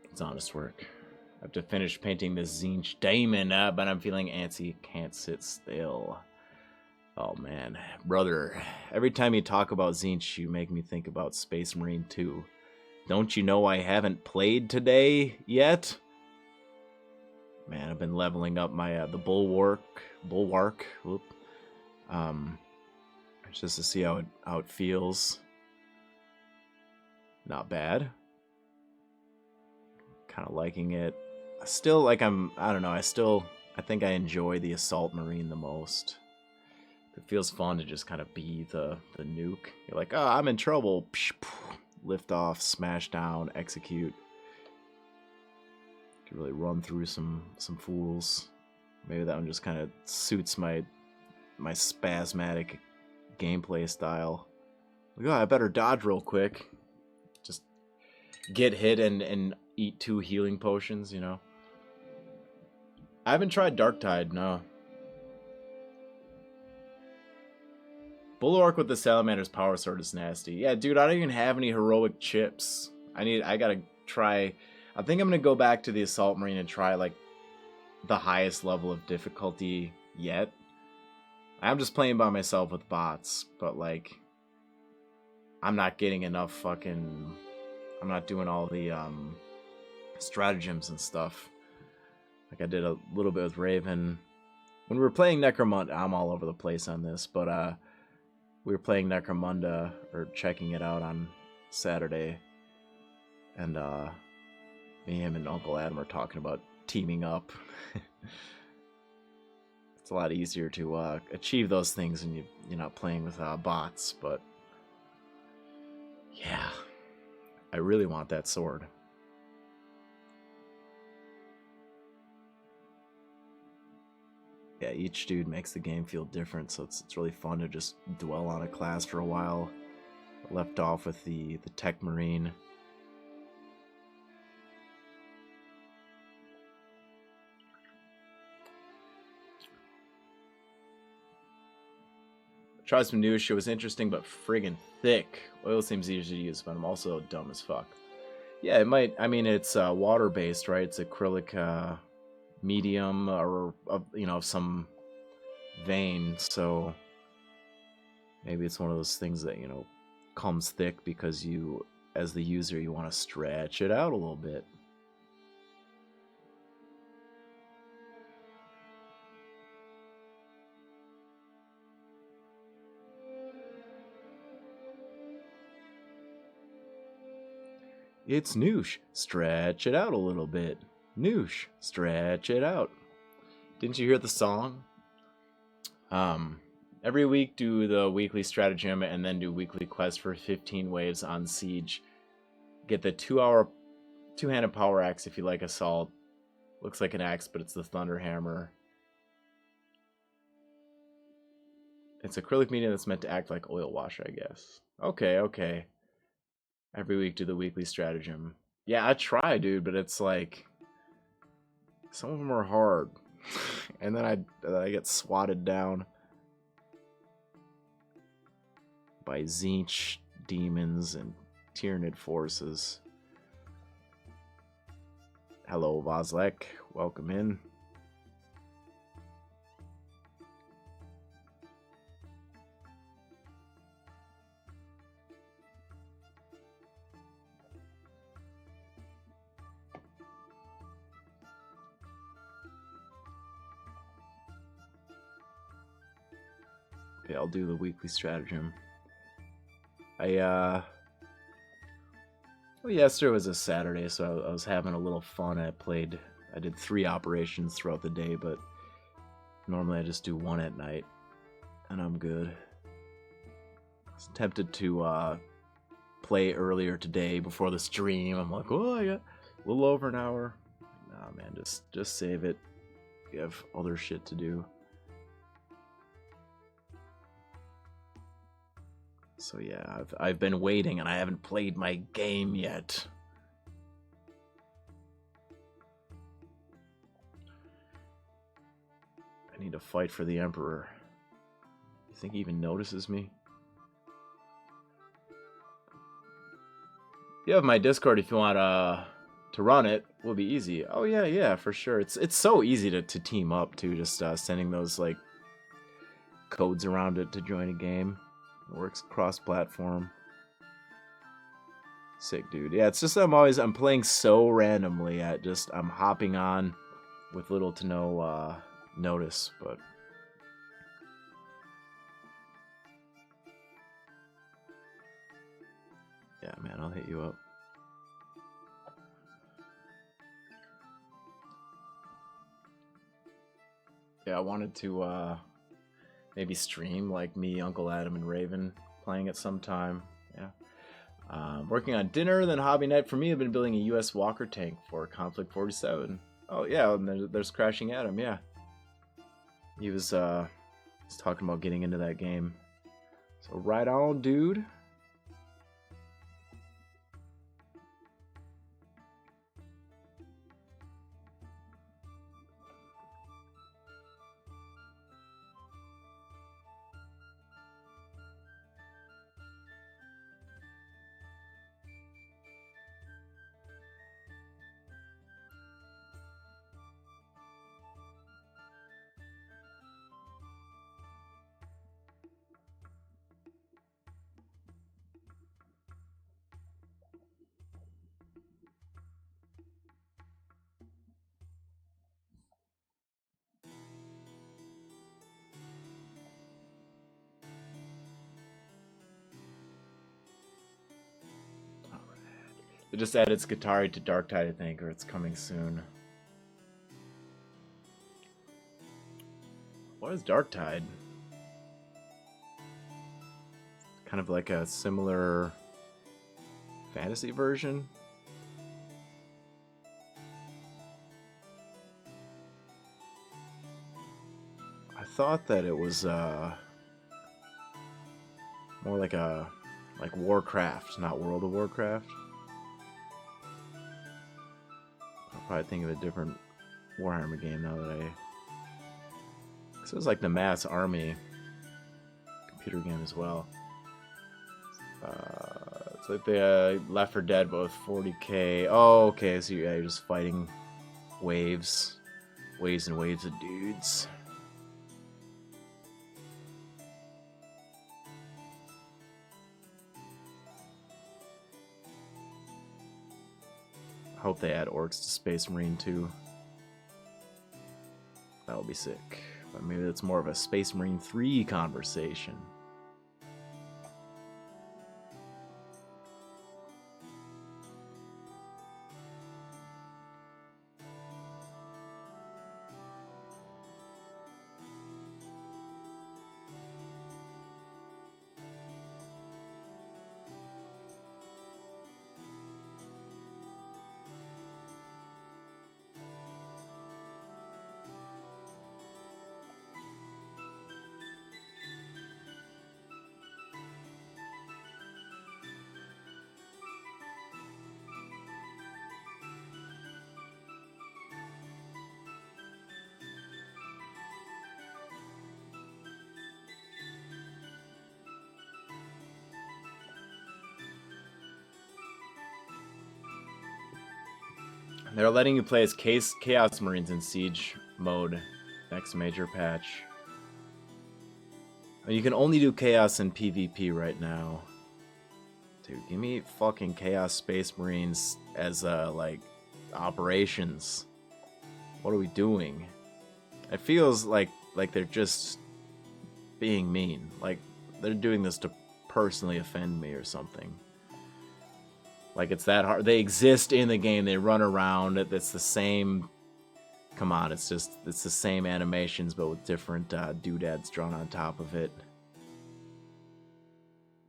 It's honest work. I have to finish painting this Zinch Daemon, but I'm feeling antsy. Can't sit still. Oh, man. Brother, every time you talk about Zinch, you make me think about Space Marine 2. Don't you know I haven't played today yet? Man, I've been leveling up my the bulwark. Whoop. Just to see how it feels. Not bad. Kind of liking it. Still, I don't know. I think I enjoy the Assault Marine the most. It feels fun to just kind of be the nuke. You're like, oh, I'm in trouble. Lift off, smash down, execute. Could really run through some fools. Maybe that one just kind of suits my spasmatic gameplay style. Like, oh, I better dodge real quick. Just get hit and eat 2 healing potions, I haven't tried Darktide, no. Bulwark with the Salamander's Power Sword is nasty. Yeah, dude, I don't even have any heroic chips. I gotta try. I think I'm gonna go back to the Assault Marine and try, like, the highest level of difficulty yet. I'm just playing by myself with bots, but, like, I'm not getting enough fucking... I'm not doing all the, stratagems and stuff. Like I did a little bit with Raven. When we were playing Necromunda, I'm all over the place on this, but, we were playing Necromunda, or checking it out on Saturday, and, me, him, and Uncle Adam are talking about teaming up. It's a lot easier to achieve those things when you're not playing with bots, but yeah, I really want that sword. Yeah, each dude makes the game feel different, so it's really fun to just dwell on a class for a while. Left off with the Tech Marine. Tried some new shit, was interesting but friggin' thick. Oil seems easy to use, but I'm also dumb as fuck. Yeah, it might. I mean, it's water based, right? It's acrylic medium or you know, some vein, so maybe it's one of those things that, you know, comes thick because you, as the user, you want to stretch it out a little bit. It's noosh. Stretch it out a little bit. Noosh. Stretch it out. Didn't you hear the song? Every week do the weekly stratagem and then do weekly quest for 15 waves on Siege. Get the 2-hour two-handed power axe if you like assault. Looks like an axe, but it's the Thunder Hammer. It's acrylic medium that's meant to act like oil wash, I guess. Okay. Every week do the weekly stratagem. Yeah, I try, dude, but it's like some of them are hard. And then I get swatted down by Tzeentch demons and Tyranid forces. Hello, Vazlek. Welcome in. Okay, I'll do the weekly stratagem. Well, yesterday was a Saturday, so I was having a little fun. I did 3 operations throughout the day, but normally I just do 1 at night, and I'm good. I was tempted to play earlier today before the stream. I'm like, oh, I got a little over an hour. Nah, man, just save it. You have other shit to do. So yeah, I've been waiting and I haven't played my game yet. I need to fight for the Emperor. You think he even notices me? You have my Discord if you want to run it. Will be easy. Oh yeah, for sure. It's so easy to team up too. Just sending those like codes around it to join a game. It works cross-platform. Sick, dude. Yeah, it's just I'm playing so randomly. I'm hopping on with little to no notice, but yeah, man, I'll hit you up. Yeah, I wanted to maybe stream like me, Uncle Adam, and Raven playing it sometime. Yeah. Working on dinner, then hobby night for me. I've been building a U.S. Walker tank for Conflict 47. Oh yeah, and there's Crashing Adam. Yeah, he was talking about getting into that game. So right on, dude. They just added Skitarii to Darktide, I think, or it's coming soon. What is Darktide? Kind of like a similar fantasy version? thought that it was more like Warcraft, not World of Warcraft. I'll probably think of a different Warhammer game now that I... Because it was like the Mass Army computer game as well. It's like the Left 4 Dead, but with 40k. Oh, okay, so yeah, you're just fighting waves. Waves and waves of dudes. I hope they add orcs to Space Marine 2. That would be sick. But maybe it's more of a Space Marine 3 conversation. They're letting you play as Chaos Marines in Siege mode. Next major patch. You can only do Chaos in PvP right now. Dude, give me fucking Chaos Space Marines as, like, operations. What are we doing? It feels like they're just being mean. Like, they're doing this to personally offend me or something. Like, it's that hard. They exist in the game. They run around. It's the same... Come on, it's the same animations, but with different doodads drawn on top of it.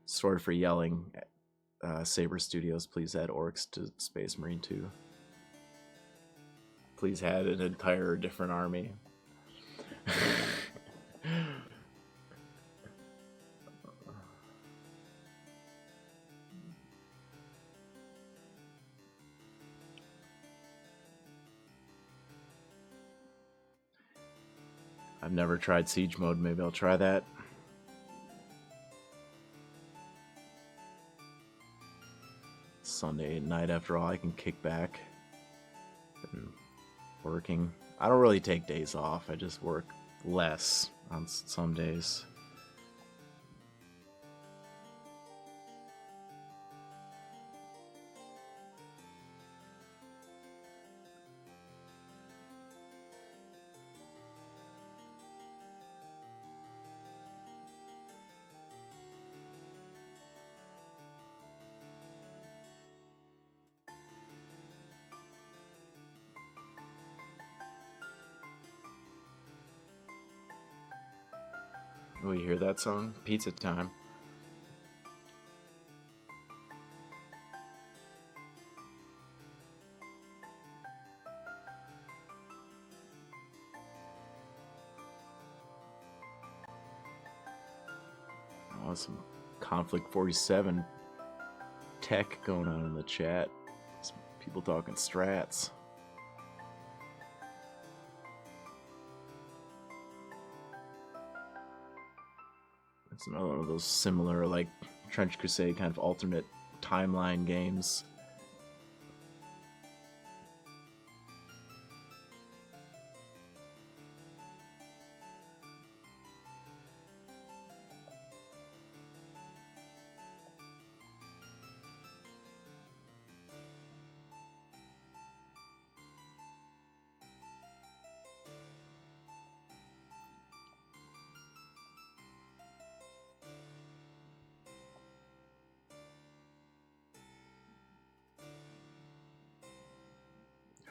Sorry for yelling. Saber Studios, please add orcs to Space Marine 2. Please add an entire different army. I've never tried Siege mode. Maybe I'll try that. Sunday night, after all, I can kick back. Been working. I don't really take days off. I just work less on some days. Oh, you hear that song? Pizza time. Oh, some Conflict 47 tech going on in the chat. Some people talking strats. It's another one of those similar, like, Trench Crusade kind of alternate timeline games.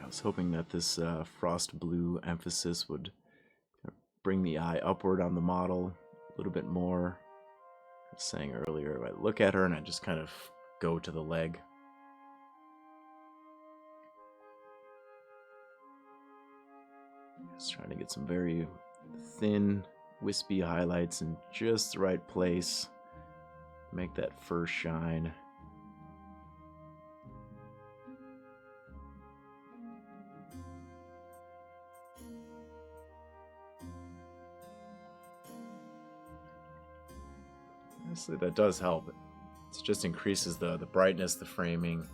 I was hoping that this frost blue emphasis would bring the eye upward on the model a little bit more. I was saying earlier, I look at her and I just kind of go to the leg. Just trying to get some very thin wispy highlights in just the right place. Make that first shine. Honestly, that does help. It just increases the brightness, the framing.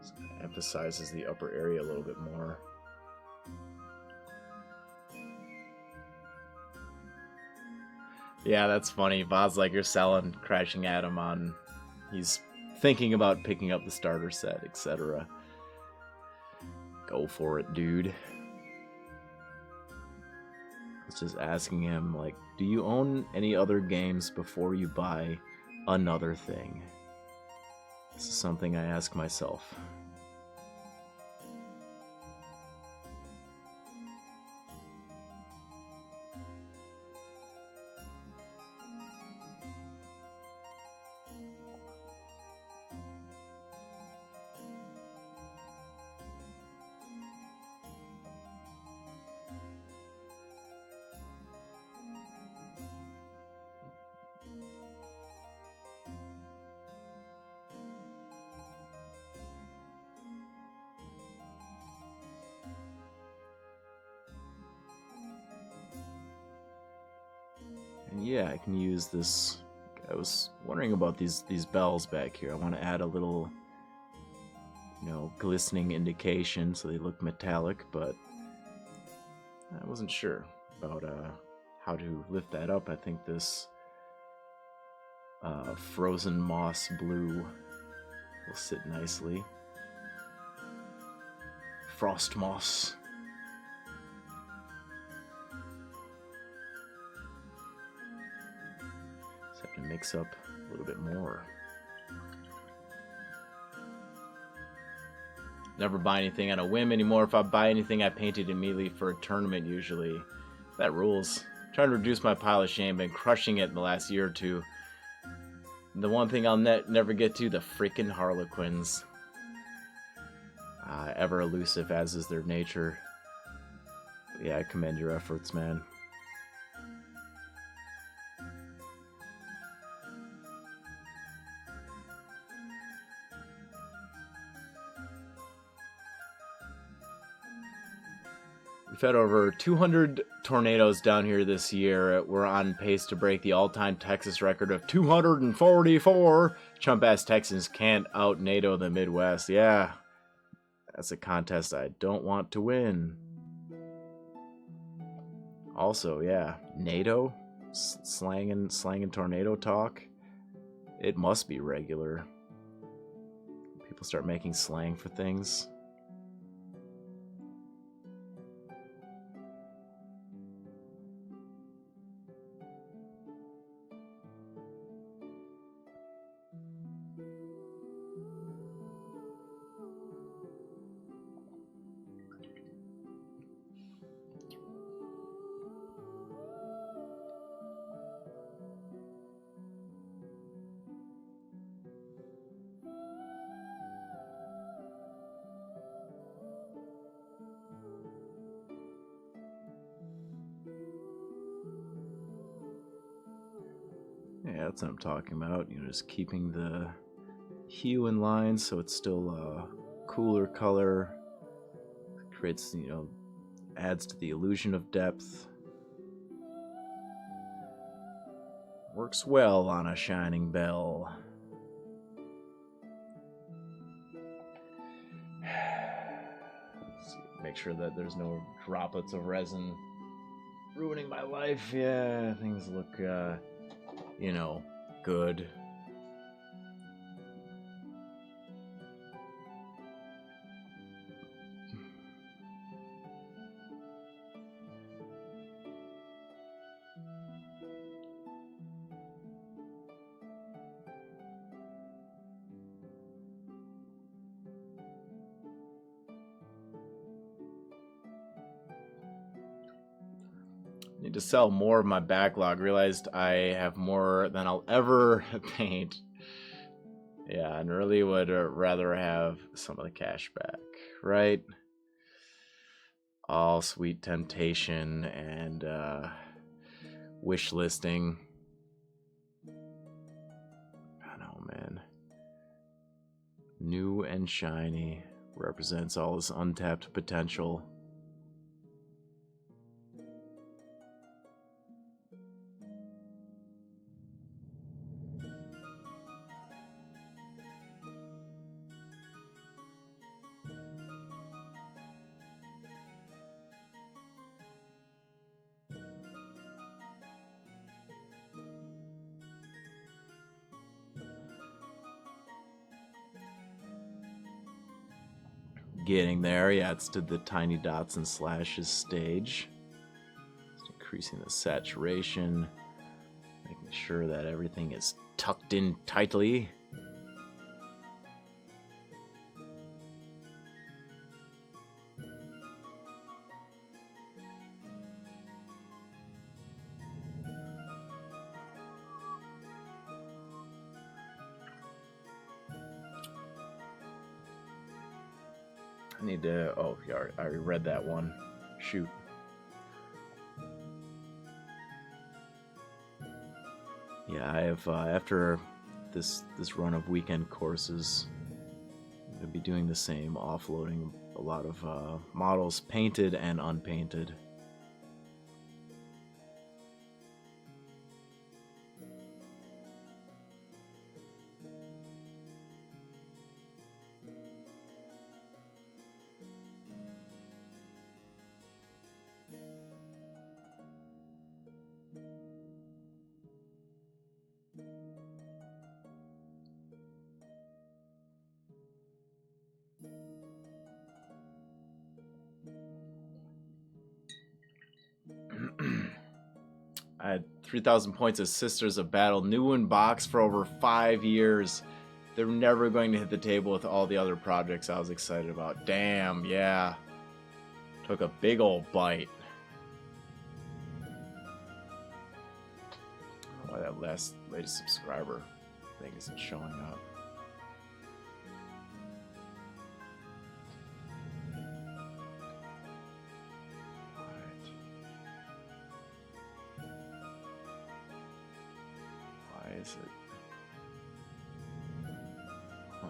Just emphasizes the upper area a little bit more. Yeah, that's funny. Baselair selling, crashing at him on... He's thinking about picking up the starter set, etc. Go for it, dude. It's just asking him, like, do you own any other games before you buy another thing? This is something I ask myself. And yeah, I can use this. I was wondering about these bells back here. I want to add a little, glistening indication so they look metallic, but I wasn't sure about how to lift that up. I think this frozen moss blue will sit nicely. Frost moss. Have to mix up a little bit more. Never buy anything on a whim anymore. If I buy anything, I paint it immediately for a tournament usually. That rules. I'm trying to reduce my pile of shame. Been crushing it in the last year or two. The one thing I'll never get to, the freaking Harlequins. Ever elusive as is their nature. But yeah, I commend your efforts, man. We've had over 200 tornadoes down here this year. We're on pace to break the all-time Texas record of 244. Chump-ass Texans can't out-NATO the Midwest. Yeah, that's a contest I don't want to win. Also, yeah, NATO, slanging tornado talk. It must be regular. People start making slang for things. Yeah, that's what I'm talking about. Just keeping the hue in line so it's still a cooler color. Creates, adds to the illusion of depth. Works well on a shining bell. Make sure that there's no droplets of resin ruining my life. Yeah, things look, good. Need to sell more of my backlog. Realized I have more than I'll ever paint. Yeah, and really would rather have some of the cash back, right? All sweet temptation and wish listing. I know, man. New and shiny. Represents all this untapped potential. Getting there, yeah, it's to the tiny dots and slashes stage. Just increasing the saturation, making sure that everything is tucked in tightly. I need to, oh, yeah, I already read that one. Shoot. Yeah, I have, after this run of weekend courses, I'm going to be doing the same, offloading a lot of models, painted and unpainted. I had 3,000 points of Sisters of Battle, new in box for over 5 years. They're never going to hit the table with all the other projects I was excited about. Damn, yeah. Took a big old bite. Why that latest subscriber thing isn't showing up. Is it? Huh.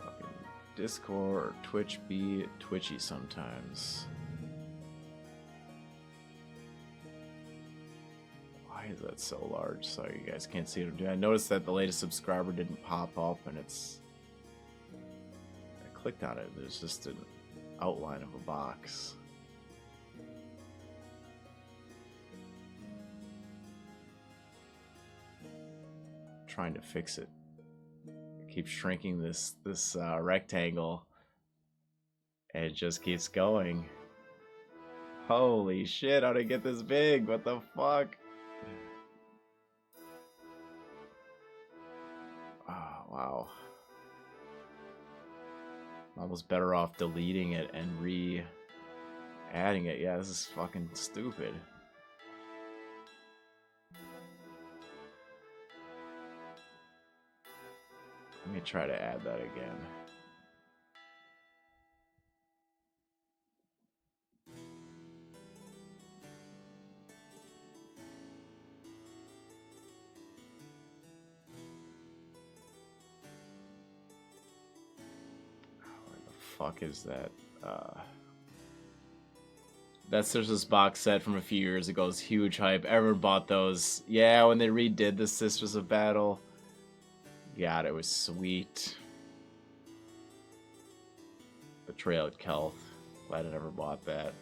Fucking Discord or Twitch be twitchy sometimes. Why is that so large? Sorry, you guys can't see it. I noticed that the latest subscriber didn't pop up, and it's. I clicked on it. There's just an outline of a box. Trying to fix it. It keeps shrinking this rectangle, and it just keeps going. Holy shit, how did it get this big? What the fuck? Oh, wow. I'm almost better off deleting it and re-adding it. Yeah, this is fucking stupid. Let me try to add that again. Where the fuck is that? That's this box set from a few years ago. It's huge hype. Everyone bought those. Yeah, when they redid the Sisters of Battle. God, it was sweet. Betrayal at Kelth. Glad I never bought that.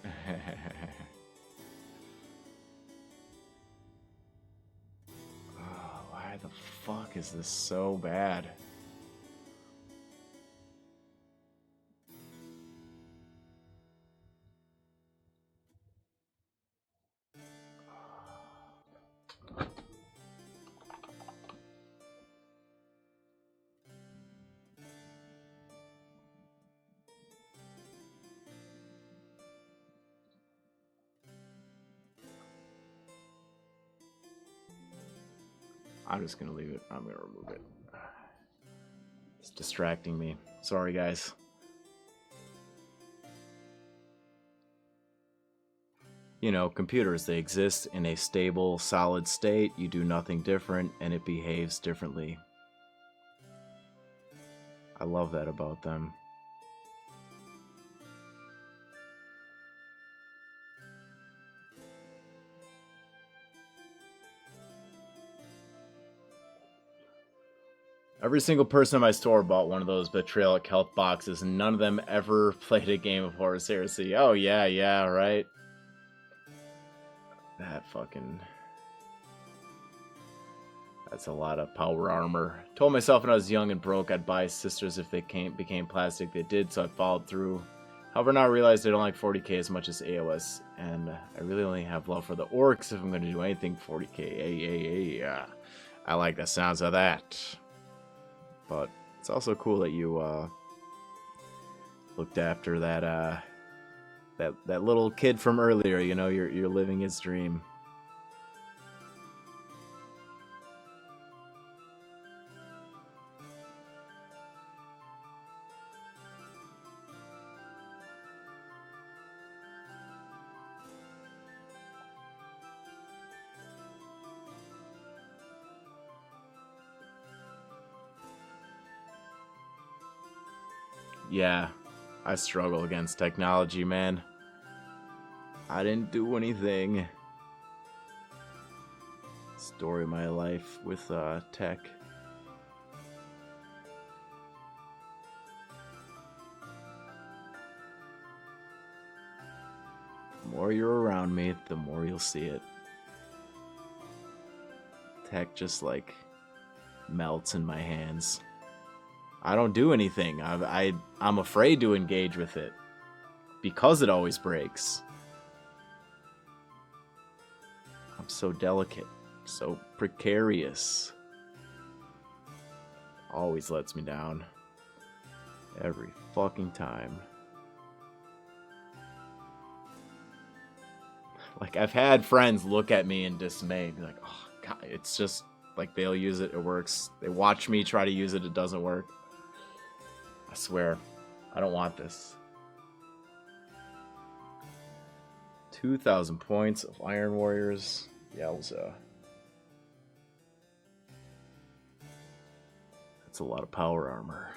Oh, why the fuck is this so bad? I'm just gonna leave it. I'm gonna remove it. It's distracting me. Sorry, guys. you know, computers, they exist in a stable, solid state. You do nothing different, and it behaves differently. I love that about them. Every single person in my store bought one of those Betrayalic Health boxes, and none of them ever played a game of Horus Heresy. Oh, yeah, right? That fucking... That's a lot of power armor. Told myself when I was young and broke I'd buy sisters if they became plastic. They did, so I followed through. However, now I realized I don't like 40k as much as AOS, and I really only have love for the orcs if I'm going to do anything 40k. I like the sounds of that. But it's also cool that you looked after that that little kid from earlier. You know, you're living his dream. Yeah, I struggle against technology, man. I didn't do anything. Story of my life with tech. The more you're around me, the more you'll see it. Tech just like melts in my hands. I don't do anything. I'm afraid to engage with it because it always breaks. I'm so delicate, so precarious. Always lets me down. Every fucking time. Like, I've had friends look at me in dismay and be like, oh, God, it's just like they'll use it, it works. They watch me try to use it, it doesn't work. I swear, I don't want this. 2,000 points of Iron Warriors. Yowza. That's a lot of power armor.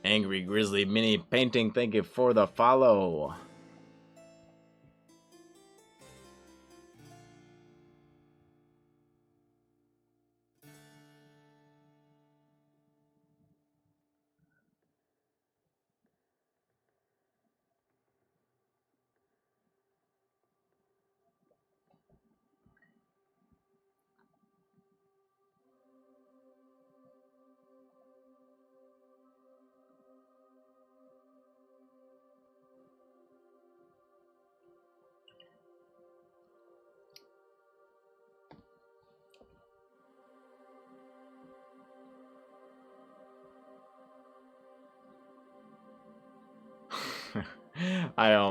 Angry Grizzly Mini Painting, thank you for the follow.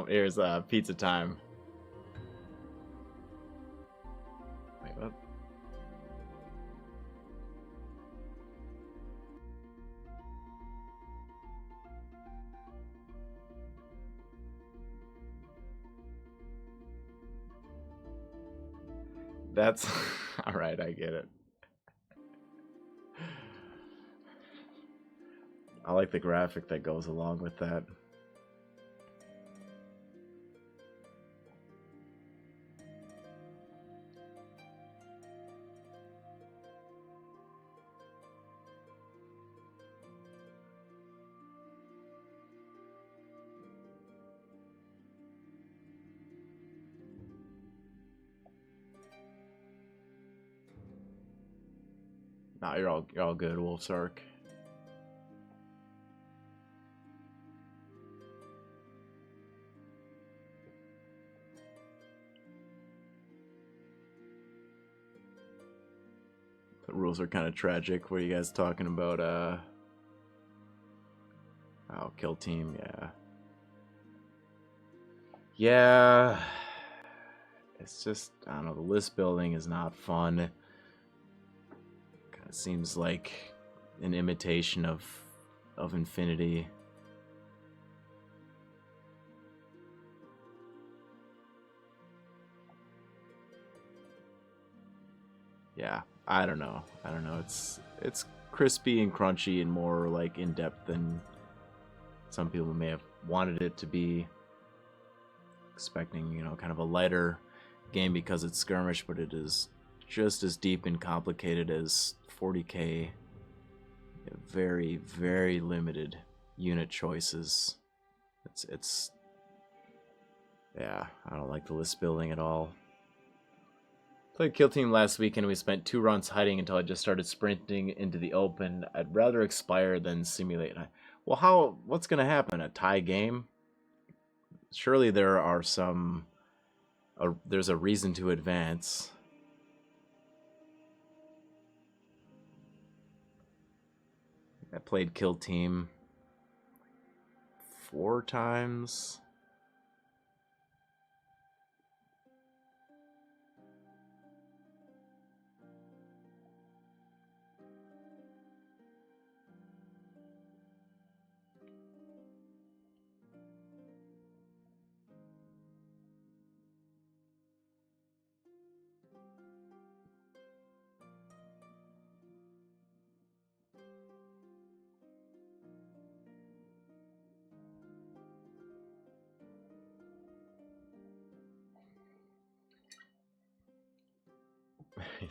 Here's pizza time. Wait, what? That's all right, I get it. I like the graphic that goes along with that. Nah, you're all good, Wolfsark. The rules are kind of tragic. What are you guys talking about? Oh, kill team, yeah. Yeah. It's just, I don't know, the list building is not fun. Kind of seems like an imitation of infinity. Yeah, I don't know. It's crispy and crunchy and more like in depth than some people may have wanted it to be. Expecting, kind of a lighter game because it's skirmish, but it is just as deep and complicated as 40K. Very, very limited unit choices. It's yeah, I don't like the list building at all. Played Kill Team last weekend. We spent 2 runs hiding until I just started sprinting into the open. I'd rather expire than simulate. Well, what's gonna happen? A tie game? Surely there are there's a reason to advance. I played Kill Team 4 times.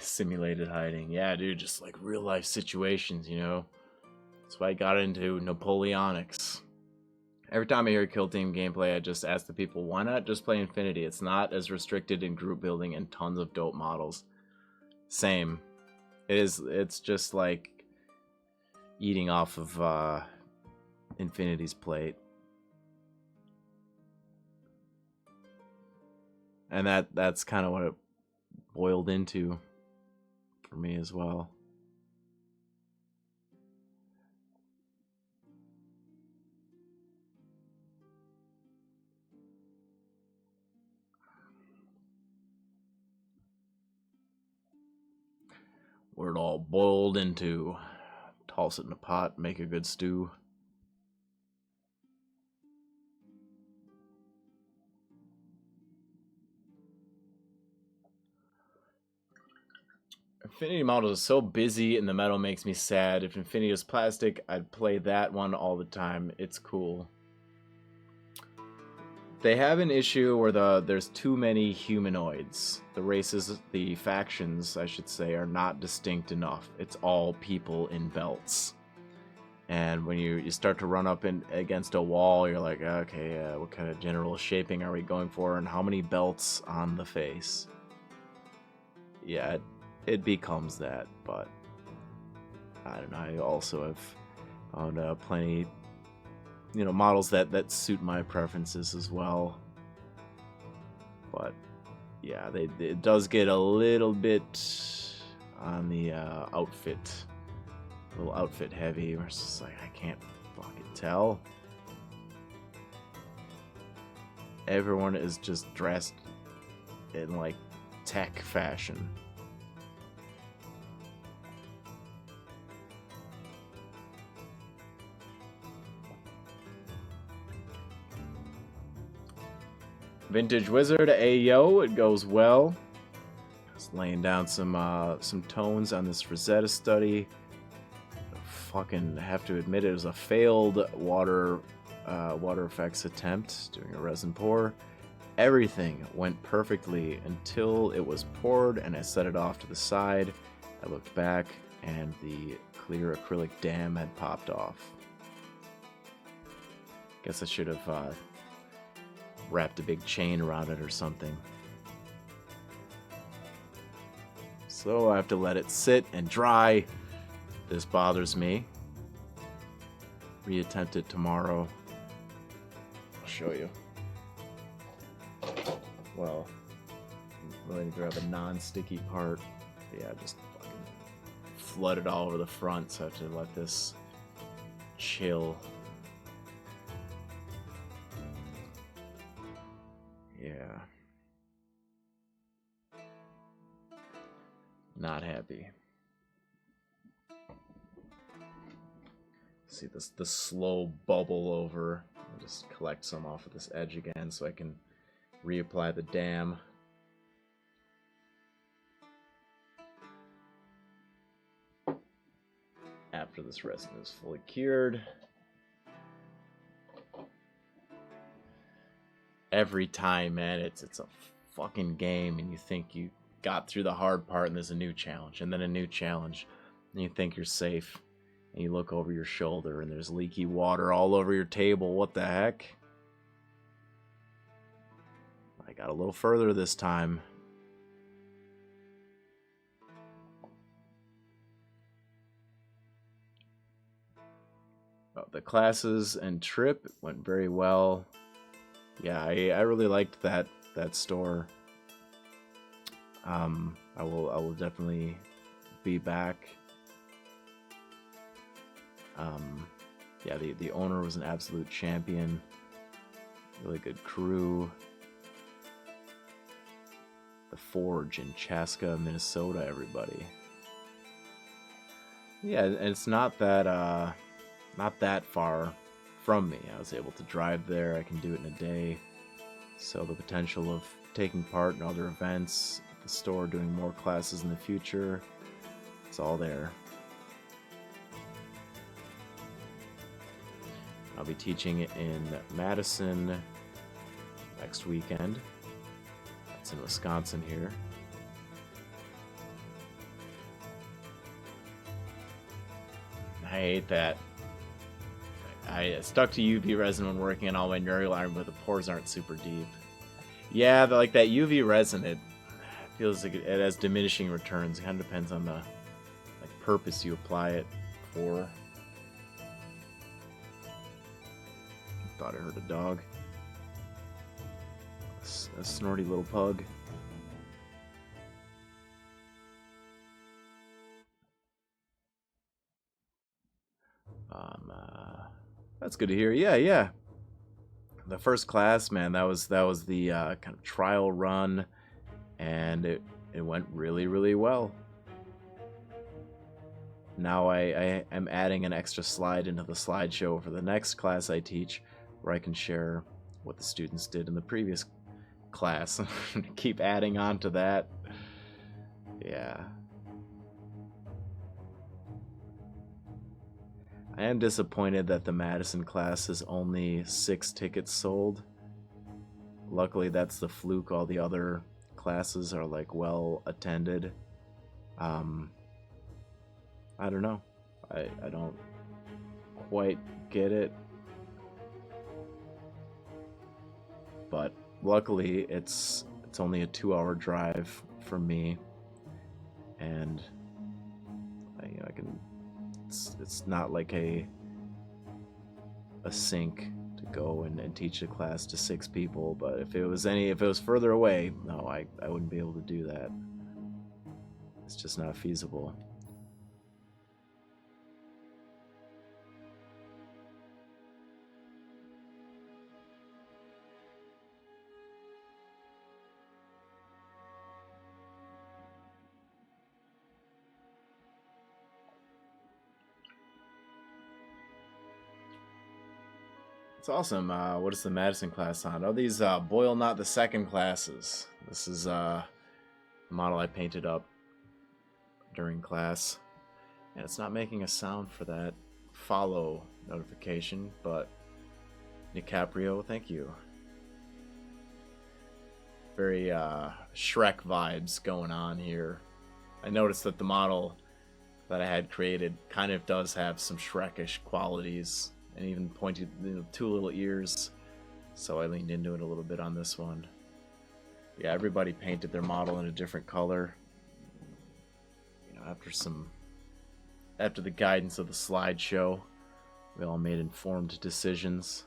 Simulated hiding. Yeah, dude, just like real life situations, That's why I got into Napoleonics. Every time I hear Kill Team gameplay, I just ask the people, why not just play Infinity? It's not as restricted in group building and tons of dope models. Same. It's just like eating off of Infinity's plate. And that's kind of what it boiled into for me as well. Where it all boiled into. Toss it in a pot, make a good stew. Infinity models are so busy and the metal makes me sad. If Infinity was plastic, I'd play that one all the time. It's cool. They have an issue where there's too many humanoids. The races, the factions, I should say, are not distinct enough. It's all people in belts. And when you start to run up against a wall, you're like, okay, what kind of general shaping are we going for, and how many belts on the face? Yeah, it becomes that, but I don't know. I also have found plenty, models that suit my preferences as well. But yeah, it does get a little bit on the outfit, a little outfit heavy. Where it's just like I can't fucking tell. Everyone is just dressed in like tech fashion. Vintage Wizard, ayo, it goes well. Just laying down some tones on this Frazetta study. Fucking have to admit it was a failed water effects attempt, doing a resin pour. Everything went perfectly until it was poured and I set it off to the side. I looked back and the clear acrylic dam had popped off. Guess I should have wrapped a big chain around it or something. So I have to let it sit and dry. This bothers me. Reattempt it tomorrow. I'll show you. Well, I'm going to grab a non-sticky part. Yeah, just fucking flood it all over the front, so I have to let this chill. Yeah. Not happy. See this the slow bubble over. I'll just collect some off of this edge again so I can reapply the dam. After this resin is fully cured. Every time, man, it's a fucking game, and you think you got through the hard part and there's a new challenge, and then a new challenge, and you think you're safe, and you look over your shoulder and there's leaky water all over your table. What the heck? I got a little further this time. The classes and trip went very well. Yeah, I really liked that store. I will definitely be back. Yeah, the owner was an absolute champion. Really good crew. The Forge in Chaska, Minnesota, everybody. Yeah, and it's not that far from me. I was able to drive there. I can do it in a day. So the potential of taking part in other events at the store, doing more classes in the future, it's all there. I'll be teaching in Madison next weekend. That's in Wisconsin here. I hate that. I stuck to UV resin when working on all my neural iron, but the pores aren't super deep. Yeah, like that UV resin, it feels like it has diminishing returns. It kind of depends on the purpose you apply it for. Thought I heard a dog. A snorty little pug. That's good to hear. Yeah. The first class, man, that was the kind of trial run, and it went really well. Now I am adding an extra slide into the slideshow for the next class I teach, where I can share what the students did in the previous class. Keep adding on to that. Yeah. I am disappointed that the Madison class is only 6 tickets sold. Luckily, that's the fluke. All the other classes are well attended. I don't know. I don't quite get it. But luckily, it's only a 2-hour drive from me, and I can. It's not like a sink to go and teach a class to 6 people. But if it was further away, no, I wouldn't be able to do that. It's just not feasible. It's awesome. What is the Madison class on? Oh, these Boyle Not the Second classes. This is the model I painted up during class. And it's not making a sound for that follow notification, but DiCaprio, thank you. Very Shrek vibes going on here. I noticed that the model that I had created kind of does have some Shrekish qualities. And even pointed 2 little ears, so I leaned into it a little bit on this one. Yeah, everybody painted their model in a different color. After the guidance of the slideshow, we all made informed decisions.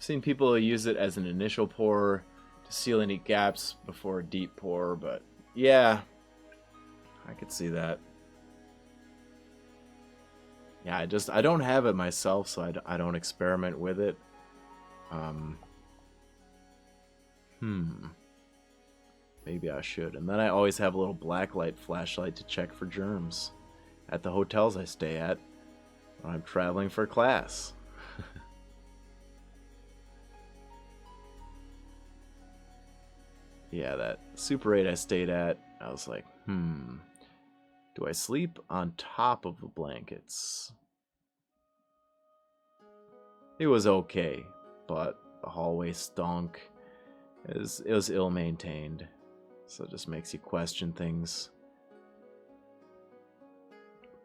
I've seen people use it as an initial pour to seal any gaps before a deep pour, but yeah, I could see that. Yeah, I don't have it myself, so I don't experiment with it. Maybe I should. And then I always have a little blacklight flashlight to check for germs at the hotels I stay at when I'm traveling for class. Yeah, that Super 8 I stayed at, I was like, do I sleep on top of the blankets? It was okay, but the hallway stunk. It was ill-maintained, so it just makes you question things.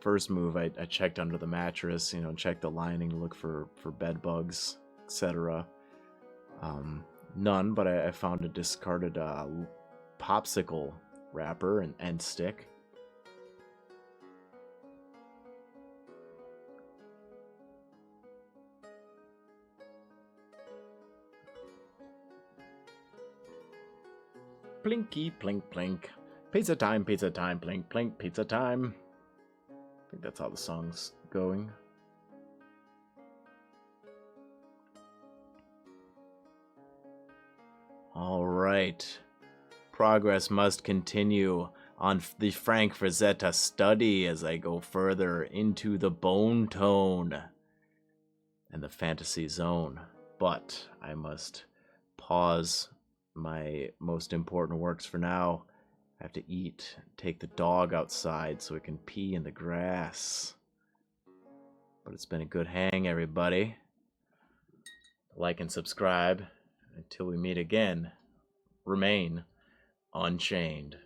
First move, I checked under the mattress, checked the lining to look for bed bugs, etc. None, but I found a discarded popsicle wrapper and end stick. Plinky, plink, plink. Pizza time, plink, plink, pizza time. I think that's how the song's going. All right. Progress must continue on the Frank Frazetta study as I go further into the bone tone and the fantasy zone. But I must pause my most important works for now. I have to eat, take the dog outside so it can pee in the grass. But it's been a good hang, everybody. Like and subscribe. Until we meet again, remain unchained.